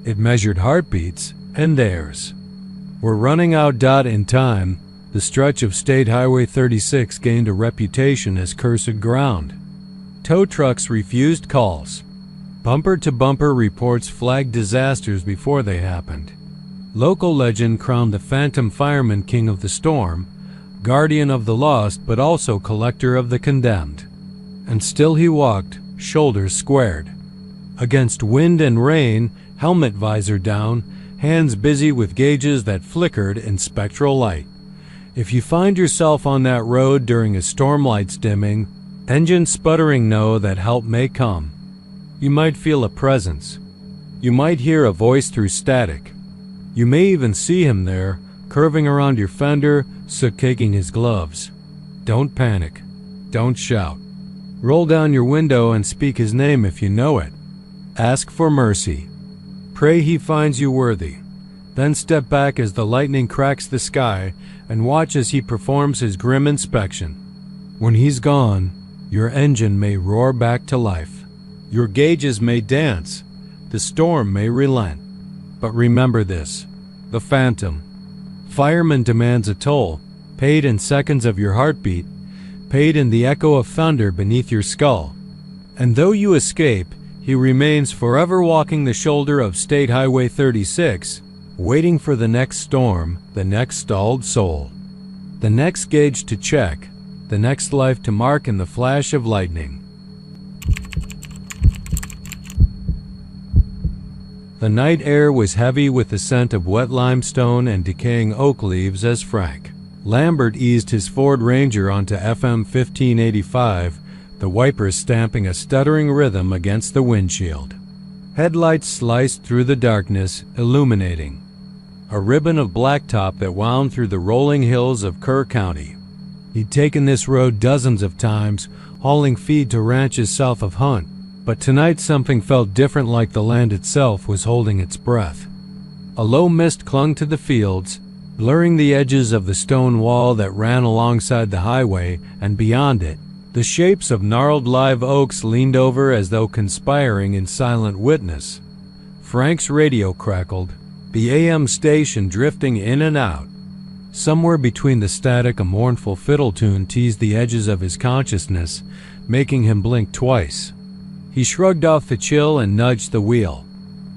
It measured heartbeats, and theirs. We're running out. In time, the stretch of State Highway 36 gained a reputation as cursed ground. Tow trucks refused calls. Bumper-to-bumper reports flagged disasters before they happened. Local legend crowned the phantom fireman king of the storm, guardian of the lost but also collector of the condemned. And still he walked, shoulders squared. Against wind and rain, helmet visor down, hands busy with gauges that flickered in spectral light. If you find yourself on that road during a storm lights dimming, engine sputtering, know that help may come. You might feel a presence. You might hear a voice through static. You may even see him there, curving around your fender, soot-caking his gloves. Don't panic. Don't shout. Roll down your window and speak his name if you know it. Ask for mercy. Pray he finds you worthy. Then step back as the lightning cracks the sky and watch as he performs his grim inspection. When he's gone, your engine may roar back to life. Your gauges may dance. The storm may relent. But remember this, the phantom. Fireman demands a toll, paid in seconds of your heartbeat, paid in the echo of thunder beneath your skull. And though you escape, he remains forever walking the shoulder of State Highway 36, waiting for the next storm, the next stalled soul, the next gauge to check, the next life to mark in the flash of lightning. The night air was heavy with the scent of wet limestone and decaying oak leaves as Frank Lambert eased his Ford Ranger onto FM 1585, the wipers stamping a stuttering rhythm against the windshield. Headlights sliced through the darkness, illuminating a ribbon of blacktop that wound through the rolling hills of Kerr County. He'd taken this road dozens of times, hauling feed to ranches south of Hunt. But tonight something felt different, like the land itself was holding its breath. A low mist clung to the fields, blurring the edges of the stone wall that ran alongside the highway, and beyond it, The shapes of gnarled live oaks leaned over as though conspiring in silent witness. Frank's radio crackled, the AM station drifting in and out. Somewhere between the static, a mournful fiddle tune teased the edges of his consciousness, making him blink twice. He shrugged off the chill and nudged the wheel.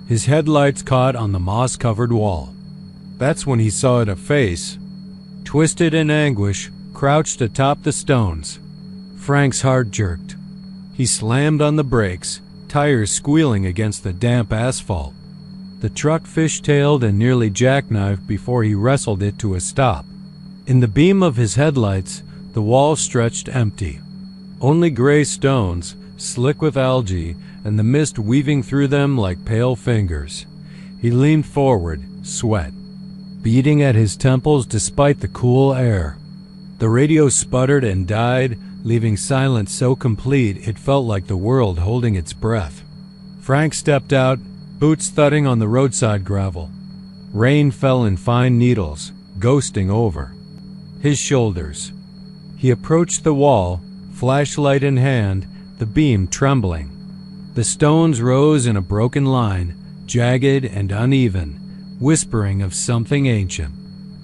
His headlights caught on the moss-covered wall. That's when he saw it, a face, twisted in anguish, crouched atop the stones. Frank's heart jerked. He slammed on the brakes, tires squealing against the damp asphalt. The truck fishtailed and nearly jackknifed before he wrestled it to a stop. In the beam of his headlights, the wall stretched empty. Only gray stones, slick with algae, and the mist weaving through them like pale fingers. He leaned forward, sweat beating at his temples despite the cool air. The radio sputtered and died, leaving silence so complete it felt like the world holding its breath. Frank stepped out, boots thudding on the roadside gravel. Rain fell in fine needles, ghosting over his shoulders. He approached the wall, flashlight in hand, the beam trembling. The stones rose in a broken line, jagged and uneven, whispering of something ancient.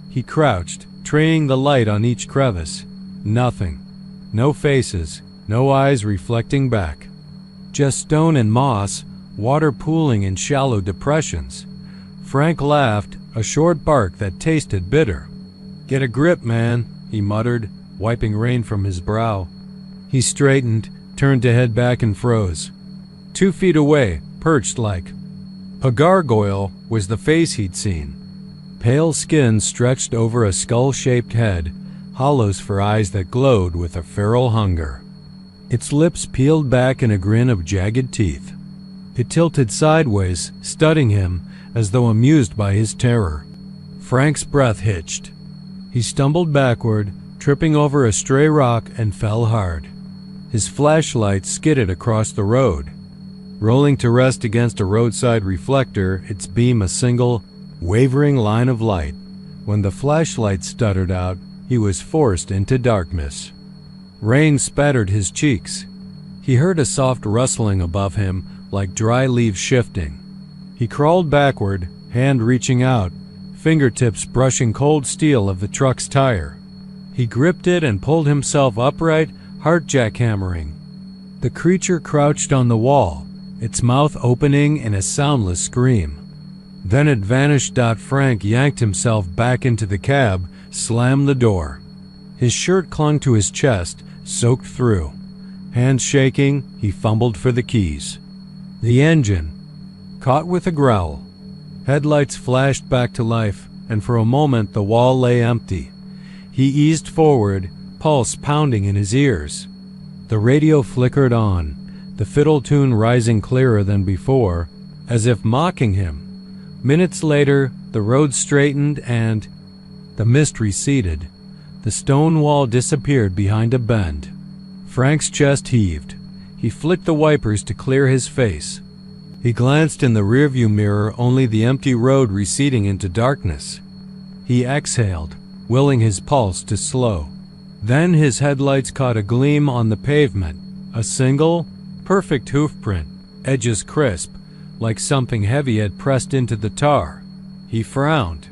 He crouched, training the light on each crevice. Nothing. No faces, no eyes reflecting back. Just stone and moss, water pooling in shallow depressions. Frank laughed, a short bark that tasted bitter. "Get a grip, man," he muttered, wiping rain from his brow. He straightened, turned to head back and froze. 2 feet away, perched like a gargoyle, was the face he'd seen. Pale skin stretched over a skull-shaped head, hollows for eyes that glowed with a feral hunger. Its lips peeled back in a grin of jagged teeth. It tilted sideways, studying him, as though amused by his terror. Frank's breath hitched. He stumbled backward, tripping over a stray rock, and fell hard. His flashlight skidded across the road, rolling to rest against a roadside reflector, its beam a single, wavering line of light. When the flashlight stuttered out, he was forced into darkness. Rain spattered his cheeks. He heard a soft rustling above him, like dry leaves shifting. He crawled backward, hand reaching out, fingertips brushing cold steel of the truck's tire. He gripped it and pulled himself upright, heart jackhammering. The creature crouched on the wall, its mouth opening in a soundless scream. Then it vanished. Frank yanked himself back into the cab, slammed the door. His shirt clung to his chest, soaked through. Hands shaking, he fumbled for the keys. The engine caught with a growl. Headlights flashed back to life, and for a moment the wall lay empty. He eased forward, pulse pounding in his ears. The radio flickered on, the fiddle tune rising clearer than before, as if mocking him. Minutes later, the road straightened and the mist receded. The stone wall disappeared behind a bend. Frank's chest heaved. He flicked the wipers to clear his face. He glanced in the rearview mirror, only the empty road receding into darkness. He exhaled, willing his pulse to slow. Then his headlights caught a gleam on the pavement, a single, perfect hoofprint, edges crisp, like something heavy had pressed into the tar. He frowned.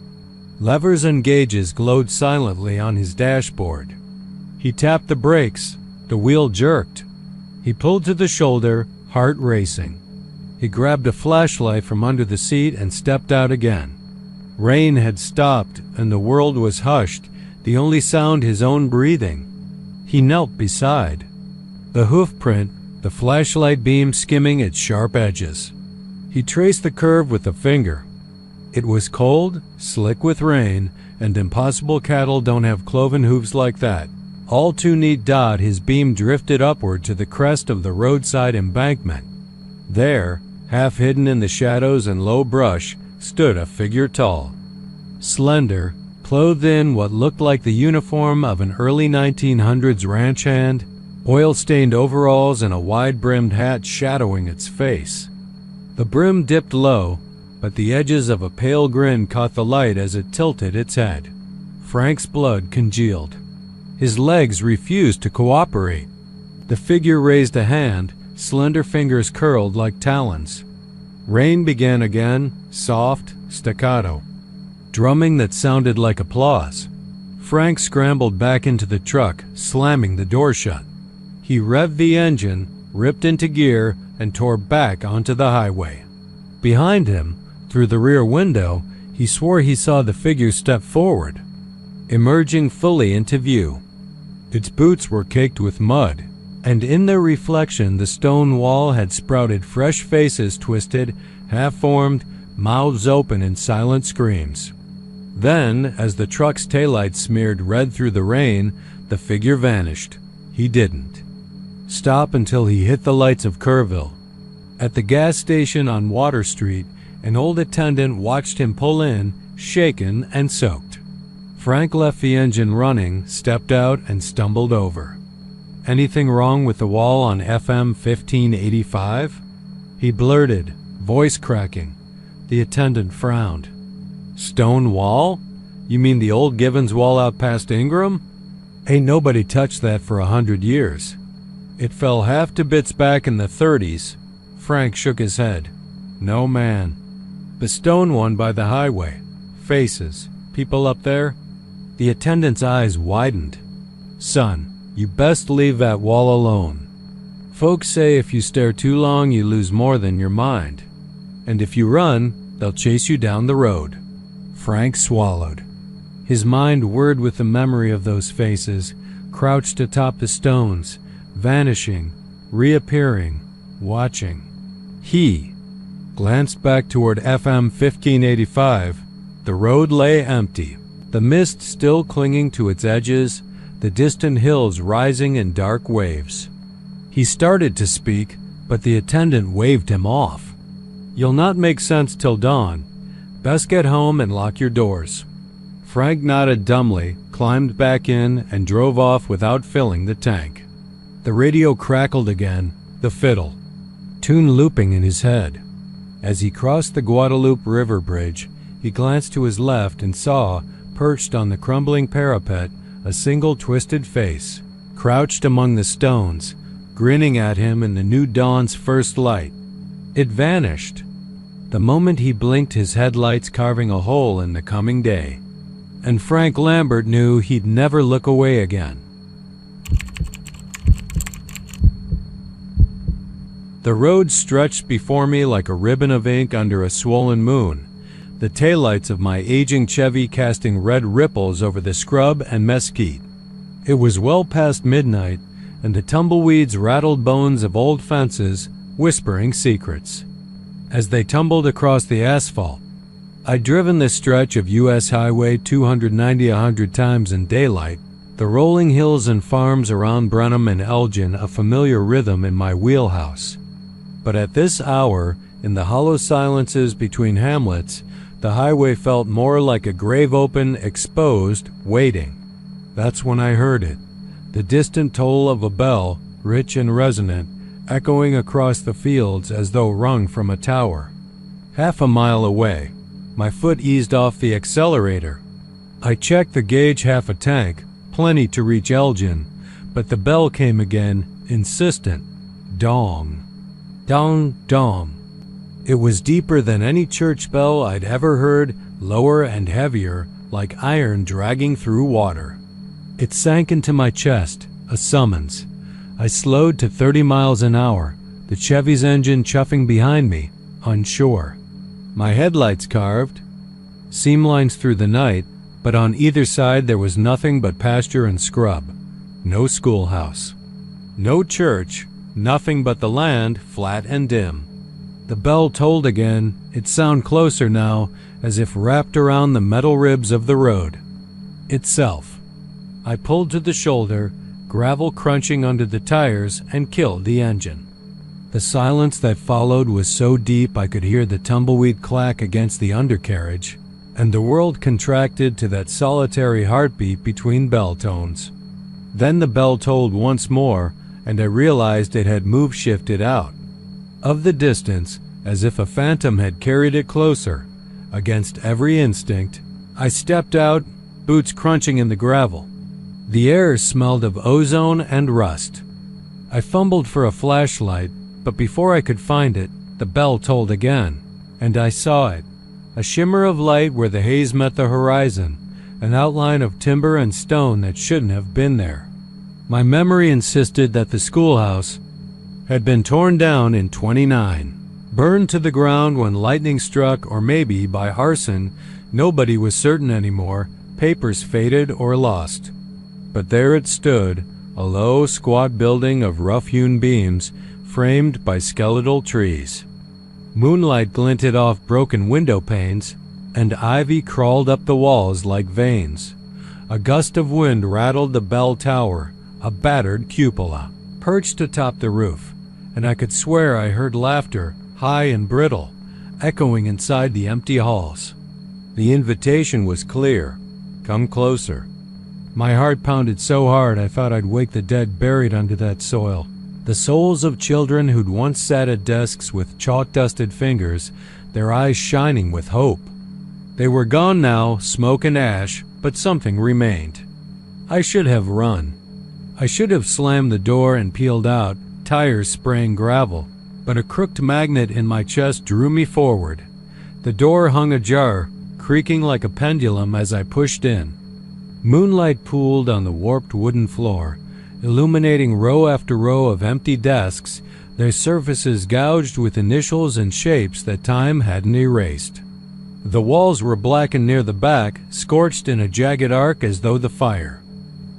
Levers and gauges glowed silently on his dashboard. He tapped the brakes. The wheel jerked. He pulled to the shoulder, heart racing. He grabbed a flashlight from under the seat and stepped out again. Rain had stopped, and the world was hushed, the only sound his own breathing. He knelt beside the hoofprint, the flashlight beam skimming its sharp edges. He traced the curve with a finger. It was cold, slick with rain, and impossible cattle don't have cloven hooves like that. All too neat. His beam drifted upward to the crest of the roadside embankment. There, half hidden in the shadows and low brush, stood a figure tall, slender, clothed in what looked like the uniform of an early 1900s ranch hand, oil-stained overalls and a wide-brimmed hat shadowing its face. The brim dipped low, but the edges of a pale grin caught the light as it tilted its head. Frank's blood congealed. His legs refused to cooperate. The figure raised a hand, slender fingers curled like talons. Rain began again, soft, staccato, drumming that sounded like applause. Frank scrambled back into the truck, slamming the door shut. He revved the engine, ripped into gear, and tore back onto the highway. Behind him, through the rear window, he swore he saw the figure step forward, emerging fully into view. Its boots were caked with mud, and in their reflection the stone wall had sprouted fresh faces twisted, half-formed, mouths open in silent screams. Then, as the truck's taillights smeared red through the rain, the figure vanished. He didn't stop until he hit the lights of Kerrville. At the gas station on Water Street, an old attendant watched him pull in, shaken and soaked. Frank left the engine running, stepped out, and stumbled over. "Anything wrong with the wall on FM 1585? He blurted, voice cracking. The attendant frowned. "Stone wall? You mean the old Givens wall out past Ingram? Ain't nobody touched that for 100 years. It fell half to bits back in the 30s. Frank shook his head. "No, man. The stone one by the highway. Faces. People up there?" The attendant's eyes widened. "Son, you best leave that wall alone. Folks say if you stare too long you lose more than your mind. And if you run, they'll chase you down the road." Frank swallowed. His mind whirred with the memory of those faces, crouched atop the stones, vanishing, reappearing, watching. He glanced back toward FM 1585. The road lay empty, the mist still clinging to its edges, the distant hills rising in dark waves. He started to speak, but the attendant waved him off. "You'll not make sense till dawn. Best get home and lock your doors." Frank nodded dumbly, climbed back in, and drove off without filling the tank. The radio crackled again, the fiddle, tune looping in his head. As he crossed the Guadalupe River Bridge, he glanced to his left and saw, perched on the crumbling parapet, a single twisted face, crouched among the stones, grinning at him in the new dawn's first light. It vanished. The moment he blinked, his headlights carving a hole in the coming day. And Frank Lambert knew he'd never look away again. The road stretched before me like a ribbon of ink under a swollen moon, the taillights of my aging Chevy casting red ripples over the scrub and mesquite. It was well past midnight, and the tumbleweeds rattled bones of old fences, whispering secrets. As they tumbled across the asphalt, I'd driven this stretch of U.S. Highway 290 100 times in daylight, the rolling hills and farms around Brenham and Elgin a familiar rhythm in my wheelhouse. But at this hour, in the hollow silences between hamlets, the highway felt more like a grave open, exposed, waiting. That's when I heard it, the distant toll of a bell, rich and resonant, echoing across the fields as though rung from a tower. Half a mile away, my foot eased off the accelerator. I checked the gauge half a tank, plenty to reach Elgin, but the bell came again, insistent. Dong. Dong, dong. It was deeper than any church bell I'd ever heard, lower and heavier, like iron dragging through water. It sank into my chest, a summons. I slowed to 30 miles an hour, the Chevy's engine chuffing behind me, unsure. My headlights carved, seam lines through the night, but on either side there was nothing but pasture and scrub. No schoolhouse. No church, nothing but the land, flat and dim. The bell tolled again, its sound closer now, as if wrapped around the metal ribs of the road. Itself. I pulled to the shoulder, gravel crunching under the tires, and killed the engine. The silence that followed was so deep I could hear the tumbleweed clack against the undercarriage, and the world contracted to that solitary heartbeat between bell tones. Then the bell tolled once more, and I realized it had move-shifted out of the distance, as if a phantom had carried it closer. Against every instinct, I stepped out, boots crunching in the gravel. The air smelled of ozone and rust. I fumbled for a flashlight, but before I could find it, the bell tolled again, and I saw it. A shimmer of light where the haze met the horizon, an outline of timber and stone that shouldn't have been there. My memory insisted that the schoolhouse had been torn down in '29, burned to the ground when lightning struck, or maybe by arson. Nobody was certain anymore, papers faded or lost. But there it stood, a low, squat building of rough-hewn beams, framed by skeletal trees. Moonlight glinted off broken window panes, and ivy crawled up the walls like veins. A gust of wind rattled the bell tower, a battered cupola, perched atop the roof, and I could swear I heard laughter, high and brittle, echoing inside the empty halls. The invitation was clear. Come closer. My heart pounded so hard I thought I'd wake the dead buried under that soil. The souls of children who'd once sat at desks with chalk-dusted fingers, their eyes shining with hope. They were gone now, smoke and ash, but something remained. I should have run. I should have slammed the door and peeled out, tires spraying gravel, but a crooked magnet in my chest drew me forward. The door hung ajar, creaking like a pendulum as I pushed in. Moonlight pooled on the warped wooden floor, illuminating row after row of empty desks, their surfaces gouged with initials and shapes that time hadn't erased. The walls were blackened near the back, scorched in a jagged arc as though the fire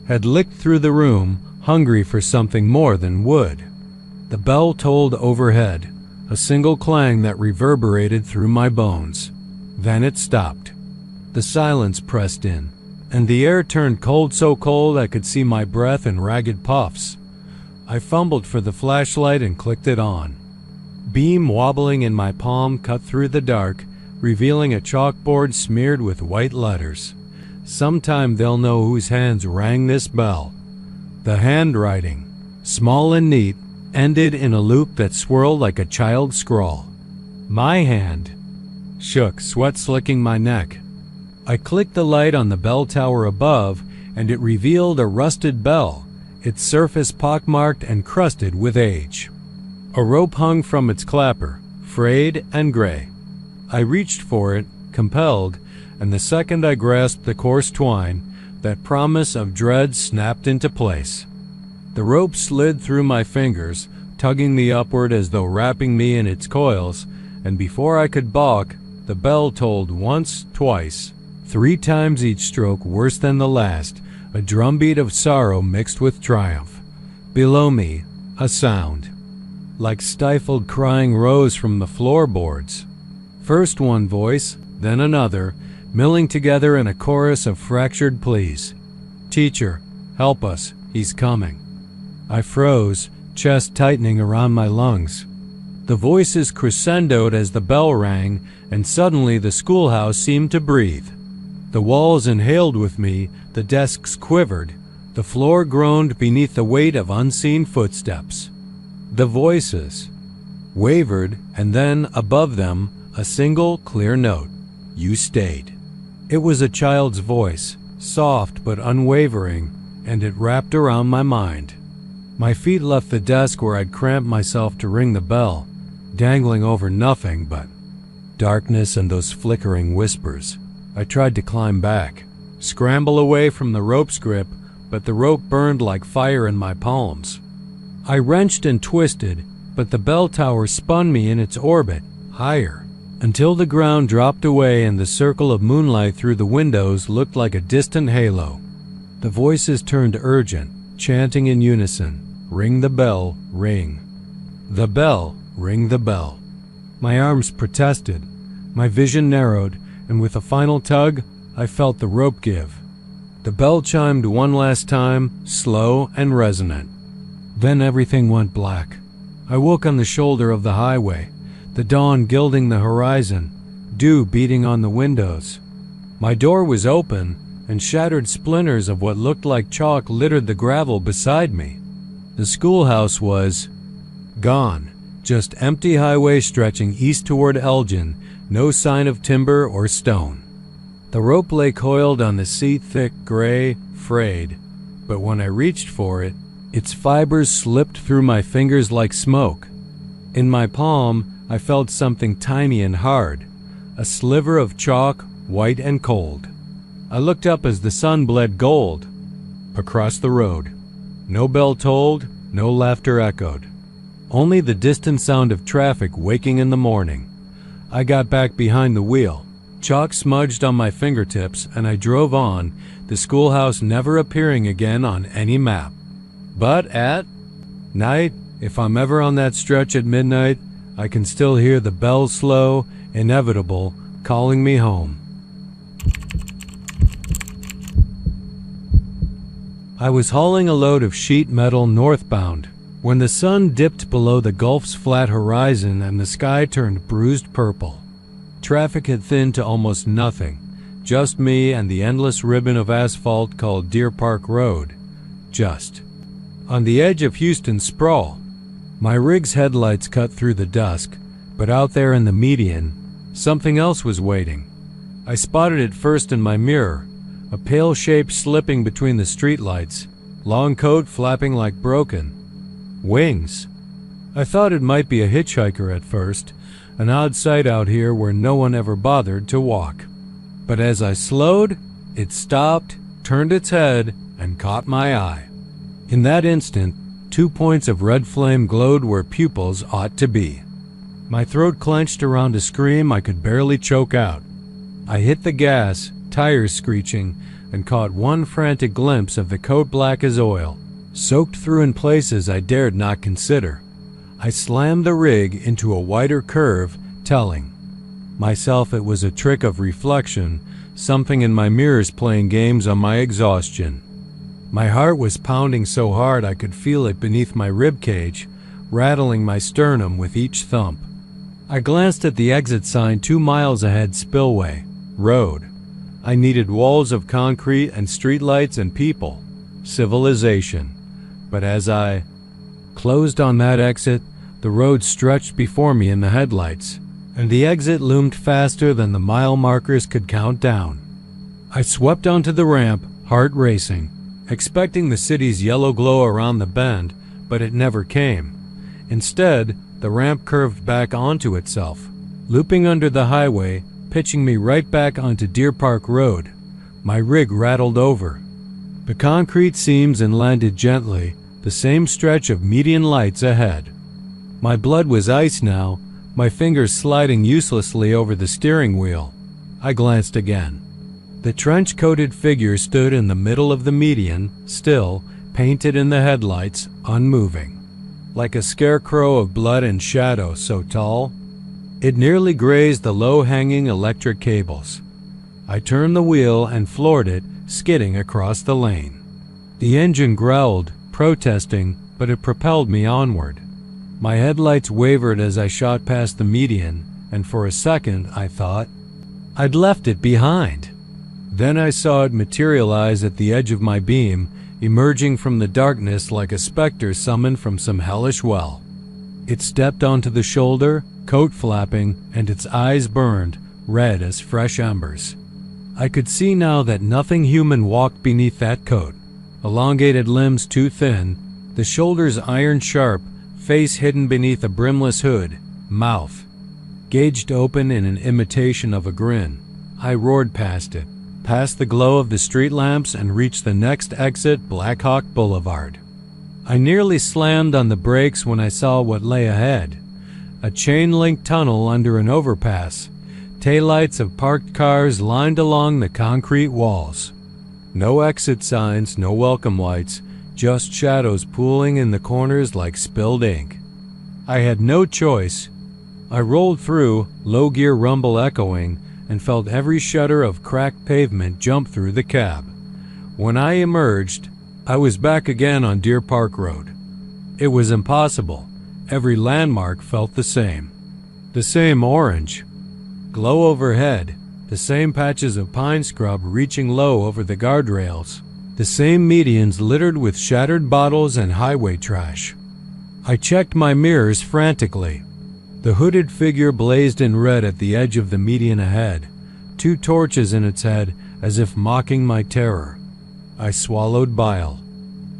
had licked through the room, hungry for something more than wood. The bell tolled overhead, a single clang that reverberated through my bones. Then it stopped. The silence pressed in, and the air turned cold, so cold I could see my breath in ragged puffs. I fumbled for the flashlight and clicked it on. Beam wobbling in my palm cut through the dark, revealing a chalkboard smeared with white letters. Sometime they'll know whose hands rang this bell. The handwriting, small and neat, ended in a loop that swirled like a child's scrawl. My hand shook, sweat slicking my neck. I clicked the light on the bell tower above, and it revealed a rusted bell, its surface pockmarked and crusted with age. A rope hung from its clapper, frayed and gray. I reached for it, compelled, and the second I grasped the coarse twine, that promise of dread snapped into place. The rope slid through my fingers, tugging me upward as though wrapping me in its coils, and before I could balk, the bell tolled once, twice, 3 times, each stroke worse than the last, a drumbeat of sorrow mixed with triumph. Below me, a sound, like stifled crying, rose from the floorboards. First one voice, then another, milling together in a chorus of fractured pleas. "Teacher, help us, he's coming." I froze, chest tightening around my lungs. The voices crescendoed as the bell rang, and suddenly the schoolhouse seemed to breathe. The walls inhaled with me, the desks quivered, the floor groaned beneath the weight of unseen footsteps. The voices wavered, and then, above them, a single clear note. "You stayed." It was a child's voice, soft but unwavering, and it wrapped around my mind. My feet left the desk where I'd cramped myself to ring the bell, dangling over nothing but darkness and those flickering whispers. I tried to climb back, scramble away from the rope's grip, but the rope burned like fire in my palms. I wrenched and twisted, but the bell tower spun me in its orbit, higher, until the ground dropped away and the circle of moonlight through the windows looked like a distant halo. The voices turned urgent, chanting in unison, "Ring the bell, ring. The bell, ring the bell." My arms protested, my vision narrowed, and with a final tug, I felt the rope give. The bell chimed one last time, slow and resonant. Then everything went black. I woke on the shoulder of the highway, the dawn gilding the horizon, dew beating on the windows. My door was open, and shattered splinters of what looked like chalk littered the gravel beside me. The schoolhouse was gone, just empty highway stretching east toward Elgin, no sign of timber or stone. The rope lay coiled on the seat, thick, gray, frayed, but when I reached for it, Its fibers slipped through my fingers like smoke. In my palm, I felt something tiny and hard, a sliver of chalk, white and cold. I looked up as the sun bled gold. Across the road. No bell tolled, no laughter echoed. Only the distant sound of traffic waking in the morning. I got back behind the wheel. Chalk smudged on my fingertips, and I drove on, the schoolhouse never appearing again on any map. But at night, if I'm ever on that stretch at midnight, I can still hear the bells slow, inevitable, calling me home. I was hauling a load of sheet metal northbound when the sun dipped below the Gulf's flat horizon and the sky turned bruised purple. Traffic had thinned to almost nothing, just me and the endless ribbon of asphalt called Deer Park Road. Just. On the edge of Houston's sprawl. My rig's headlights cut through the dusk, but out there in the median, something else was waiting. I spotted it first in my mirror, a pale shape slipping between the streetlights, long coat flapping like broken. Wings. I thought it might be a hitchhiker at first, an odd sight out here where no one ever bothered to walk. But as I slowed, it stopped, turned its head, and caught my eye. In that instant, 2 points of red flame glowed where pupils ought to be. My throat clenched around a scream I could barely choke out. I hit the gas, tires screeching, and caught one frantic glimpse of the coat black as oil, soaked through in places I dared not consider. I slammed the rig into a wider curve, telling myself it was a trick of reflection, something in my mirrors playing games on my exhaustion. My heart was pounding so hard I could feel it beneath my rib cage, rattling my sternum with each thump. I glanced at the exit sign 2 miles ahead, Spillway Road. I needed walls of concrete and streetlights and people. Civilization. But as I closed on that exit, the road stretched before me in the headlights, and the exit loomed faster than the mile markers could count down. I swept onto the ramp, heart racing, expecting the city's yellow glow around the bend, but it never came. Instead, the ramp curved back onto itself, looping under the highway, pitching me right back onto Deer Park Road. My rig rattled over. The concrete seams and landed gently, the same stretch of median lights ahead. My blood was ice now, my fingers sliding uselessly over the steering wheel. I glanced again. The trench-coated figure stood in the middle of the median, still, painted in the headlights, unmoving. Like a scarecrow of blood and shadow so tall, it nearly grazed the low-hanging electric cables. I turned the wheel and floored it, skidding across the lane. The engine growled, protesting, but it propelled me onward. My headlights wavered as I shot past the median, and for a second I thought I'd left it behind. Then I saw it materialize at the edge of my beam, emerging from the darkness like a specter summoned from some hellish well. It stepped onto the shoulder, coat flapping, and its eyes burned, red as fresh embers. I could see now that nothing human walked beneath that coat. Elongated limbs too thin, the shoulders iron sharp, face hidden beneath a brimless hood, mouth gauged open in an imitation of a grin. I roared past it, past the glow of the street lamps, and reached the next exit, Black Hawk Boulevard. I nearly slammed on the brakes when I saw what lay ahead. A chain-link tunnel under an overpass, taillights of parked cars lined along the concrete walls. No exit signs, no welcome lights, just shadows pooling in the corners like spilled ink. I had no choice. I rolled through, low gear rumble echoing, and felt every shudder of cracked pavement jump through the cab. When I emerged, I was back again on Deer Park Road. It was impossible. Every landmark felt the same. The same orange glow overhead, the same patches of pine scrub reaching low over the guardrails, the same medians littered with shattered bottles and highway trash. I checked my mirrors frantically. The hooded figure blazed in red at the edge of the median ahead, 2 torches in its head as if mocking my terror. I swallowed bile.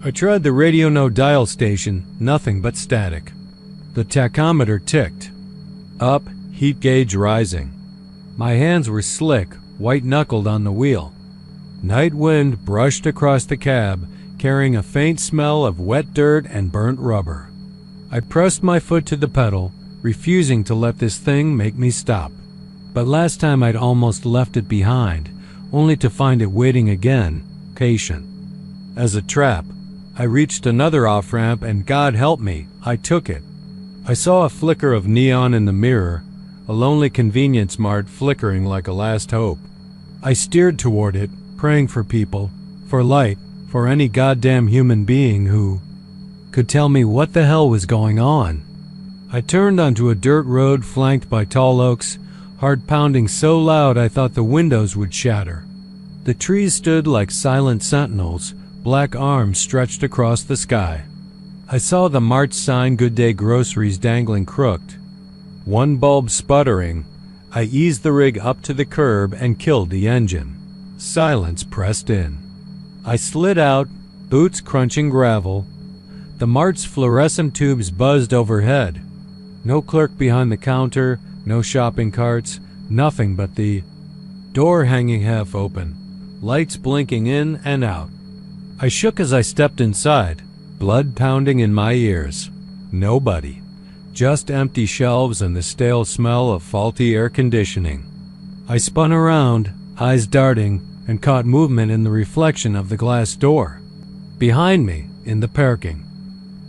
I tried the radio no dial station, nothing but static. The tachometer ticked. Up, heat gauge rising. My hands were slick, white-knuckled on the wheel. Night wind brushed across the cab, carrying a faint smell of wet dirt and burnt rubber. I pressed my foot to the pedal, refusing to let this thing make me stop. But last time I'd almost left it behind, only to find it waiting again, patient. As a trap, I reached another off-ramp and God help me, I took it. I saw a flicker of neon in the mirror, a lonely convenience mart flickering like a last hope. I steered toward it, praying for people, for light, for any goddamn human being who could tell me what the hell was going on. I turned onto a dirt road flanked by tall oaks, heart pounding so loud I thought the windows would shatter. The trees stood like silent sentinels, black arms stretched across the sky. I saw the March sign Good Day Groceries dangling crooked. One bulb sputtering, I eased the rig up to the curb and killed the engine. Silence pressed in. I slid out, boots crunching gravel. The Mart's fluorescent tubes buzzed overhead. No clerk behind the counter, no shopping carts, nothing but the door hanging half open, lights blinking in and out. I shook as I stepped inside, blood pounding in my ears. Nobody. Just empty shelves and the stale smell of faulty air conditioning. I spun around, eyes darting, and caught movement in the reflection of the glass door. Behind me, in the parking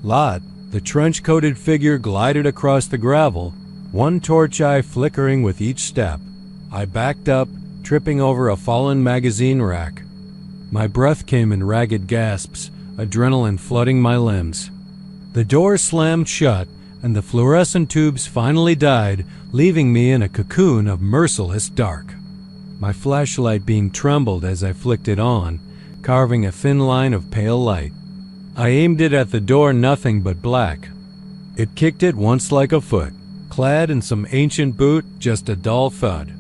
lot, the trench-coated figure glided across the gravel, one torch eye flickering with each step. I backed up, tripping over a fallen magazine rack. My breath came in ragged gasps, adrenaline flooding my limbs. The door slammed shut, and the fluorescent tubes finally died, leaving me in a cocoon of merciless dark. My flashlight beam trembled as I flicked it on, carving a thin line of pale light. I aimed it at the door, nothing but black. It kicked it once like a foot, clad in some ancient boot, just a dull thud.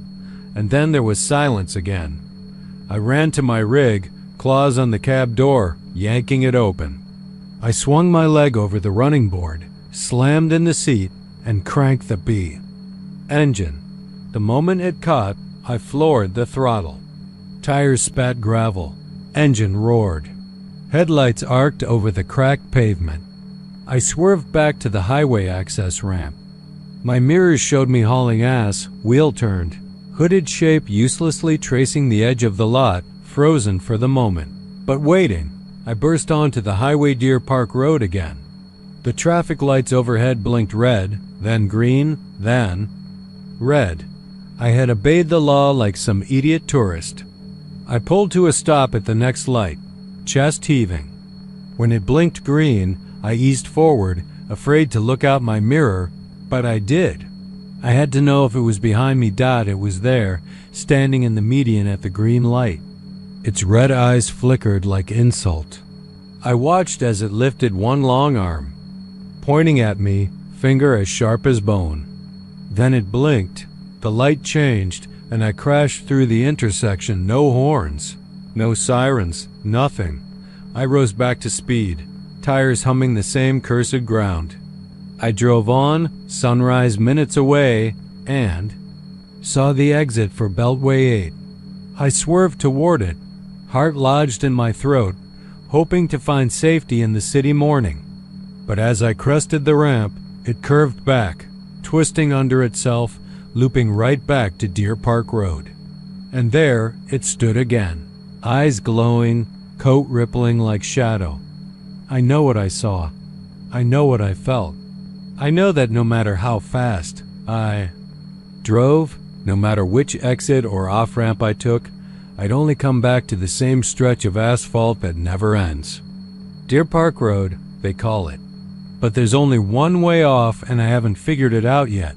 And then there was silence again. I ran to my rig, claws on the cab door, yanking it open. I swung my leg over the running board, slammed in the seat, and cranked the B. Engine. The moment it caught, I floored the throttle. Tires spat gravel. Engine roared. Headlights arced over the cracked pavement. I swerved back to the highway access ramp. My mirrors showed me hauling ass, wheel turned, hooded shape uselessly tracing the edge of the lot, frozen for the moment. But waiting, I burst onto the highway Deer Park Road again. The traffic lights overhead blinked red, then green, then red. I had obeyed the law like some idiot tourist. I pulled to a stop at the next light, chest heaving. When it blinked green, I eased forward, afraid to look out my mirror, but I did. I had to know if it was behind me. It was there, standing in the median at the green light. Its red eyes flickered like insult. I watched as it lifted one long arm, pointing at me, finger as sharp as bone. Then it blinked. The light changed, and I crashed through the intersection. No horns, no sirens, nothing. I rose back to speed, tires humming the same cursed ground. I drove on, sunrise minutes away, and saw the exit for Beltway 8. I swerved toward it, heart lodged in my throat, hoping to find safety in the city morning. But as I crested the ramp, it curved back, twisting under itself, looping right back to Deer Park Road. And there it stood again, eyes glowing, coat rippling like shadow. I know what I saw. I know what I felt. I know that no matter how fast I drove, no matter which exit or off-ramp I took, I'd only come back to the same stretch of asphalt that never ends. Deer Park Road, they call it. But there's only one way off, and I haven't figured it out yet.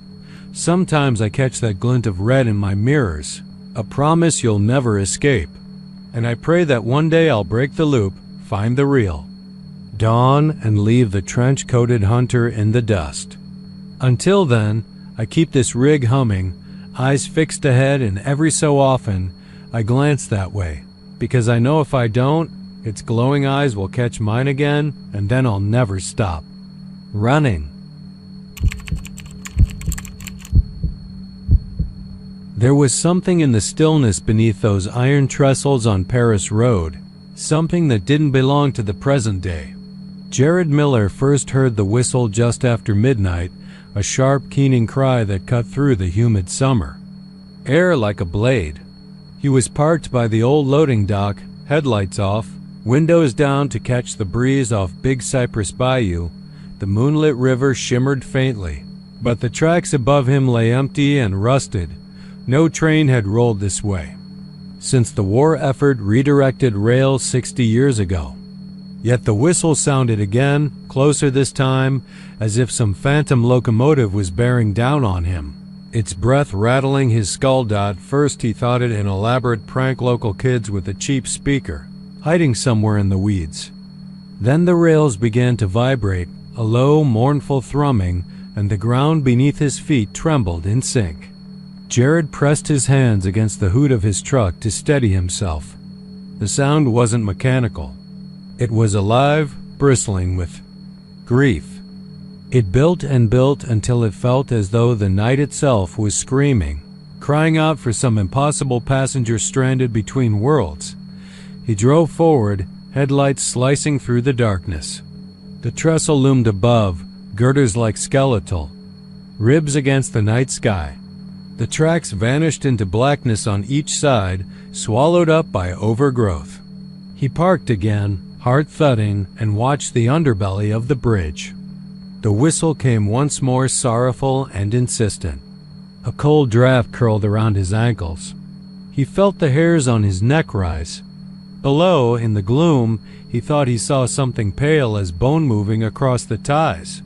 Sometimes I catch that glint of red in my mirrors, a promise you'll never escape. And I pray that one day I'll break the loop, find the real dawn, and leave the trench-coated hunter in the dust. Until then, I keep this rig humming, eyes fixed ahead, and every so often I glance that way, because I know if I don't, Its glowing eyes will catch mine again, and then I'll never stop. Running. There was something in the stillness beneath those iron trestles on Paris Road, something that didn't belong to the present day. Jared Miller first heard the whistle just after midnight, a sharp, keening cry that cut through the humid summer. Air like a blade. He was parked by the old loading dock, headlights off, windows down to catch the breeze off Big Cypress Bayou. The moonlit river shimmered faintly, but the tracks above him lay empty and rusted. No train had rolled this way since the war effort redirected rails 60 years ago. Yet the whistle sounded again, closer this time, as if some phantom locomotive was bearing down on him, its breath rattling his skull. First he thought it an elaborate prank local kids with a cheap speaker, hiding somewhere in the weeds. Then the rails began to vibrate, a low, mournful thrumming, and the ground beneath his feet trembled in sync. Jared pressed his hands against the hood of his truck to steady himself. The sound wasn't mechanical. It was alive, bristling with grief. It built and built until it felt as though the night itself was screaming, crying out for some impossible passenger stranded between worlds. He drove forward, headlights slicing through the darkness. The trestle loomed above, girders like skeletal, ribs against the night sky. The tracks vanished into blackness on each side, swallowed up by overgrowth. He parked again, heart thudding, and watched the underbelly of the bridge. The whistle came once more, sorrowful and insistent. A cold draft curled around his ankles. He felt the hairs on his neck rise. Below, in the gloom, he thought he saw something pale as bone moving across the ties.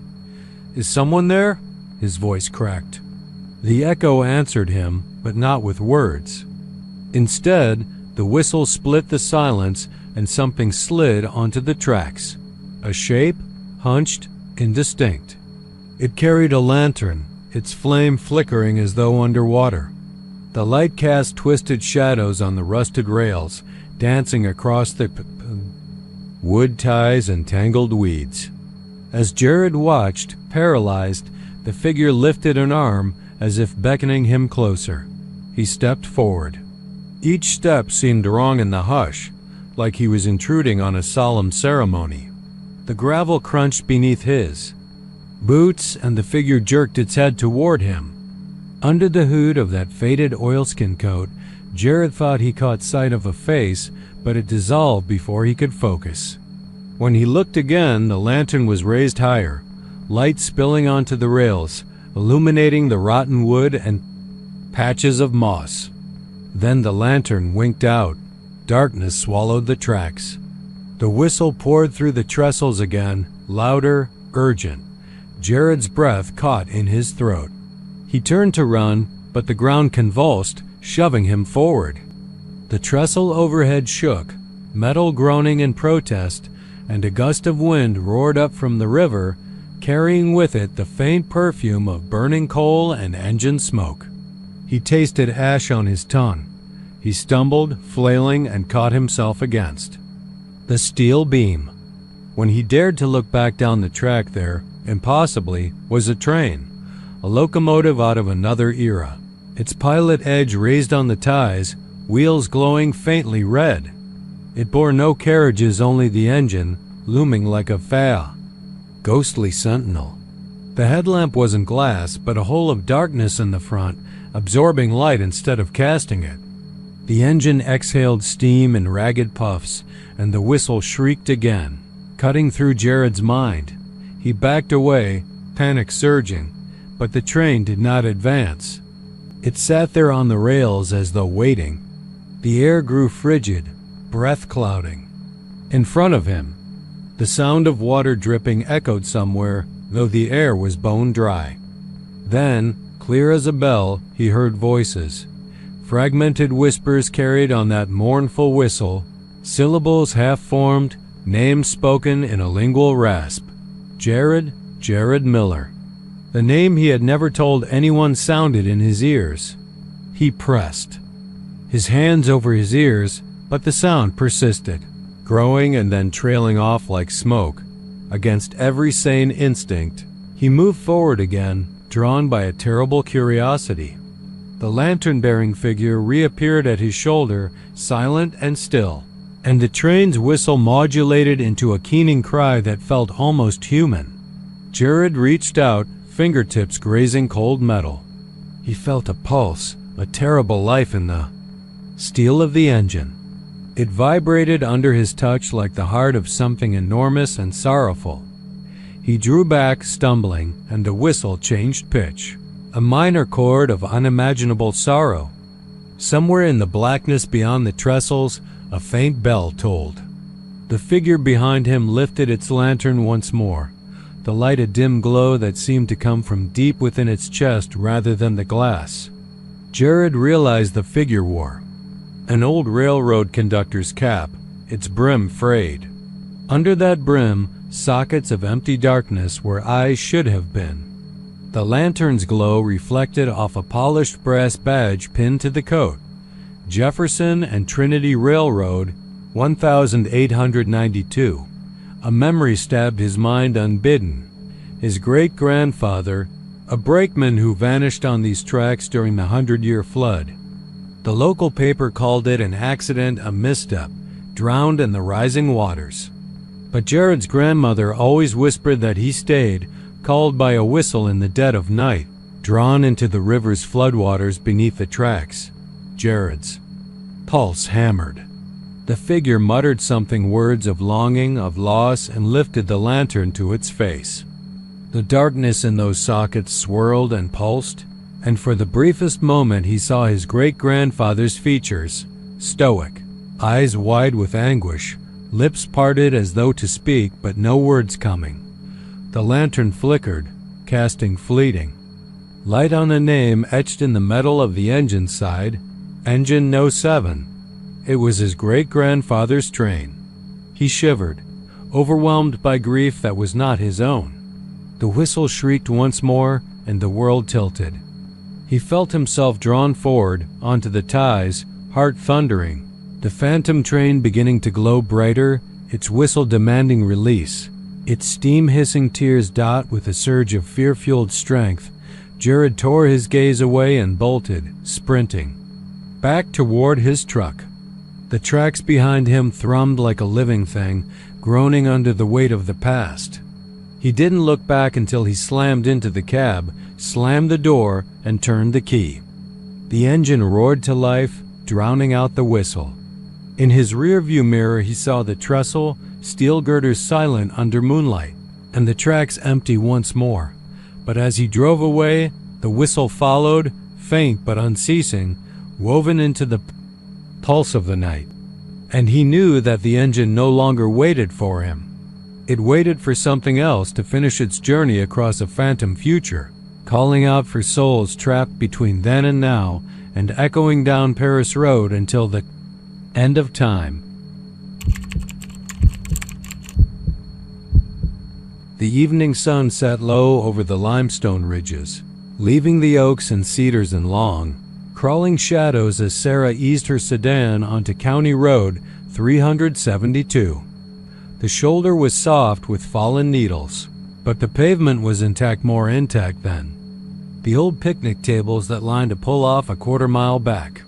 "Is someone there?" His voice cracked. The echo answered him, but not with words. Instead, the whistle split the silence and something slid onto the tracks. A shape, hunched, indistinct. It carried a lantern, its flame flickering as though underwater. The light cast twisted shadows on the rusted rails, dancing across the wood ties and tangled weeds. As Jared watched, paralyzed, the figure lifted an arm as if beckoning him closer. He stepped forward. Each step seemed wrong in the hush, like he was intruding on a solemn ceremony. The gravel crunched beneath his boots, and the figure jerked its head toward him. Under the hood of that faded oilskin coat, Jared thought he caught sight of a face, but it dissolved before he could focus. When he looked again, the lantern was raised higher, light spilling onto the rails, illuminating the rotten wood and patches of moss. Then the lantern winked out. Darkness swallowed the tracks. The whistle poured through the trestles again, louder, urgent. Jared's breath caught in his throat. He turned to run, but the ground convulsed, shoving him forward. The trestle overhead shook, metal groaning in protest, and a gust of wind roared up from the river, carrying with it the faint perfume of burning coal and engine smoke. He tasted ash on his tongue. He stumbled, flailing, and caught himself against the steel beam. When he dared to look back down the track, there, impossibly, was a train, a locomotive out of another era, its pilot edge raised on the ties, wheels glowing faintly red. It bore no carriages, only the engine, looming like a ghostly sentinel. The headlamp wasn't glass, but a hole of darkness in the front, absorbing light instead of casting it. The engine exhaled steam in ragged puffs, and the whistle shrieked again, cutting through Jared's mind. He backed away, panic surging, but the train did not advance. It sat there on the rails as though waiting. The air grew frigid, breath clouding. In front of him, the sound of water dripping echoed somewhere, though the air was bone dry. Then, clear as a bell, he heard voices. Fragmented whispers carried on that mournful whistle, syllables half-formed, names spoken in a lingual rasp. Jared Miller. The name he had never told anyone sounded in his ears. He pressed his hands over his ears, but the sound persisted. growing and then trailing off like smoke. Against every sane instinct, he moved forward again, drawn by a terrible curiosity. The lantern-bearing figure reappeared at his shoulder, silent and still, and the train's whistle modulated into a keening cry that felt almost human. Jared reached out, fingertips grazing cold metal. He felt a pulse, a terrible life in the steel of the engine. It vibrated under his touch like the heart of something enormous and sorrowful. He drew back, stumbling, and the whistle changed pitch, a minor chord of unimaginable sorrow. Somewhere in the blackness beyond the trestles, a faint bell tolled. The figure behind him lifted its lantern once more, the light a dim glow that seemed to come from deep within its chest rather than the glass. Jared realized the figure wore an old railroad conductor's cap, its brim frayed. Under that brim, sockets of empty darkness where eyes should have been. The lantern's glow reflected off a polished brass badge pinned to the coat. Jefferson and Trinity Railroad, 1892. A memory stabbed his mind unbidden. His great-grandfather, a brakeman who vanished on these tracks during the 100-year flood. The local paper called it an accident, a misstep, drowned in the rising waters. But Jared's grandmother always whispered that he stayed, called by a whistle in the dead of night, drawn into the river's floodwaters beneath the tracks. Jared's pulse hammered. The figure muttered something, words of longing, of loss, and lifted the lantern to its face. The darkness in those sockets swirled and pulsed, and for the briefest moment he saw his great-grandfather's features, stoic, eyes wide with anguish, lips parted as though to speak, but no words coming. The lantern flickered, casting fleeting light on a name etched in the metal of the engine side, Engine No. 7. It was his great-grandfather's train. He shivered, overwhelmed by grief that was not his own. The whistle shrieked once more, and the world tilted. He felt himself drawn forward, onto the ties, heart thundering, the phantom train beginning to glow brighter, its whistle demanding release, its steam hissing tears dot with a surge of fear-fueled strength. Jared tore his gaze away and bolted, sprinting back toward his truck. The tracks behind him thrummed like a living thing, groaning under the weight of the past. He didn't look back until he slammed into the cab, slammed the door, and turned the key. The engine roared to life, drowning out the whistle. In his rearview mirror he saw the trestle, steel girders silent under moonlight, and the tracks empty once more. But as he drove away, the whistle followed, faint but unceasing, woven into the pulse of the night. And he knew that the engine no longer waited for him. It waited for something else to finish its journey across a phantom future, calling out for souls trapped between then and now, and echoing down Paris Road until the end of time. The evening sun set low over the limestone ridges, leaving the oaks and cedars in long, crawling shadows as Sarah eased her sedan onto County Road 372. The shoulder was soft with fallen needles, but the pavement was more intact than the old picnic tables that lined a pull-off a quarter-mile back.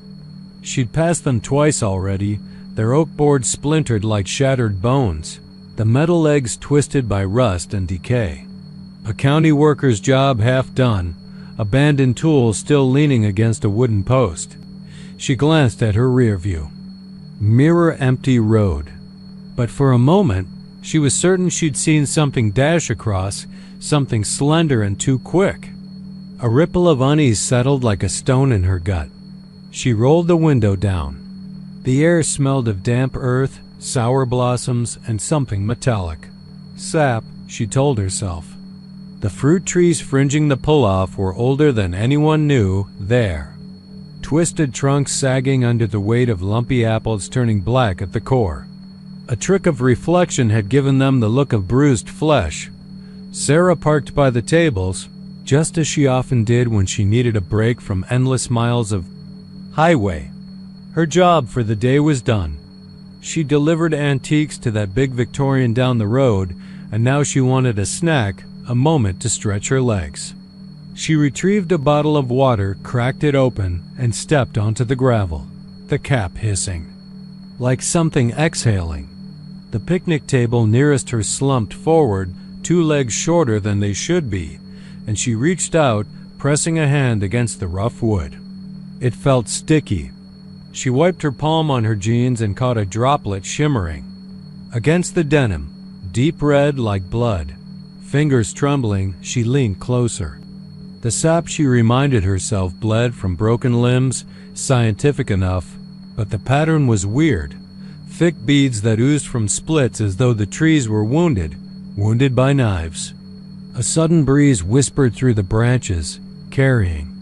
She'd passed them twice already, their oak boards splintered like shattered bones, the metal legs twisted by rust and decay. A county worker's job half done, abandoned tools still leaning against a wooden post. She glanced at her rear view. Mirror-empty road. But for a moment, she was certain she'd seen something dash across, something slender and too quick. A ripple of unease settled like a stone in her gut. She rolled the window down. The air smelled of damp earth, sour blossoms, and something metallic. Sap, she told herself. The fruit trees fringing the pull-off were older than anyone knew there. Twisted trunks sagging under the weight of lumpy apples turning black at the core. A trick of reflection had given them the look of bruised flesh. Sarah parked by the tables, just as she often did when she needed a break from endless miles of highway. Her job for the day was done. She delivered antiques to that big Victorian down the road, and now she wanted a snack, a moment to stretch her legs. She retrieved a bottle of water, cracked it open, and stepped onto the gravel, the cap hissing, like something exhaling. The picnic table nearest her slumped forward, 2 legs shorter than they should be, and she reached out, pressing a hand against the rough wood. It felt sticky. She wiped her palm on her jeans and caught a droplet shimmering against the denim, deep red like blood. Fingers trembling, she leaned closer. The sap, she reminded herself, bled from broken limbs, scientific enough, but the pattern was weird. Thick beads that oozed from splits as though the trees were wounded by knives. A sudden breeze whispered through the branches, carrying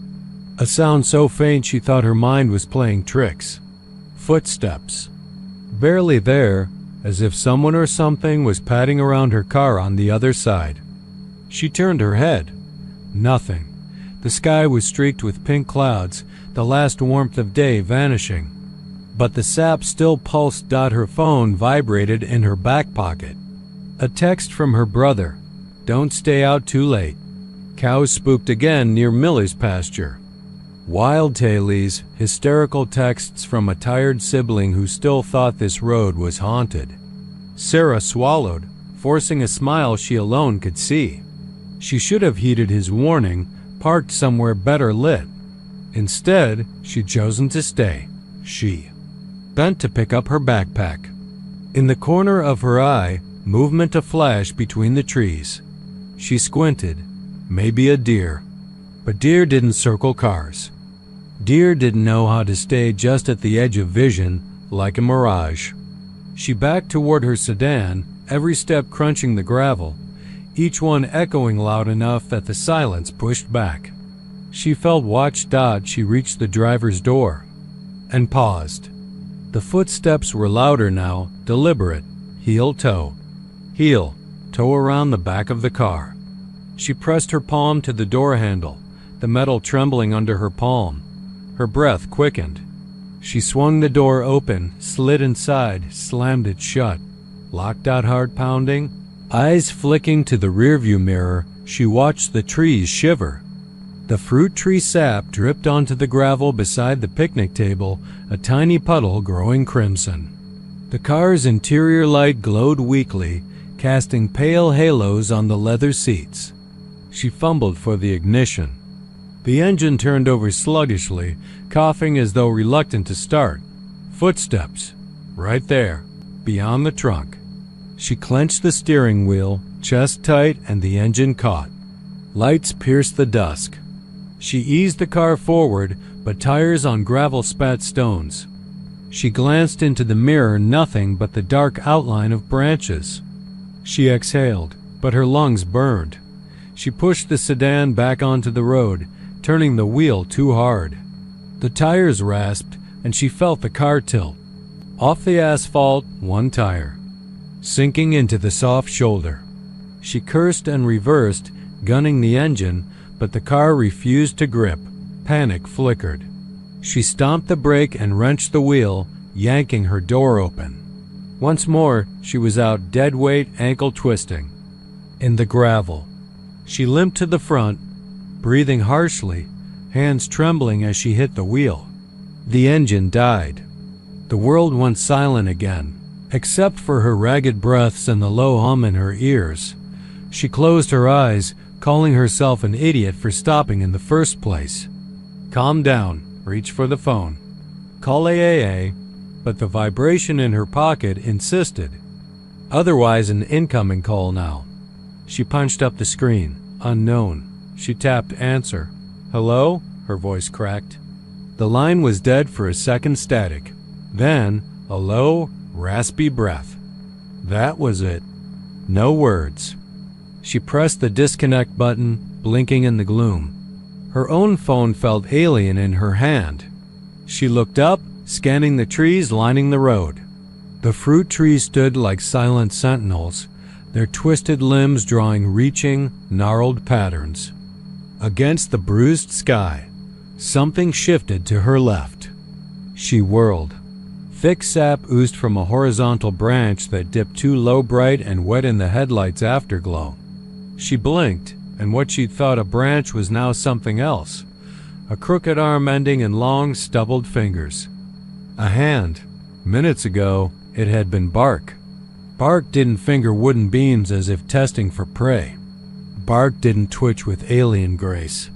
a sound so faint she thought her mind was playing tricks. Footsteps. Barely there, as if someone or something was padding around her car on the other side. She turned her head. Nothing. The sky was streaked with pink clouds, the last warmth of day vanishing. But the sap still pulsed. Her phone vibrated in her back pocket. A text from her brother. Don't stay out too late. Cows spooked again near Miller's pasture. Wild tailies, hysterical texts from a tired sibling who still thought this road was haunted. Sarah swallowed, forcing a smile she alone could see. She should have heeded his warning, parked somewhere better lit. Instead, she'd chosen to stay. She bent to pick up her backpack. In the corner of her eye, movement aflash between the trees. She squinted. Maybe a deer. But deer didn't circle cars. Deer didn't know how to stay just at the edge of vision, like a mirage. She backed toward her sedan, every step crunching the gravel, each one echoing loud enough that the silence pushed back. She felt watched. She reached the driver's door and paused. The footsteps were louder now, deliberate, heel-toe. Heel, toe around the back of the car. She pressed her palm to the door handle, the metal trembling under her palm. Her breath quickened. She swung the door open, slid inside, slammed it shut. Locked out, heart pounding. Eyes flicking to the rearview mirror, she watched the trees shiver. The fruit tree sap dripped onto the gravel beside the picnic table, a tiny puddle growing crimson. The car's interior light glowed weakly, casting pale halos on the leather seats. She fumbled for the ignition. The engine turned over sluggishly, coughing as though reluctant to start. Footsteps. Right there, beyond the trunk. She clenched the steering wheel, chest tight, and the engine caught. Lights pierced the dusk. She eased the car forward, but tires on gravel spat stones. She glanced into the mirror, nothing but the dark outline of branches. She exhaled, but her lungs burned. She pushed the sedan back onto the road, turning the wheel too hard. The tires rasped, and she felt the car tilt. Off the asphalt, one tire, sinking into the soft shoulder. She cursed and reversed, gunning the engine, but the car refused to grip. Panic flickered. She stomped the brake and wrenched the wheel, yanking her door open. Once more, she was out, dead weight, ankle twisting, in the gravel. She limped to the front, breathing harshly, hands trembling as she hit the wheel. The engine died. The world went silent again, except for her ragged breaths and the low hum in her ears. She closed her eyes, calling herself an idiot for stopping in the first place. Calm down, reach for the phone. Call AAA, but the vibration in her pocket insisted. Otherwise an incoming call now. She punched up the screen. Unknown. She tapped answer. Hello? Her voice cracked. The line was dead for a second, static. Then, a low, raspy breath. That was it. No words. She pressed the disconnect button, blinking in the gloom. Her own phone felt alien in her hand. She looked up, scanning the trees lining the road. The fruit trees stood like silent sentinels, their twisted limbs drawing reaching, gnarled patterns. Against the bruised sky, something shifted to her left. She whirled. Thick sap oozed from a horizontal branch that dipped too low, bright and wet in the headlight's afterglow. She blinked, and what she'd thought a branch was now something else. A crooked arm ending in long, stubbled fingers. A hand. Minutes ago, it had been bark. Bark didn't finger wooden beams as if testing for prey. Bark didn't twitch with alien grace.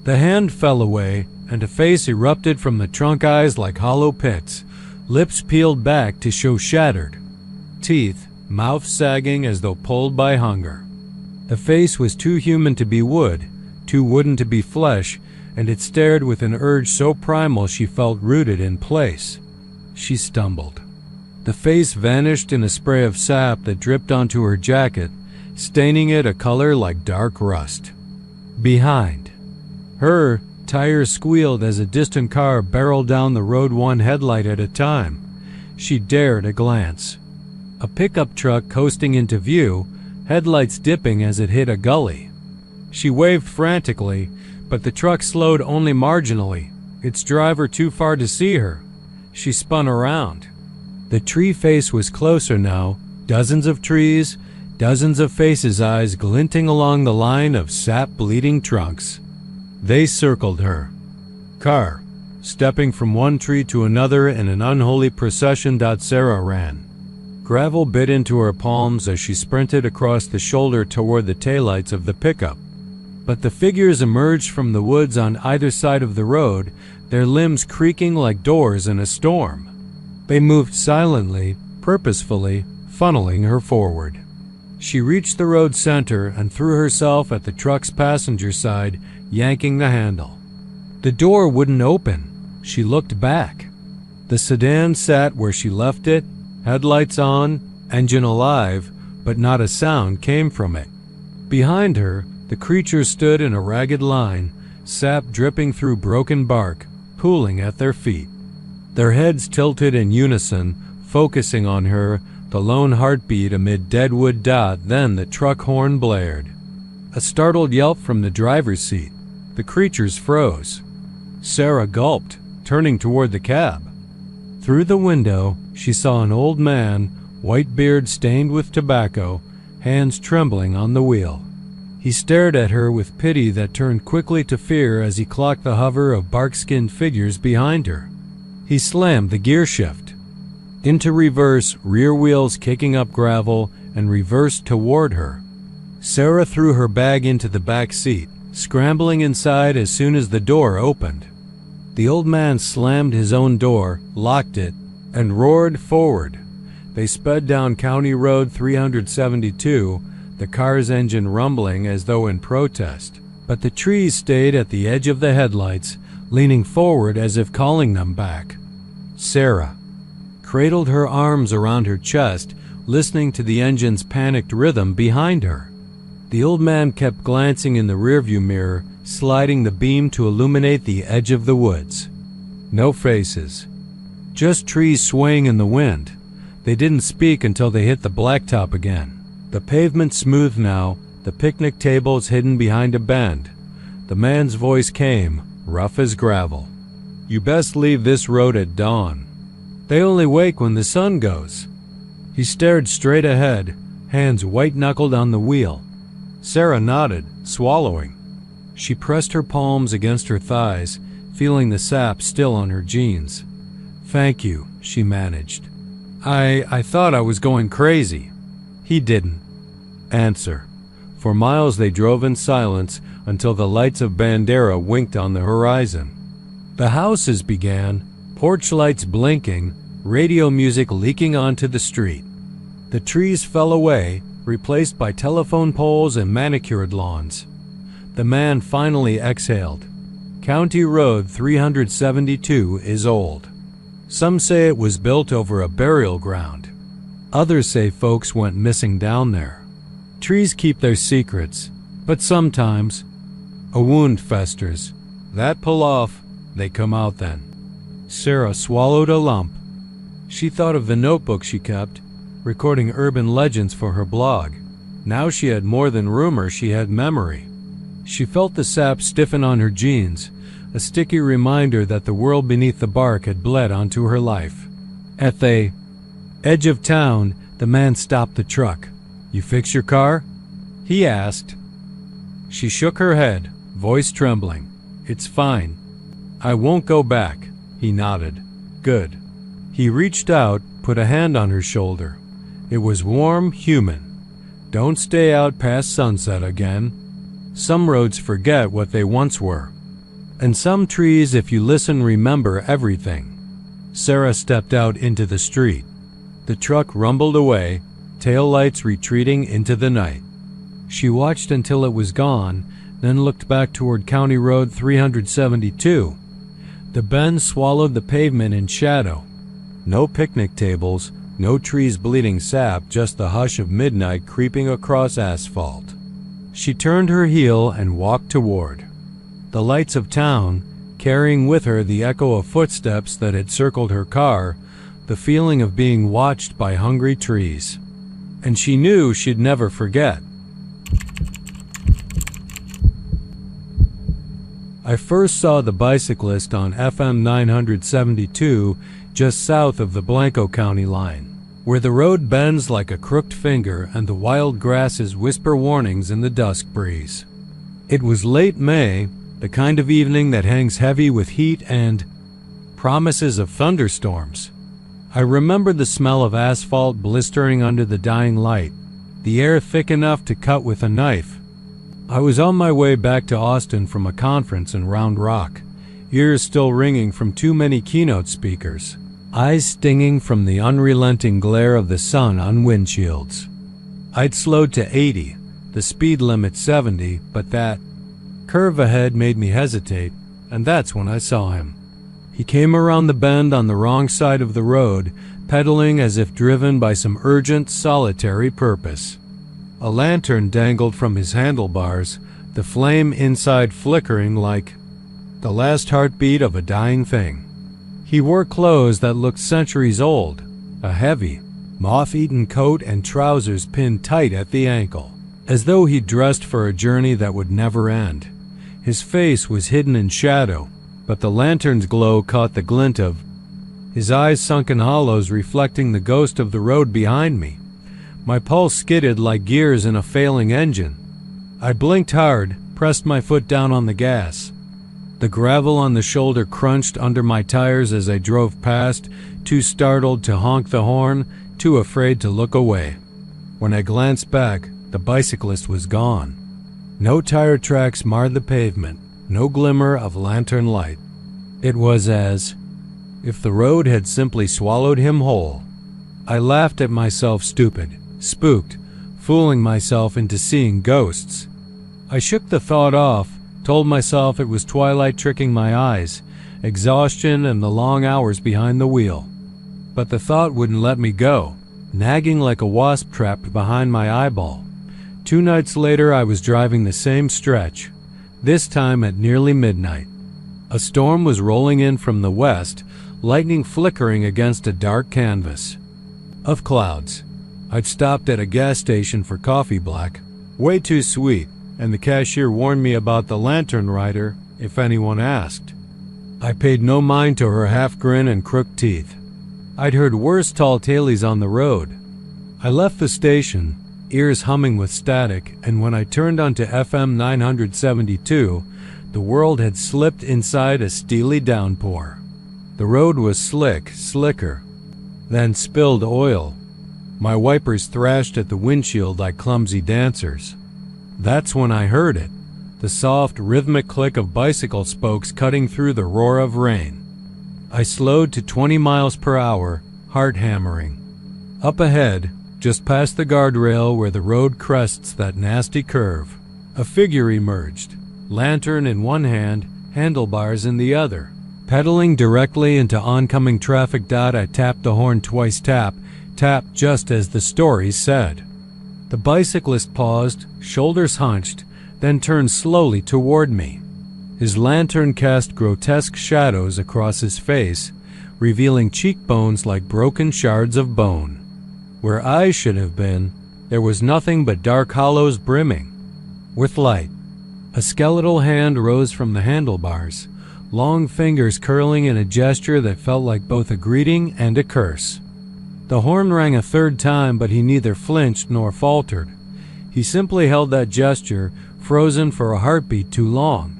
The hand fell away, and a face erupted from the trunk, eyes like hollow pits, lips peeled back to show shattered teeth, mouth sagging as though pulled by hunger. The face was too human to be wood, too wooden to be flesh, and it stared with an urge so primal she felt rooted in place. She stumbled. The face vanished in a spray of sap that dripped onto her jacket, staining it a color like dark rust. Behind her, tires squealed as a distant car barreled down the road, one headlight at a time. She dared a glance. A pickup truck coasting into view, headlights dipping as it hit a gully. She waved frantically, but the truck slowed only marginally, its driver too far to see her. She spun around. The tree face was closer now, dozens of trees, dozens of faces' eyes glinting along the line of sap-bleeding trunks. They circled her. Car, stepping from one tree to another in an unholy procession. Sarah ran. Gravel bit into her palms as she sprinted across the shoulder toward the taillights of the pickup. But the figures emerged from the woods on either side of the road, their limbs creaking like doors in a storm. They moved silently, purposefully, funneling her forward. She reached the road center and threw herself at the truck's passenger side, yanking the handle. The door wouldn't open. She looked back. The sedan sat where she left it, headlights on, engine alive, but not a sound came from it. Behind her, the creatures stood in a ragged line, sap dripping through broken bark, pooling at their feet. Their heads tilted in unison, focusing on her, the lone heartbeat amid deadwood. Then the truck horn blared. A startled yelp from the driver's seat. The creatures froze. Sarah gulped, turning toward the cab. Through the window, she saw an old man, white beard stained with tobacco, hands trembling on the wheel. He stared at her with pity that turned quickly to fear as he clocked the hover of bark-skinned figures behind her. He slammed the gear shift. Into reverse, rear wheels kicking up gravel, and reversed toward her. Sarah threw her bag into the back seat, scrambling inside as soon as the door opened. The old man slammed his own door, locked it, and roared forward. They sped down County Road 372, the car's engine rumbling as though in protest. But the trees stayed at the edge of the headlights, leaning forward as if calling them back. Sarah cradled her arms around her chest, listening to the engine's panicked rhythm behind her. The old man kept glancing in the rearview mirror, sliding the beam to illuminate the edge of the woods. No faces. Just trees swaying in the wind. They didn't speak until they hit the blacktop again. The pavement smooth now, the picnic tables hidden behind a bend. The man's voice came, rough as gravel. "You best leave this road at dawn. They only wake when the sun goes." He stared straight ahead, hands white-knuckled on the wheel. Sarah nodded, swallowing. She pressed her palms against her thighs, feeling the sap still on her jeans. "Thank you," she managed. I thought I was going crazy." He didn't answer. For miles they drove in silence until the lights of Bandera winked on the horizon. The houses began, porch lights blinking, radio music leaking onto the street. The trees fell away, replaced by telephone poles and manicured lawns. The man finally exhaled. County Road 372 is old. Some say it was built over a burial ground. Others say folks went missing down there. Trees keep their secrets, but sometimes a wound festers. That pull off, they come out then. Sarah swallowed a lump. She thought of the notebook she kept, recording urban legends for her blog. Now she had more than rumor, she had memory. She felt the sap stiffen on her jeans, a sticky reminder that the world beneath the bark had bled onto her life. At the edge of town, the man stopped the truck. "You fix your car?" he asked. She shook her head, voice trembling. "It's fine. I won't go back." He nodded. "Good." He reached out, put a hand on her shoulder. It was warm, human. "Don't stay out past sunset again. Some roads forget what they once were. And some trees, if you listen, remember everything." Sarah stepped out into the street. The truck rumbled away, tail lights retreating into the night. She watched until it was gone, then looked back toward County Road 372. The bend swallowed the pavement in shadow. No picnic tables, no trees bleeding sap, just the hush of midnight creeping across asphalt. She turned her heel and walked toward the lights of town, carrying with her the echo of footsteps that had circled her car, the feeling of being watched by hungry trees. And she knew she'd never forget. I first saw the bicyclist on FM 972 just south of the Blanco County line, where the road bends like a crooked finger and the wild grasses whisper warnings in the dusk breeze. It was late May, the kind of evening that hangs heavy with heat and promises of thunderstorms. I remember the smell of asphalt blistering under the dying light, the air thick enough to cut with a knife. I was on my way back to Austin from a conference in Round Rock, ears still ringing from too many keynote speakers, eyes stinging from the unrelenting glare of the sun on windshields. I'd slowed to 80, the speed limit 70, but that curve ahead made me hesitate, and that's when I saw him. He came around the bend on the wrong side of the road, pedaling as if driven by some urgent, solitary purpose. A lantern dangled from his handlebars, the flame inside flickering like the last heartbeat of a dying thing. He wore clothes that looked centuries old, a heavy, moth-eaten coat and trousers pinned tight at the ankle, as though he'd dressed for a journey that would never end. His face was hidden in shadow, but the lantern's glow caught the glint of his eyes, sunken hollows reflecting the ghost of the road behind me. My pulse skidded like gears in a failing engine. I blinked hard, pressed my foot down on the gas. The gravel on the shoulder crunched under my tires as I drove past, too startled to honk the horn, too afraid to look away. When I glanced back, the bicyclist was gone. No tire tracks marred the pavement, no glimmer of lantern light. It was as if the road had simply swallowed him whole. I laughed at myself, stupid, spooked, fooling myself into seeing ghosts. I shook the thought off, told myself it was twilight tricking my eyes, exhaustion and the long hours behind the wheel. But the thought wouldn't let me go, nagging like a wasp trapped behind my eyeball. 2 nights later I was driving the same stretch, this time at nearly midnight. A storm was rolling in from the west, lightning flickering against a dark canvas of clouds. I'd stopped at a gas station for coffee black, way too sweet, and the cashier warned me about the lantern rider if anyone asked. I paid no mind to her half grin and crooked teeth. I'd heard worse tall tales on the road. I left the station, ears humming with static, and when I turned onto FM 972, the world had slipped inside a steely downpour. The road was slick, slicker, then spilled oil. My wipers thrashed at the windshield like clumsy dancers. That's when I heard it, the soft, rhythmic click of bicycle spokes cutting through the roar of rain. I slowed to 20 miles per hour, heart hammering. Up ahead, just past the guardrail where the road crests that nasty curve, a figure emerged, lantern in one hand, handlebars in the other. Pedaling directly into oncoming traffic. I tapped the horn twice, tap, tap, just as the story said. The bicyclist paused, shoulders hunched, then turned slowly toward me. His lantern cast grotesque shadows across his face, revealing cheekbones like broken shards of bone. Where eyes should have been, there was nothing but dark hollows brimming with light. A skeletal hand rose from the handlebars, long fingers curling in a gesture that felt like both a greeting and a curse. The horn rang a third time, but he neither flinched nor faltered. He simply held that gesture, frozen for a heartbeat too long.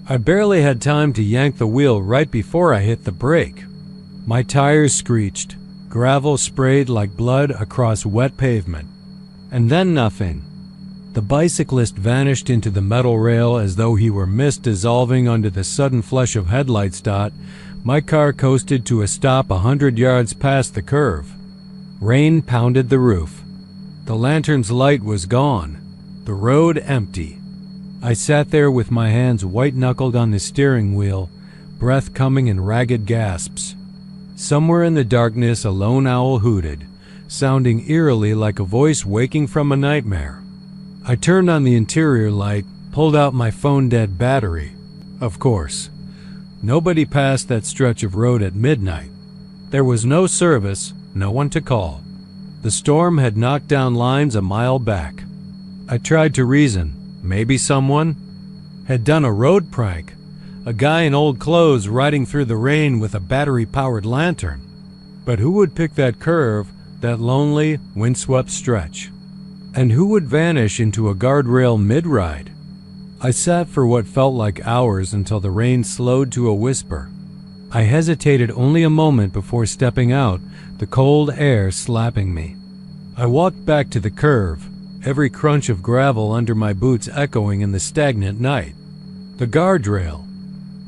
I barely had time to yank the wheel right before I hit the brake. My tires screeched. Gravel sprayed like blood across wet pavement. And then nothing. The bicyclist vanished into the metal rail as though he were mist dissolving under the sudden flush of headlights. My car coasted to a stop 100 yards past the curve. Rain pounded the roof. The lantern's light was gone. The road empty. I sat there with my hands white-knuckled on the steering wheel, breath coming in ragged gasps. Somewhere in the darkness a lone owl hooted, sounding eerily like a voice waking from a nightmare. I turned on the interior light, pulled out my phone-dead battery. Of course. Nobody passed that stretch of road at midnight. There was no service, no one to call. The storm had knocked down lines a mile back. I tried to reason. Maybe someone had done a road prank. A guy in old clothes riding through the rain with a battery-powered lantern. But who would pick that curve, that lonely, windswept stretch? And who would vanish into a guardrail mid-ride? I sat for what felt like hours until the rain slowed to a whisper. I hesitated only a moment before stepping out, the cold air slapping me. I walked back to the curve, every crunch of gravel under my boots echoing in the stagnant night. The guardrail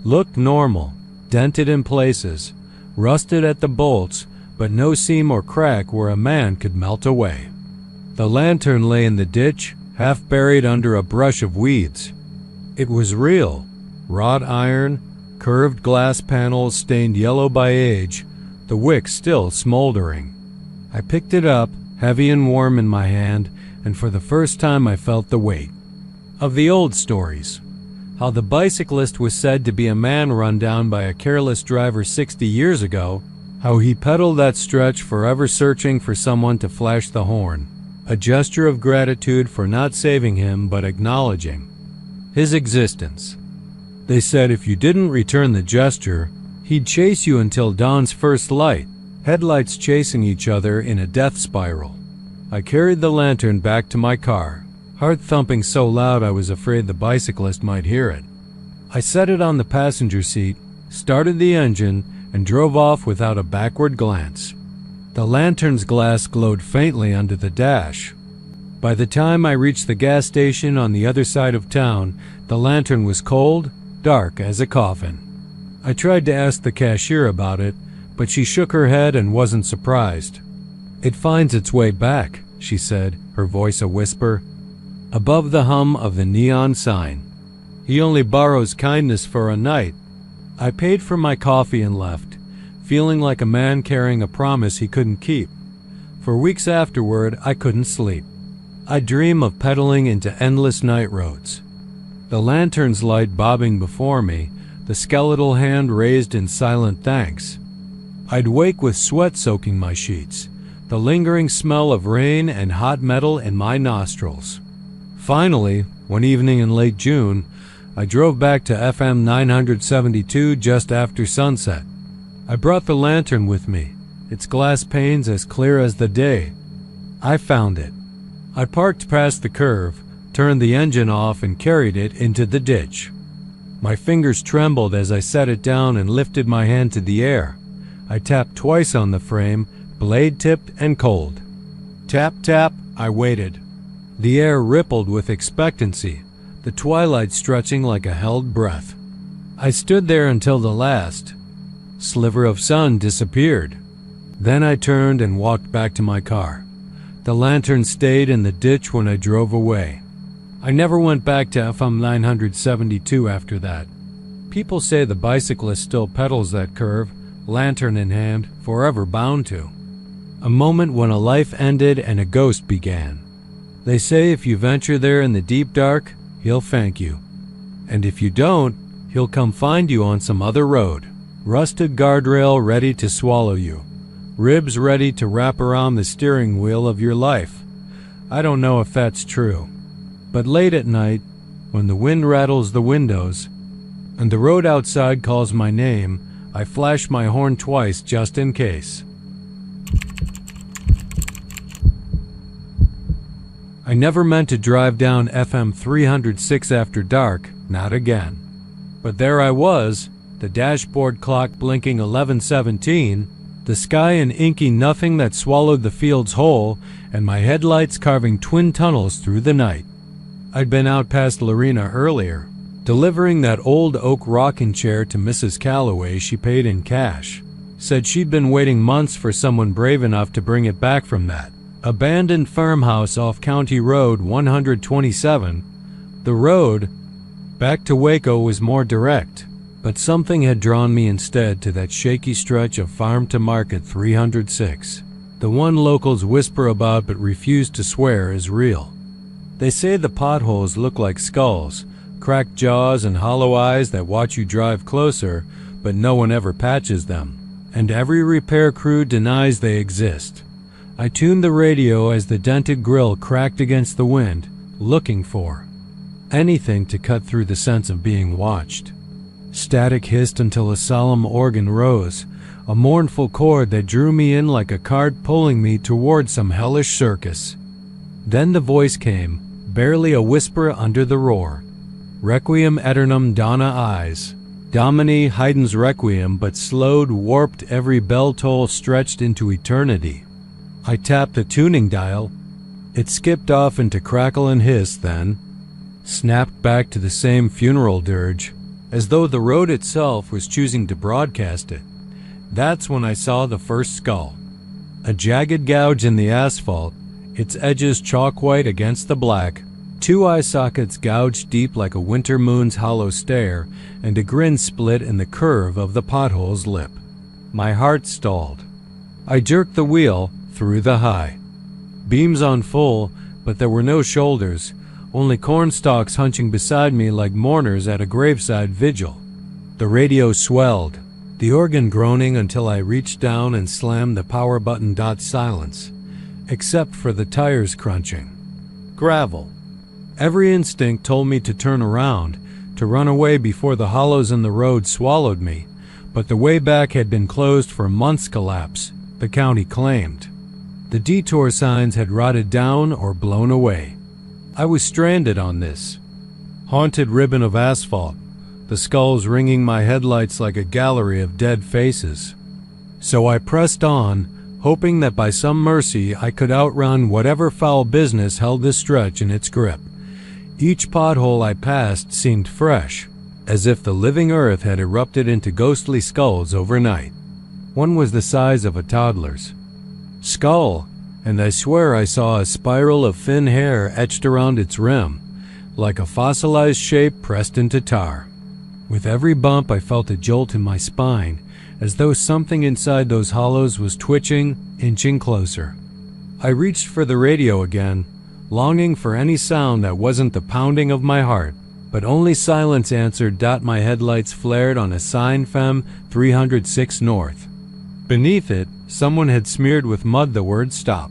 looked normal, dented in places, rusted at the bolts, but no seam or crack where a man could melt away. The lantern lay in the ditch, half buried under a brush of weeds. It was real. Wrought iron, curved glass panels stained yellow by age, the wick still smoldering. I picked it up, heavy and warm in my hand, and for the first time I felt the weight of the old stories. How the bicyclist was said to be a man run down by a careless driver 60 years ago, how he pedaled that stretch forever searching for someone to flash the horn, a gesture of gratitude for not saving him but acknowledging his existence. They said if you didn't return the gesture, he'd chase you until dawn's first light, headlights chasing each other in a death spiral. I carried the lantern back to my car, heart thumping so loud I was afraid the bicyclist might hear it. I set it on the passenger seat, started the engine, and drove off without a backward glance. The lantern's glass glowed faintly under the dash. By the time I reached the gas station on the other side of town, the lantern was cold, dark as a coffin. I tried to ask the cashier about it, but she shook her head and wasn't surprised. "It finds its way back," she said, her voice a whisper, above the hum of the neon sign. "He only borrows kindness for a night." I paid for my coffee and left, feeling like a man carrying a promise he couldn't keep. For weeks afterward, I couldn't sleep. I'd dream of pedaling into endless night roads. The lantern's light bobbing before me, the skeletal hand raised in silent thanks. I'd wake with sweat soaking my sheets, the lingering smell of rain and hot metal in my nostrils. Finally, one evening in late June, I drove back to FM 972 just after sunset. I brought the lantern with me, its glass panes as clear as the day. I found it. I parked past the curve, turned the engine off, and carried it into the ditch. My fingers trembled as I set it down and lifted my hand to the air. I tapped twice on the frame, blade tipped and cold. Tap, tap, I waited. The air rippled with expectancy, the twilight stretching like a held breath. I stood there until the last sliver of sun disappeared. Then I turned and walked back to my car. The lantern stayed in the ditch when I drove away. I never went back to FM 972 after that. People say the bicyclist still pedals that curve, lantern in hand, forever bound to. A moment when a life ended and a ghost began. They say if you venture there in the deep dark, he'll thank you. And if you don't, he'll come find you on some other road. Rusted guardrail ready to swallow you. Ribs ready to wrap around the steering wheel of your life. I don't know if that's true. But late at night, when the wind rattles the windows, and the road outside calls my name, I flash my horn twice just in case. I never meant to drive down FM 306 after dark, not again. But there I was, the dashboard clock blinking 11:17, the sky an inky nothing that swallowed the fields whole, and my headlights carving twin tunnels through the night. I'd been out past Lorena earlier, delivering that old oak rocking chair to Mrs. Calloway. She paid in cash. Said she'd been waiting months for someone brave enough to bring it back from that abandoned farmhouse off County Road 127. The road back to Waco was more direct, but something had drawn me instead to that shaky stretch of Farm to Market 306, the one locals whisper about but refuse to swear is real. They say the potholes look like skulls, cracked jaws and hollow eyes that watch you drive closer, but no one ever patches them, and every repair crew denies they exist. I tuned the radio as the dented grill cracked against the wind, looking for anything to cut through the sense of being watched. Static hissed until a solemn organ rose, a mournful chord that drew me in like a cart pulling me toward some hellish circus. Then the voice came, barely a whisper under the roar. Requiem aeternam dona eyes. Domini Haydn's Requiem, but slowed, warped, every bell toll stretched into eternity. I tapped the tuning dial. It skipped off into crackle and hiss, then snapped back to the same funeral dirge, as though the road itself was choosing to broadcast it. That's when I saw the first skull. A jagged gouge in the asphalt, its edges chalk white against the black, two eye sockets gouged deep like a winter moon's hollow stare, and a grin split in the curve of the pothole's lip. My heart stalled. I jerked the wheel through the high. Beams on full, but there were no shoulders, only cornstalks hunching beside me like mourners at a graveside vigil. The radio swelled, the organ groaning until I reached down and slammed the power button. Silence, except for the tires crunching. Gravel. Every instinct told me to turn around, to run away before the hollows in the road swallowed me, but the way back had been closed for months' collapse, the county claimed. The detour signs had rotted down or blown away. I was stranded on this haunted ribbon of asphalt, the skulls ringing my headlights like a gallery of dead faces. So I pressed on, hoping that by some mercy I could outrun whatever foul business held this stretch in its grip. Each pothole I passed seemed fresh, as if the living earth had erupted into ghostly skulls overnight. One was the size of a toddler's skull, and I swear I saw a spiral of thin hair etched around its rim, like a fossilized shape pressed into tar. With every bump I felt a jolt in my spine, as though something inside those hollows was twitching, inching closer. I reached for the radio again, longing for any sound that wasn't the pounding of my heart, but only silence answered. My headlights flared on a sign, FM 306 North. Beneath it, someone had smeared with mud the word stop.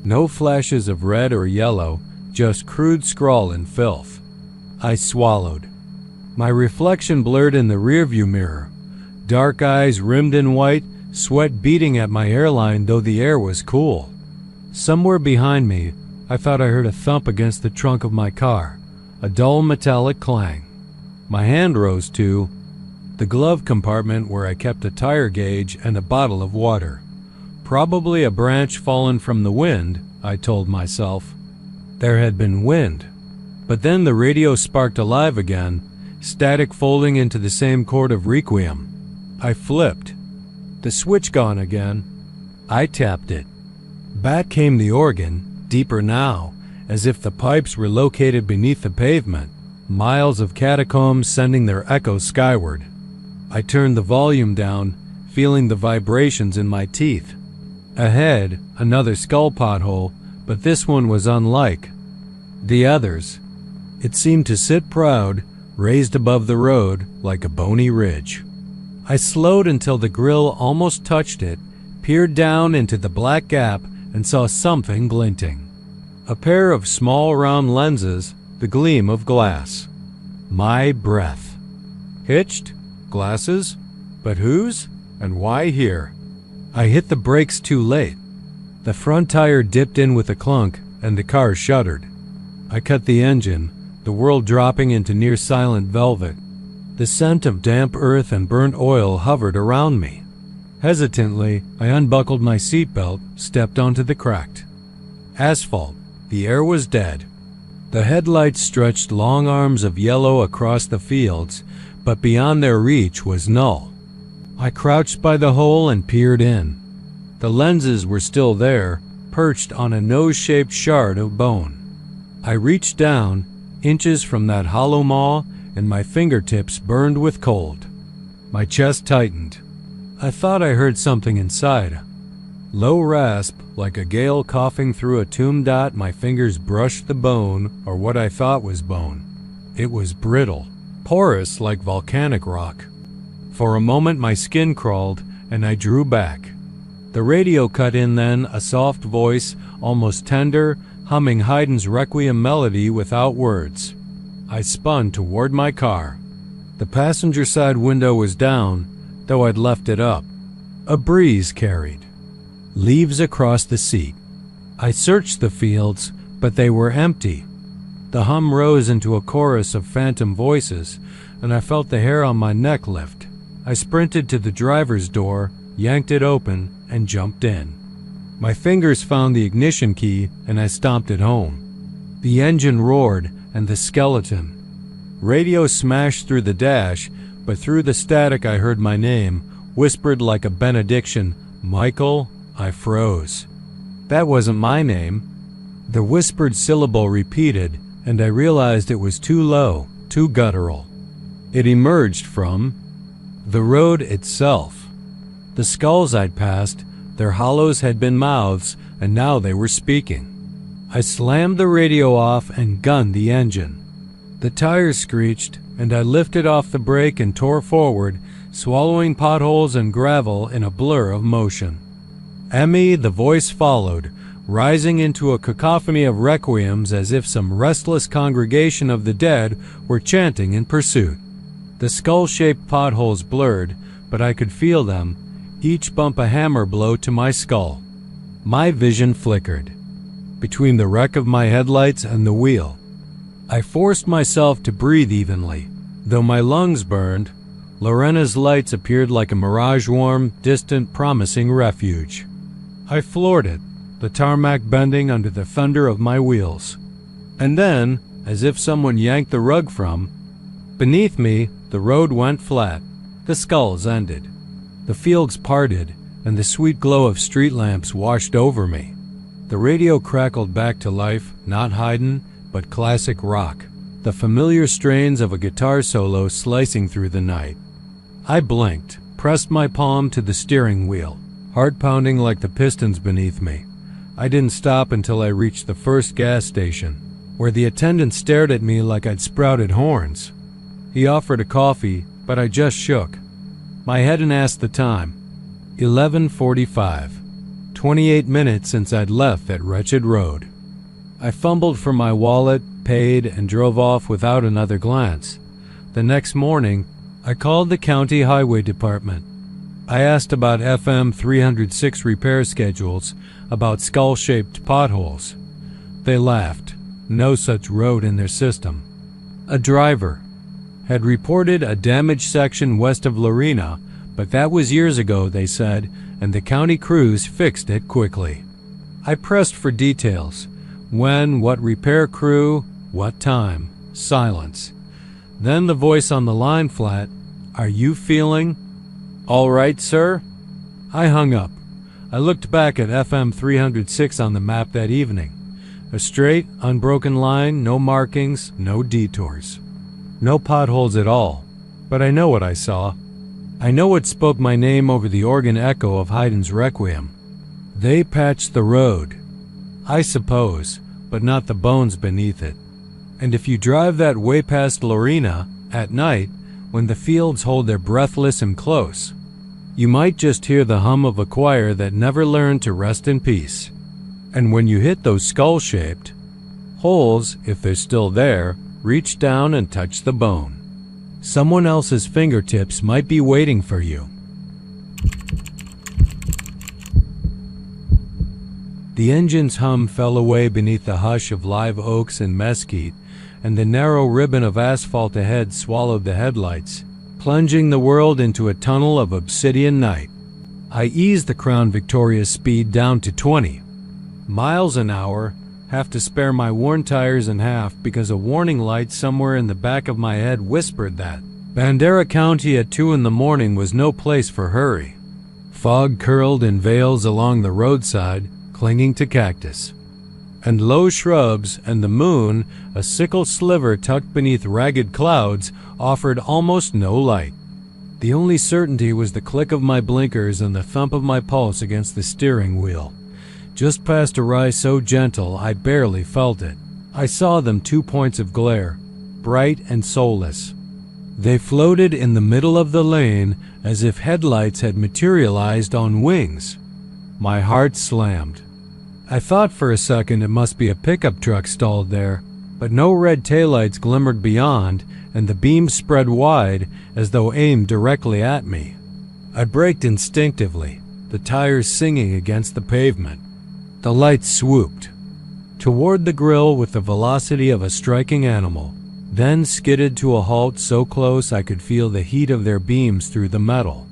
No flashes of red or yellow, just crude scrawl and filth. I swallowed. My reflection blurred in the rearview mirror. Dark eyes rimmed in white, sweat beating at my hairline though the air was cool. Somewhere behind me, I thought I heard a thump against the trunk of my car, a dull metallic clang. My hand rose to the glove compartment where I kept a tire gauge and a bottle of water. Probably a branch fallen from the wind, I told myself. There had been wind. But then the radio sparked alive again, static folding into the same chord of Requiem. I flipped. The switch gone again. I tapped it. Back came the organ, deeper now, as if the pipes were located beneath the pavement, miles of catacombs sending their echoes skyward. I turned the volume down, feeling the vibrations in my teeth. Ahead, another skull pothole, but this one was unlike the others. It seemed to sit proud, raised above the road like a bony ridge. I slowed until the grill almost touched it, peered down into the black gap, and saw something glinting. A pair of small round lenses, the gleam of glass. My breath. Hitched? Glasses? But whose? And why here? I hit the brakes too late. The front tire dipped in with a clunk, and the car shuddered. I cut the engine, the world dropping into near-silent velvet. The scent of damp earth and burnt oil hovered around me. Hesitantly, I unbuckled my seatbelt, stepped onto the cracked asphalt. The air was dead. The headlights stretched long arms of yellow across the fields, but beyond their reach was null. I crouched by the hole and peered in. The lenses were still there, perched on a nose-shaped shard of bone. I reached down, inches from that hollow maw, and my fingertips burned with cold. My chest tightened. I thought I heard something inside. Low rasp, like a gale coughing through a tomb dot. My fingers brushed the bone, or what I thought was bone. It was brittle, porous like volcanic rock. For a moment my skin crawled, and I drew back. The radio cut in then, a soft voice, almost tender, humming Haydn's Requiem melody without words. I spun toward my car. The passenger side window was down, though I'd left it up. A breeze carried leaves across the seat. I searched the fields, but they were empty. The hum rose into a chorus of phantom voices, and I felt the hair on my neck lift. I sprinted to the driver's door, yanked it open, and jumped in. My fingers found the ignition key, and I stomped it home. The engine roared, and the skeleton. Radio smashed through the dash, but through the static I heard my name, whispered like a benediction, "Michael." I froze. That wasn't my name. The whispered syllable repeated, and I realized it was too low, too guttural. It emerged from the road itself. The skulls I'd passed, their hollows had been mouths, and now they were speaking. I slammed the radio off and gunned the engine. The tires screeched, and I lifted off the brake and tore forward, swallowing potholes and gravel in a blur of motion. Emmy, the voice followed, rising into a cacophony of requiems as if some restless congregation of the dead were chanting in pursuit. The skull-shaped potholes blurred, but I could feel them, each bump a hammer blow to my skull. My vision flickered between the wreck of my headlights and the wheel. I forced myself to breathe evenly. Though my lungs burned, Lorena's lights appeared like a mirage-warm, distant, promising refuge. I floored it, the tarmac bending under the thunder of my wheels. And then, as if someone yanked the rug from beneath me, the road went flat. The skulls ended. The fields parted, and the sweet glow of street lamps washed over me. The radio crackled back to life, not Haydn, but classic rock, the familiar strains of a guitar solo slicing through the night. I blinked, pressed my palm to the steering wheel, heart pounding like the pistons beneath me. I didn't stop until I reached the first gas station, where the attendant stared at me like I'd sprouted horns. He offered a coffee, but I just shook my head and asked the time. 11:45. 28 minutes since I'd left that wretched road. I fumbled for my wallet, paid, and drove off without another glance. The next morning, I called the county highway department. I asked about FM 306 repair schedules, about skull-shaped potholes. They laughed. No such road in their system. A driver had reported a damaged section west of Lorena, but that was years ago, they said, and the county crews fixed it quickly. I pressed for details. When, what repair crew, what time. Silence. Then the voice on the line flat, "Are you feeling all right, sir?" I hung up. I looked back at FM 306 on the map that evening. A straight, unbroken line, no markings, no detours. No potholes at all. But I know what I saw. I know what spoke my name over the organ echo of Haydn's Requiem. They patched the road, I suppose, but not the bones beneath it. And if you drive that way past Lorena, at night, when the fields hold their breathless and close, you might just hear the hum of a choir that never learned to rest in peace. And when you hit those skull-shaped holes, if they're still there, reach down and touch the bone. Someone else's fingertips might be waiting for you. The engine's hum fell away beneath the hush of live oaks and mesquite, and the narrow ribbon of asphalt ahead swallowed the headlights, plunging the world into a tunnel of obsidian night. I eased the Crown Victoria's speed down to 20 miles an hour, have to spare my worn tires in half because a warning light somewhere in the back of my head whispered that Bandera County at 2 in the morning was no place for hurry. Fog curled in veils along the roadside, clinging to cactus, and low shrubs, and the moon, a sickle sliver tucked beneath ragged clouds, offered almost no light. The only certainty was the click of my blinkers and the thump of my pulse against the steering wheel. Just past a rise so gentle I barely felt it. I saw them 2 points of glare, bright and soulless. They floated in the middle of the lane as if headlights had materialized on wings. My heart slammed. I thought for a second it must be a pickup truck stalled there, but no red taillights glimmered beyond, and the beams spread wide as though aimed directly at me. I braked instinctively, the tires singing against the pavement. The lights swooped toward the grill with the velocity of a striking animal, then skidded to a halt so close I could feel the heat of their beams through the metal.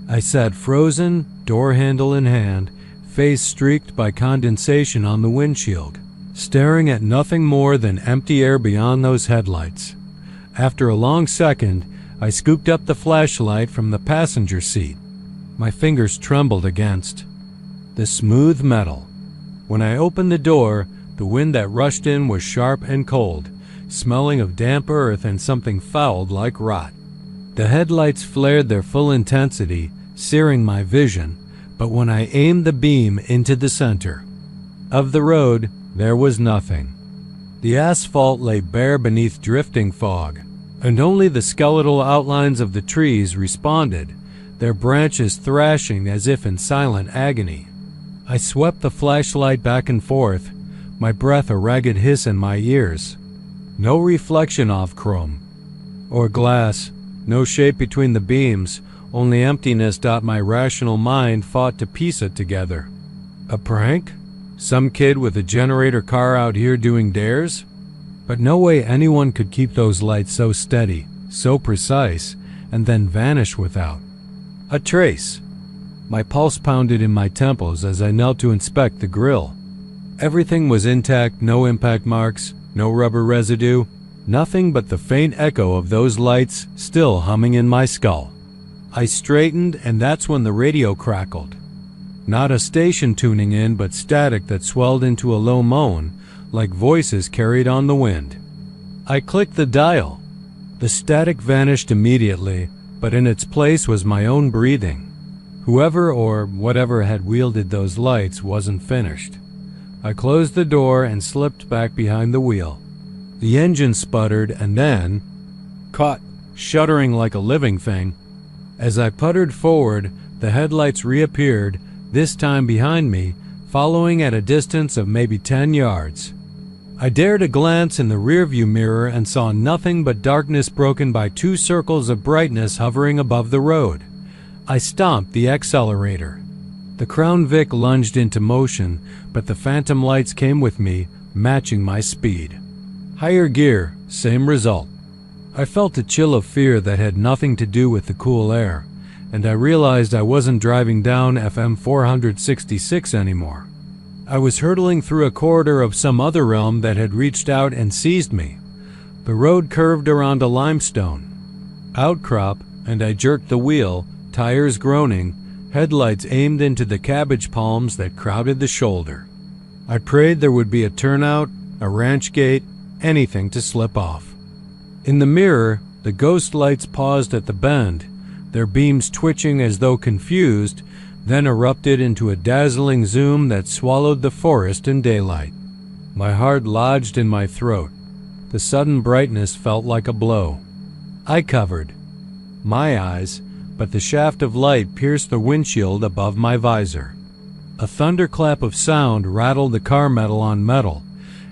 I sat frozen, door handle in hand, face streaked by condensation on the windshield, staring at nothing more than empty air beyond those headlights. After a long second, I scooped up the flashlight from the passenger seat. My fingers trembled against the smooth metal. When I opened the door, the wind that rushed in was sharp and cold, smelling of damp earth and something fouled like rot. The headlights flared their full intensity, searing my vision, but when I aimed the beam into the center of the road, there was nothing. The asphalt lay bare beneath drifting fog, and only the skeletal outlines of the trees responded, their branches thrashing as if in silent agony. I swept the flashlight back and forth, my breath a ragged hiss in my ears. No reflection off chrome or glass, no shape between the beams, only emptiness. My rational mind fought to piece it together. A prank? Some kid with a generator car out here doing dares? But no way anyone could keep those lights so steady, so precise, and then vanish without a trace. My pulse pounded in my temples as I knelt to inspect the grill. Everything was intact, no impact marks, no rubber residue, nothing but the faint echo of those lights still humming in my skull. I straightened, and that's when the radio crackled. Not a station tuning in, but static that swelled into a low moan, like voices carried on the wind. I clicked the dial. The static vanished immediately, but in its place was my own breathing. Whoever or whatever had wielded those lights wasn't finished. I closed the door and slipped back behind the wheel. The engine sputtered and then caught, shuddering like a living thing. As I puttered forward, the headlights reappeared, this time behind me, following at a distance of maybe 10 yards. I dared a glance in the rearview mirror and saw nothing but darkness broken by 2 circles of brightness hovering above the road. I stomped the accelerator. The Crown Vic lunged into motion, but the phantom lights came with me, matching my speed. Higher gear, same result. I felt a chill of fear that had nothing to do with the cool air, and I realized I wasn't driving down FM 466 anymore. I was hurtling through a corridor of some other realm that had reached out and seized me. The road curved around a limestone outcrop, and I jerked the wheel, tires groaning, headlights aimed into the cabbage palms that crowded the shoulder. I prayed there would be a turnout, a ranch gate, anything to slip off. In the mirror, the ghost lights paused at the bend, their beams twitching as though confused, then erupted into a dazzling zoom that swallowed the forest in daylight. My heart lodged in my throat. The sudden brightness felt like a blow. I covered my eyes, but the shaft of light pierced the windshield above my visor. A thunderclap of sound rattled the car metal on metal,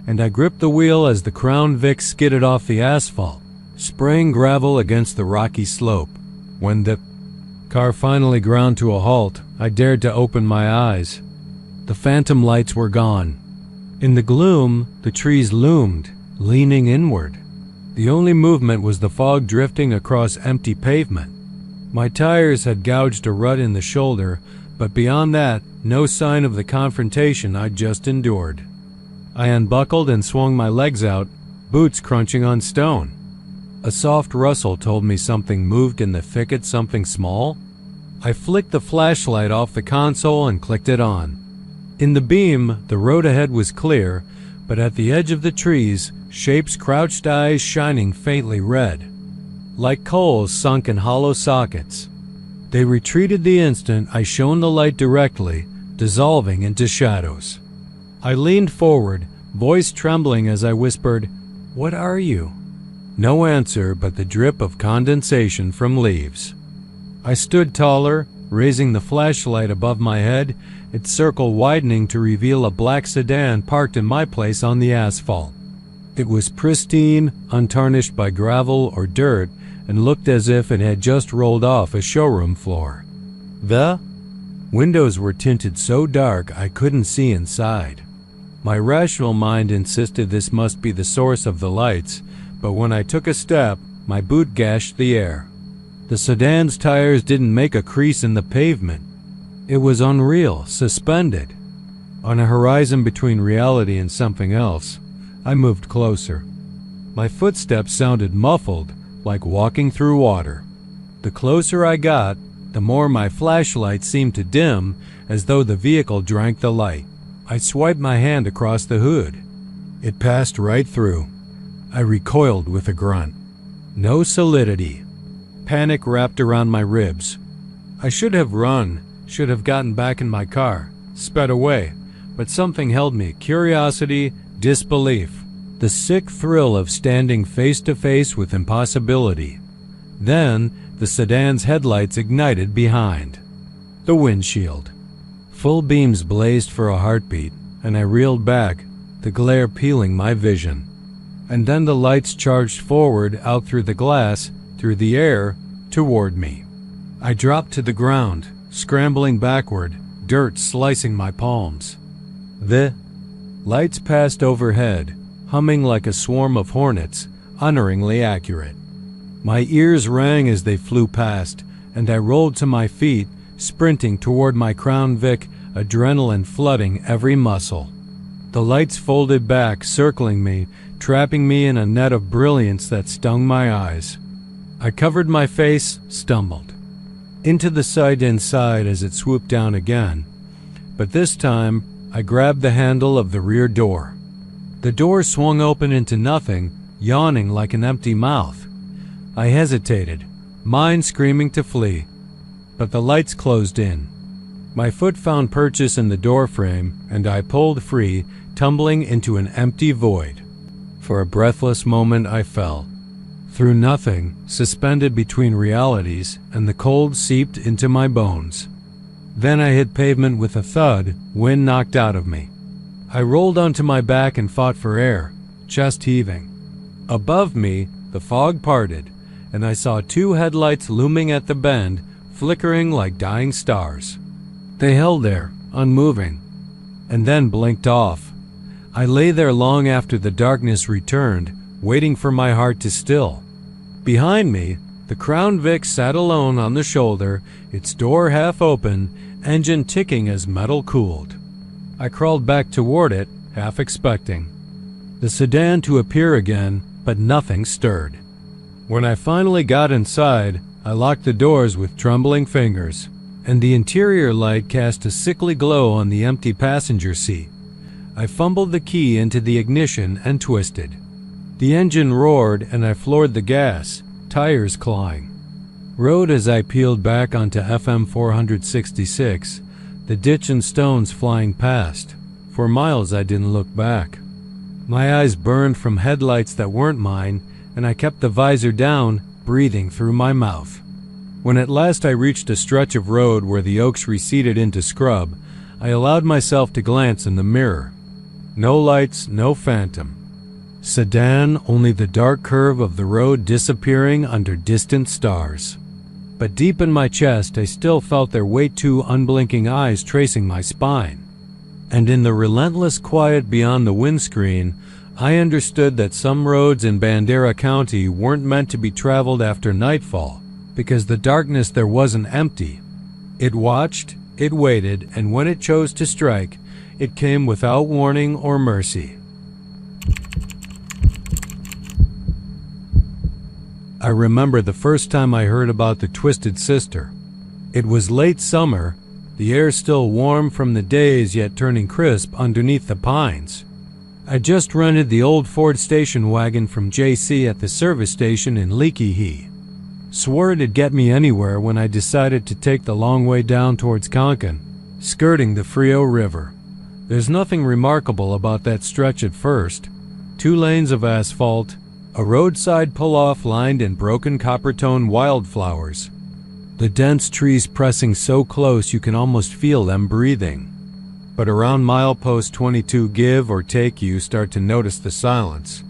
and I gripped the wheel as the Crown Vic skidded off the asphalt, spraying gravel against the rocky slope. When the car finally ground to a halt, I dared to open my eyes. The phantom lights were gone. In the gloom, the trees loomed, leaning inward. The only movement was the fog drifting across empty pavement. My tires had gouged a rut in the shoulder, but beyond that, no sign of the confrontation I'd just endured. I unbuckled and swung my legs out, boots crunching on stone. A soft rustle told me something moved in the thicket, something small. I flicked the flashlight off the console and clicked it on. In the beam, the road ahead was clear, but at the edge of the trees, shapes crouched, eyes shining faintly red, like coals sunk in hollow sockets. They retreated the instant I shone the light directly, dissolving into shadows. I leaned forward, voice trembling as I whispered, "What are you?" No answer but the drip of condensation from leaves. I stood taller, raising the flashlight above my head, its circle widening to reveal a black sedan parked in my place on the asphalt. It was pristine, untarnished by gravel or dirt, and looked as if it had just rolled off a showroom floor. The windows were tinted so dark I couldn't see inside. My rational mind insisted this must be the source of the lights, but when I took a step, my boot gashed the air. The sedan's tires didn't make a crease in the pavement. It was unreal, suspended. On a horizon between reality and something else, I moved closer. My footsteps sounded muffled, like walking through water. The closer I got, the more my flashlight seemed to dim, as though the vehicle drank the light. I swiped my hand across the hood. It passed right through. I recoiled with a grunt. No solidity. Panic wrapped around my ribs. I should have run, should have gotten back in my car, sped away, but something held me, curiosity, disbelief, the sick thrill of standing face to face with impossibility. Then, the sedan's headlights ignited behind. The windshield. Full beams blazed for a heartbeat, and I reeled back, the glare peeling my vision. And then the lights charged forward, out through the glass, through the air, toward me. I dropped to the ground, scrambling backward, dirt slicing my palms. The lights passed overhead, humming like a swarm of hornets, unerringly accurate. My ears rang as they flew past, and I rolled to my feet, sprinting toward my Crown Vic, adrenaline flooding every muscle. The lights folded back, circling me, trapping me in a net of brilliance that stung my eyes. I covered my face, stumbled. Into the sight inside as it swooped down again, but this time I grabbed the handle of the rear door. The door swung open into nothing, yawning like an empty mouth. I hesitated, mind screaming to flee, but the lights closed in. My foot found purchase in the doorframe, and I pulled free, tumbling into an empty void. For a breathless moment I fell. Through nothing, suspended between realities, and the cold seeped into my bones. Then I hit pavement with a thud, wind knocked out of me. I rolled onto my back and fought for air, chest heaving. Above me, the fog parted, and I saw two headlights looming at the bend, flickering like dying stars. They held there, unmoving, and then blinked off. I lay there long after the darkness returned, waiting for my heart to still. Behind me, the Crown Vic sat alone on the shoulder, its door half open, engine ticking as metal cooled. I crawled back toward it, half expecting the sedan to appear again, but nothing stirred. When I finally got inside, I locked the doors with trembling fingers, and the interior light cast a sickly glow on the empty passenger seat. I fumbled the key into the ignition and twisted. The engine roared and I floored the gas, tires clawing. Rode as I peeled back onto FM 466, the ditch and stones flying past. For miles I didn't look back. My eyes burned from headlights that weren't mine, and I kept the visor down, breathing through my mouth. When at last I reached a stretch of road where the oaks receded into scrub, I allowed myself to glance in the mirror. No lights, no phantom. Sedan, only the dark curve of the road disappearing under distant stars. But deep in my chest, I still felt their way two unblinking eyes tracing my spine. And in the relentless quiet beyond the windscreen, I understood that some roads in Bandera County weren't meant to be traveled after nightfall, because the darkness there wasn't empty. It watched, it waited, and when it chose to strike, it came without warning or mercy. I remember the first time I heard about the Twisted Sister. It was late summer, the air still warm from the days yet turning crisp underneath the pines. I just rented the old Ford station wagon from JC at the service station in Leakey. Swore it'd get me anywhere when I decided to take the long way down towards Konkan, skirting the Frio River. There's nothing remarkable about that stretch at first. 2 lanes of asphalt, a roadside pull-off lined in broken copper-tone wildflowers. The dense trees pressing so close you can almost feel them breathing. But around milepost 22 give or take you start to notice the silence.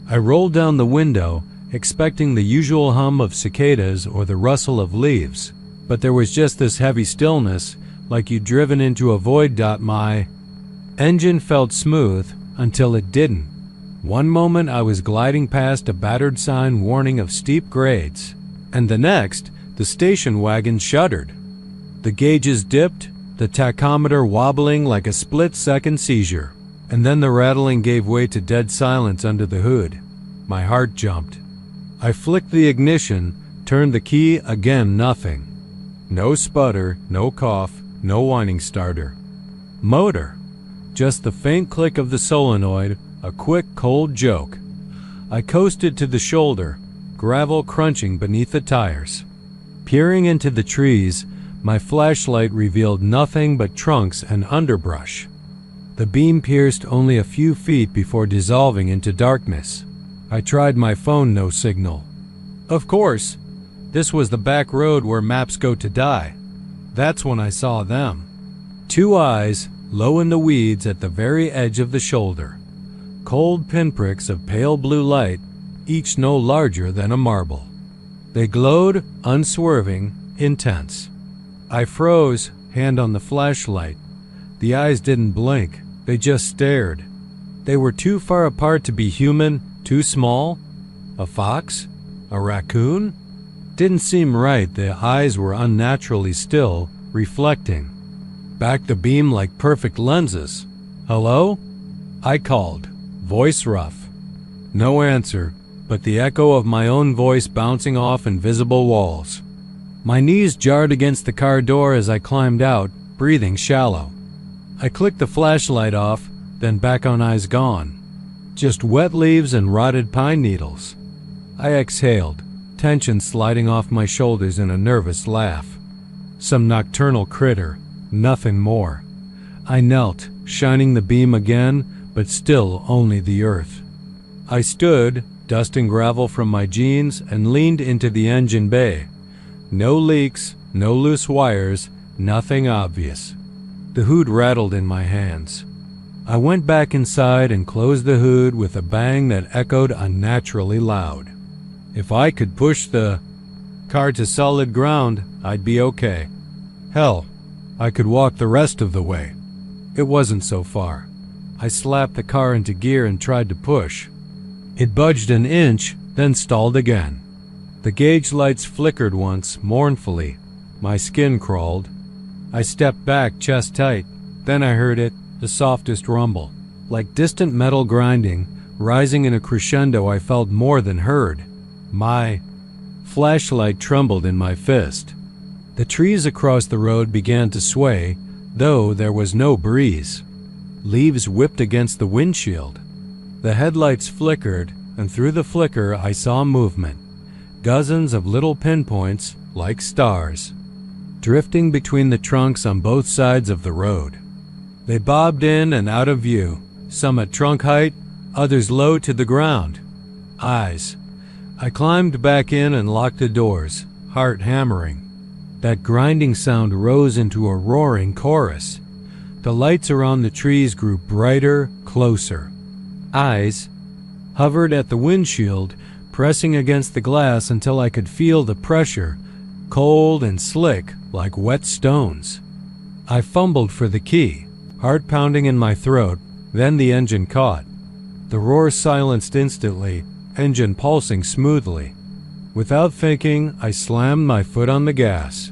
I rolled down the window, expecting the usual hum of cicadas or the rustle of leaves, but there was just this heavy stillness, like you'd driven into a void. My engine felt smooth until it didn't. One moment I was gliding past a battered sign warning of steep grades, and the next, the station wagon shuddered. The gauges dipped, the tachometer wobbling like a split-second seizure, and then the rattling gave way to dead silence under the hood. My heart jumped. I flicked the ignition, turned the key, again nothing. No sputter, no cough, no whining starter. Motor. Just the faint click of the solenoid, a quick, cold joke. I coasted to the shoulder, gravel crunching beneath the tires. Peering into the trees, my flashlight revealed nothing but trunks and underbrush. The beam pierced only a few feet before dissolving into darkness. I tried my phone, no signal. Of course, this was the back road where maps go to die. That's when I saw them. 2 eyes, low in the weeds at the very edge of the shoulder. Cold pinpricks of pale blue light, each no larger than a marble. They glowed, unswerving, intense. I froze, hand on the flashlight. The eyes didn't blink, they just stared. They were too far apart to be human, too small. A fox? A raccoon? Didn't seem right. The eyes were unnaturally still, reflecting. Back the beam like perfect lenses. Hello? I called, voice rough. No answer, but the echo of my own voice bouncing off invisible walls. My knees jarred against the car door as I climbed out, breathing shallow. I clicked the flashlight off, then back on eyes gone. Just wet leaves and rotted pine needles. I exhaled, tension sliding off my shoulders in a nervous laugh. Some nocturnal critter, nothing more. I knelt, shining the beam again, but still only the earth. I stood, dusting gravel from my jeans, and leaned into the engine bay. No leaks, no loose wires, nothing obvious. The hood rattled in my hands. I went back inside and closed the hood with a bang that echoed unnaturally loud. If I could push the car to solid ground, I'd be okay. Hell, I could walk the rest of the way. It wasn't so far. I slapped the car into gear and tried to push. It budged an inch, then stalled again. The gauge lights flickered once, mournfully. My skin crawled. I stepped back, chest tight. Then I heard it, the softest rumble. Like distant metal grinding, rising in a crescendo I felt more than heard. My flashlight trembled in my fist. The trees across the road began to sway, though there was no breeze. Leaves whipped against the windshield. The headlights flickered, and through the flicker I saw movement. Dozens of little pinpoints, like stars, drifting between the trunks on both sides of the road. They bobbed in and out of view, some at trunk height, others low to the ground. Eyes. I climbed back in and locked the doors, heart hammering. That grinding sound rose into a roaring chorus. The lights around the trees grew brighter, closer. Eyes. hovered at the windshield, pressing against the glass until I could feel the pressure, cold and slick like wet stones. I fumbled for the key, heart pounding in my throat, then the engine caught. The roar silenced instantly, engine pulsing smoothly. Without thinking, I slammed my foot on the gas.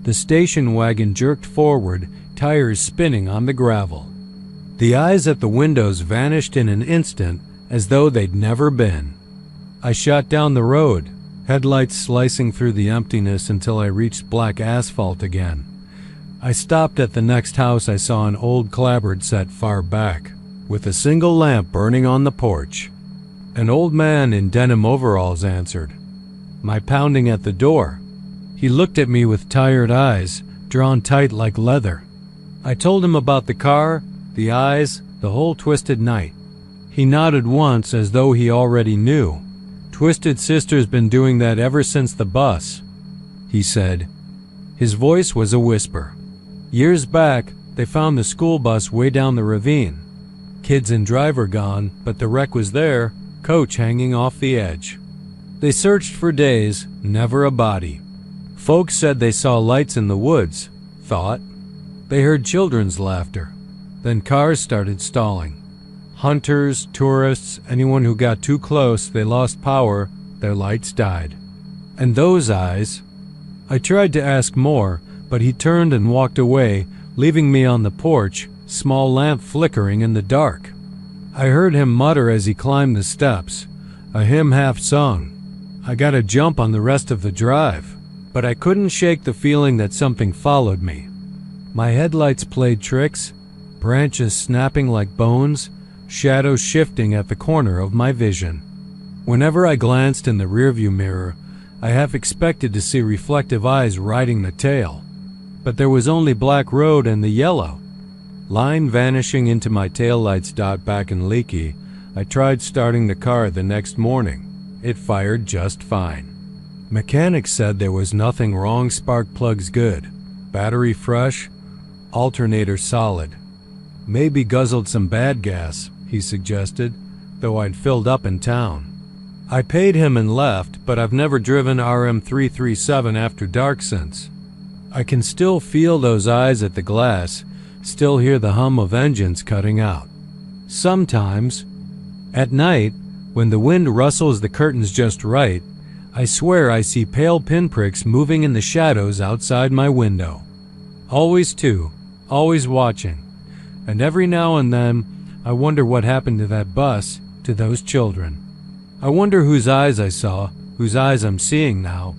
The station wagon jerked forward, tires spinning on the gravel. The eyes at the windows vanished in an instant, as though they'd never been. I shot down the road, headlights slicing through the emptiness until I reached black asphalt again. I stopped at the next house. I saw an old clapboard set far back, with a single lamp burning on the porch. An old man in denim overalls answered my pounding at the door. He looked at me with tired eyes, drawn tight like leather. I told him about the car, the eyes, the whole twisted night. He nodded once as though he already knew. Twisted Sister's been doing that ever since the bus, he said. His voice was a whisper. Years back, they found the school bus way down the ravine. Kids and driver gone, but the wreck was there, coach hanging off the edge. They searched for days, never a body. Folks said they saw lights in the woods, thought. They heard children's laughter. Then cars started stalling. Hunters, tourists, anyone who got too close, they lost power, their lights died. And those eyes? I tried to ask more, but he turned and walked away, leaving me on the porch, small lamp flickering in the dark. I heard him mutter as he climbed the steps, a hymn half sung. I got a jump on the rest of the drive, but I couldn't shake the feeling that something followed me. My headlights played tricks, branches snapping like bones, shadows shifting at the corner of my vision. Whenever I glanced in the rearview mirror, I half expected to see reflective eyes riding the tail. But there was only black road and the yellow. Line vanishing into my taillights dot back and leaky. I tried starting the car the next morning. It fired just fine. Mechanics said there was nothing wrong, spark plugs good, battery fresh, alternator solid. Maybe guzzled some bad gas, he suggested, though I'd filled up in town. I paid him and left, but I've never driven RM337 after dark since. I can still feel those eyes at the glass, still hear the hum of engines cutting out. Sometimes, at night, when the wind rustles the curtains just right, I swear I see pale pinpricks moving in the shadows outside my window. Always watching. And every now and then, I wonder what happened to that bus, to those children. I wonder whose eyes I saw, whose eyes I'm seeing now.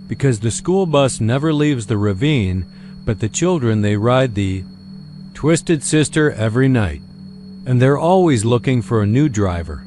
Because the school bus never leaves the ravine, but the children, they ride the Twisted Sister every night. And they're always looking for a new driver.